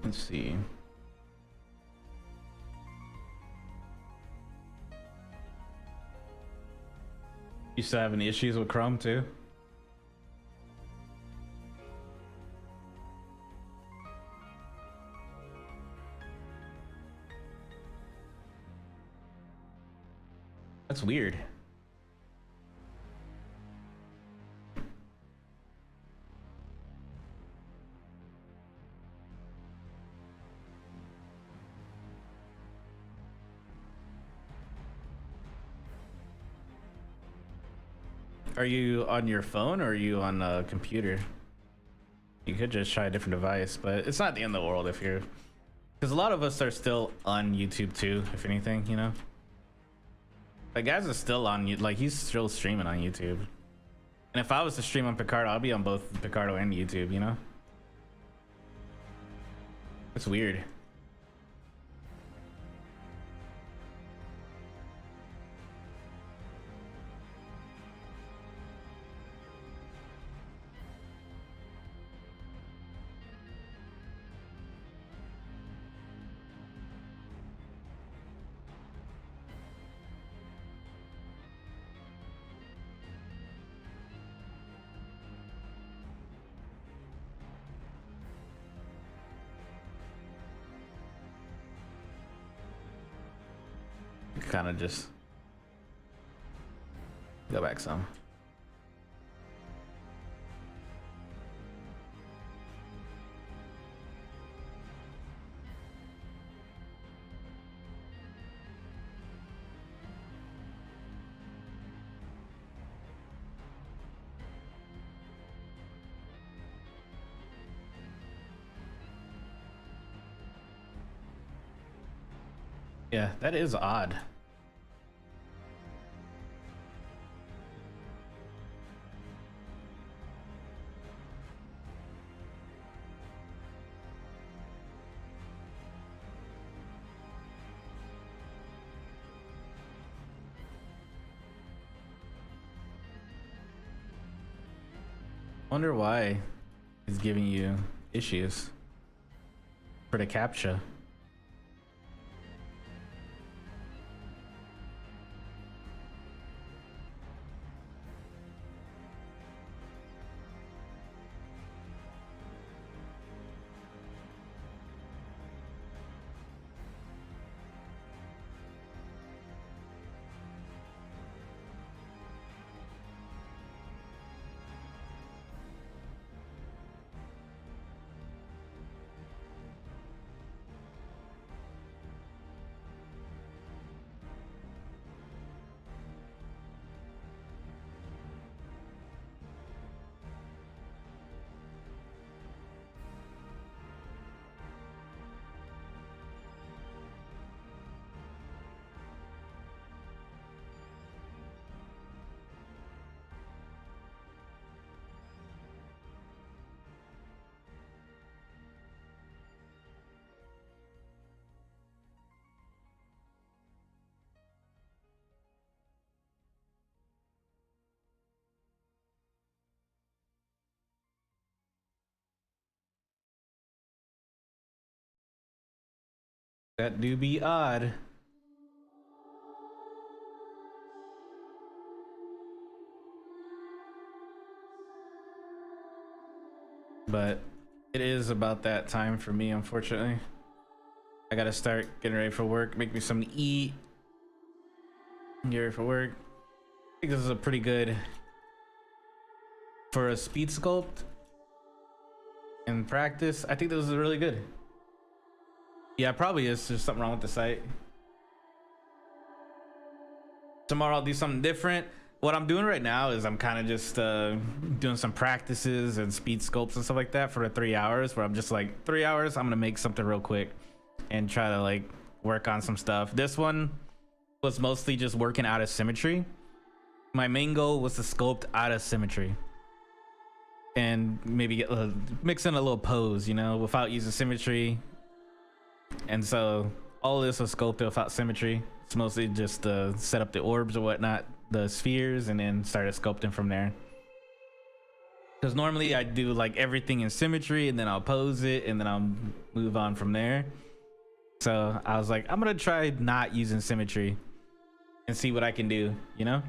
Speaker 1: Let's see. You still having issues with Chrome too? That's weird. Are you on your phone or are you on a computer? You could just try a different device, but it's not the end of the world if you're, because a lot of us are still on YouTube too, if anything, you know. Like guys is still on you, like he's still streaming on YouTube. And if I was to stream on Picardo, I'll be on both Picardo and YouTube, you know. It's weird. Kind of just go back some. Yeah, that is odd. Wonder why he's giving you issues for the captcha. That do be odd. But it is about that time for me, unfortunately. I gotta start getting ready for work, make me something to eat. Get ready for work. I think this is a pretty good for a speed sculpt in practice. I think this is really good. Yeah, probably is. There's something wrong with the site. Tomorrow I'll do something different. What I'm doing right now is I'm kind of just doing some practices and speed sculpts and stuff like that for the 3 hours, where I'm just like 3 hours, I'm gonna make something real quick and try to like work on some stuff. This one was mostly just working out of symmetry. My main goal was to sculpt out of symmetry and maybe get mix in a little pose, you know, without using symmetry. And so all this was sculpted without symmetry. It's mostly just set up the orbs or whatnot, the spheres, and then started sculpting from there. Because normally I do like everything in symmetry and then I'll pose it and then I'll move on from there. So I was like, I'm gonna try not using symmetry and see what I can do, you know?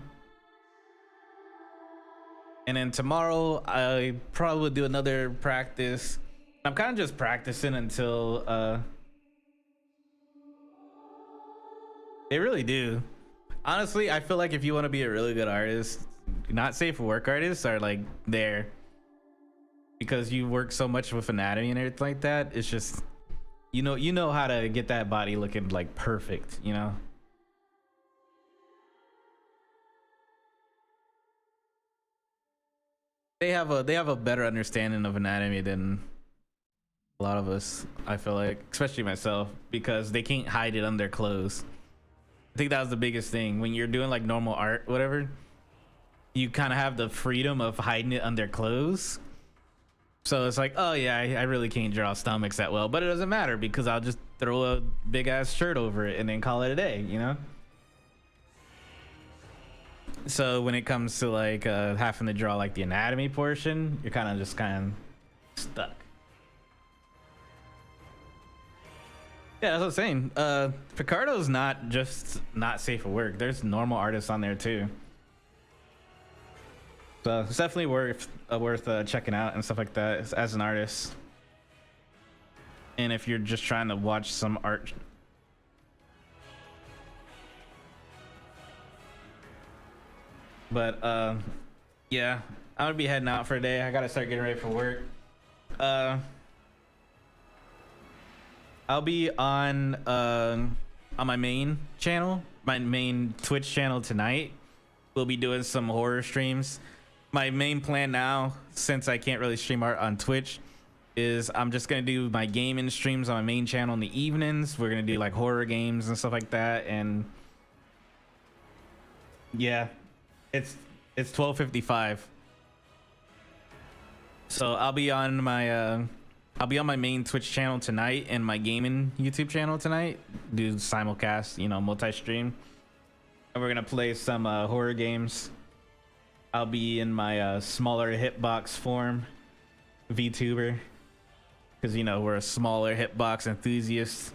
Speaker 1: And then tomorrow I probably will do another practice. I'm kind of just practicing until they really do. Honestly, I feel like if you want to be a really good artist, not safe for work artists are like there, because you work so much with anatomy and everything like that. It's just, you know how to get that body looking like perfect, you know? They have a better understanding of anatomy than a lot of us, I feel like, especially myself, because they can't hide it under clothes. I think that was the biggest thing when you're doing like normal art, whatever. You kind of have the freedom of hiding it under clothes. So it's like, oh yeah, I really can't draw stomachs that well, but it doesn't matter because I'll just throw a big ass shirt over it and then call it a day, you know? So when it comes to like having to draw like the anatomy portion, you're kind of stuck. Yeah, that's what I'm saying. Picardo's not just not safe for work. There's normal artists on there too. So it's definitely worth checking out and stuff like that as an artist. And if you're just trying to watch some art. But yeah, I'm gonna be heading out for a day. I gotta start getting ready for work. I'll be on my main channel, my main Twitch channel tonight. We'll be doing some horror streams. My main plan now, since I can't really stream art on Twitch, is I'm just gonna do my gaming streams on my main channel in the evenings. We're gonna do like horror games and stuff like that. And yeah, it's 12:55. So I'll be on my main Twitch channel tonight and my gaming YouTube channel tonight. Do simulcast, you know, multi-stream. And we're gonna play some horror games. I'll be in my smaller hitbox form, VTuber, because you know we're a smaller hitbox enthusiast.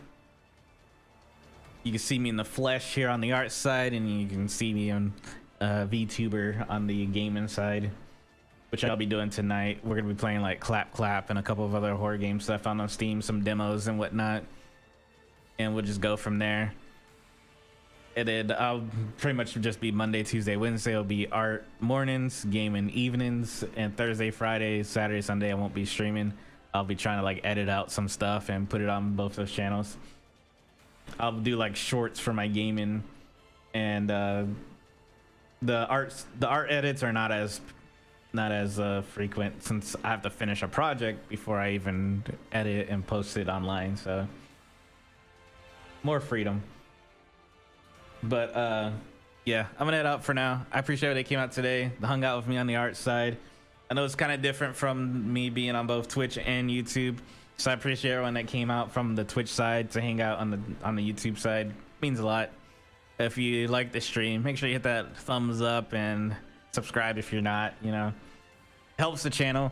Speaker 1: You can see me in the flesh here on the art side, and you can see me on VTuber on the gaming side, which I'll be doing tonight. We're gonna be playing like Clap Clap and a couple of other horror games that I found on Steam, some demos and whatnot, and we'll just go from there. And then I'll pretty much just be Monday, Tuesday, Wednesday. It'll be art mornings, gaming evenings, and Thursday, Friday, Saturday, Sunday I won't be streaming. I'll be trying to like edit out some stuff and put it on both those channels. I'll do like shorts for my gaming, and the art edits are not as frequent, since I have to finish a project before I even edit and post it online. So more freedom. But yeah, I'm gonna head out for now. I appreciate they came out today, hung out with me on the art side. I know it's kind of different from me being on both Twitch and YouTube, so I appreciate everyone that came out from the Twitch side to hang out on the YouTube side. It means a lot. If you like the stream, make sure you hit that thumbs up and subscribe if you're not, you know. Helps the channel.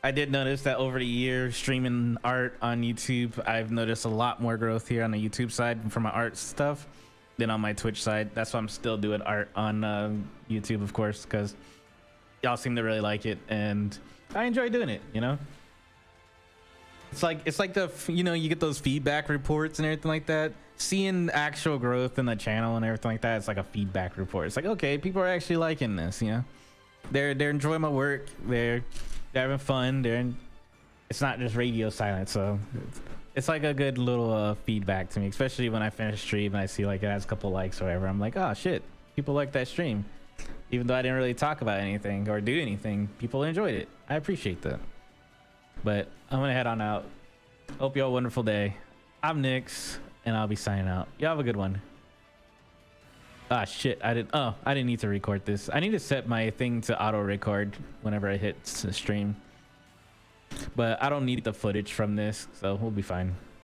Speaker 1: I did notice that over the year streaming art on YouTube, I've noticed a lot more growth here on the YouTube side for my art stuff than on my Twitch side. That's why I'm still doing art on YouTube, of course, because y'all seem to really like it and I enjoy doing it, you know. It's like the, you know, you get those feedback reports and everything like that. Seeing actual growth in the channel and everything like that, it's like a feedback report. It's like, okay, people are actually liking this, you know. They're enjoying my work. They're having fun. It's not just radio silence. So it's like a good little feedback to me, especially when I finish a stream and I see like it has a couple likes or whatever. I'm like, oh shit, people like that stream, even though I didn't really talk about anything or do anything. People enjoyed it. I appreciate that. But I'm gonna head on out. Hope you all have a wonderful day. I'm Nyx, and I'll be signing out. Y'all have a good one. Ah shit, I didn't need to record this. I need to set my thing to auto record whenever I hit stream, but I don't need the footage from this, so we'll be fine.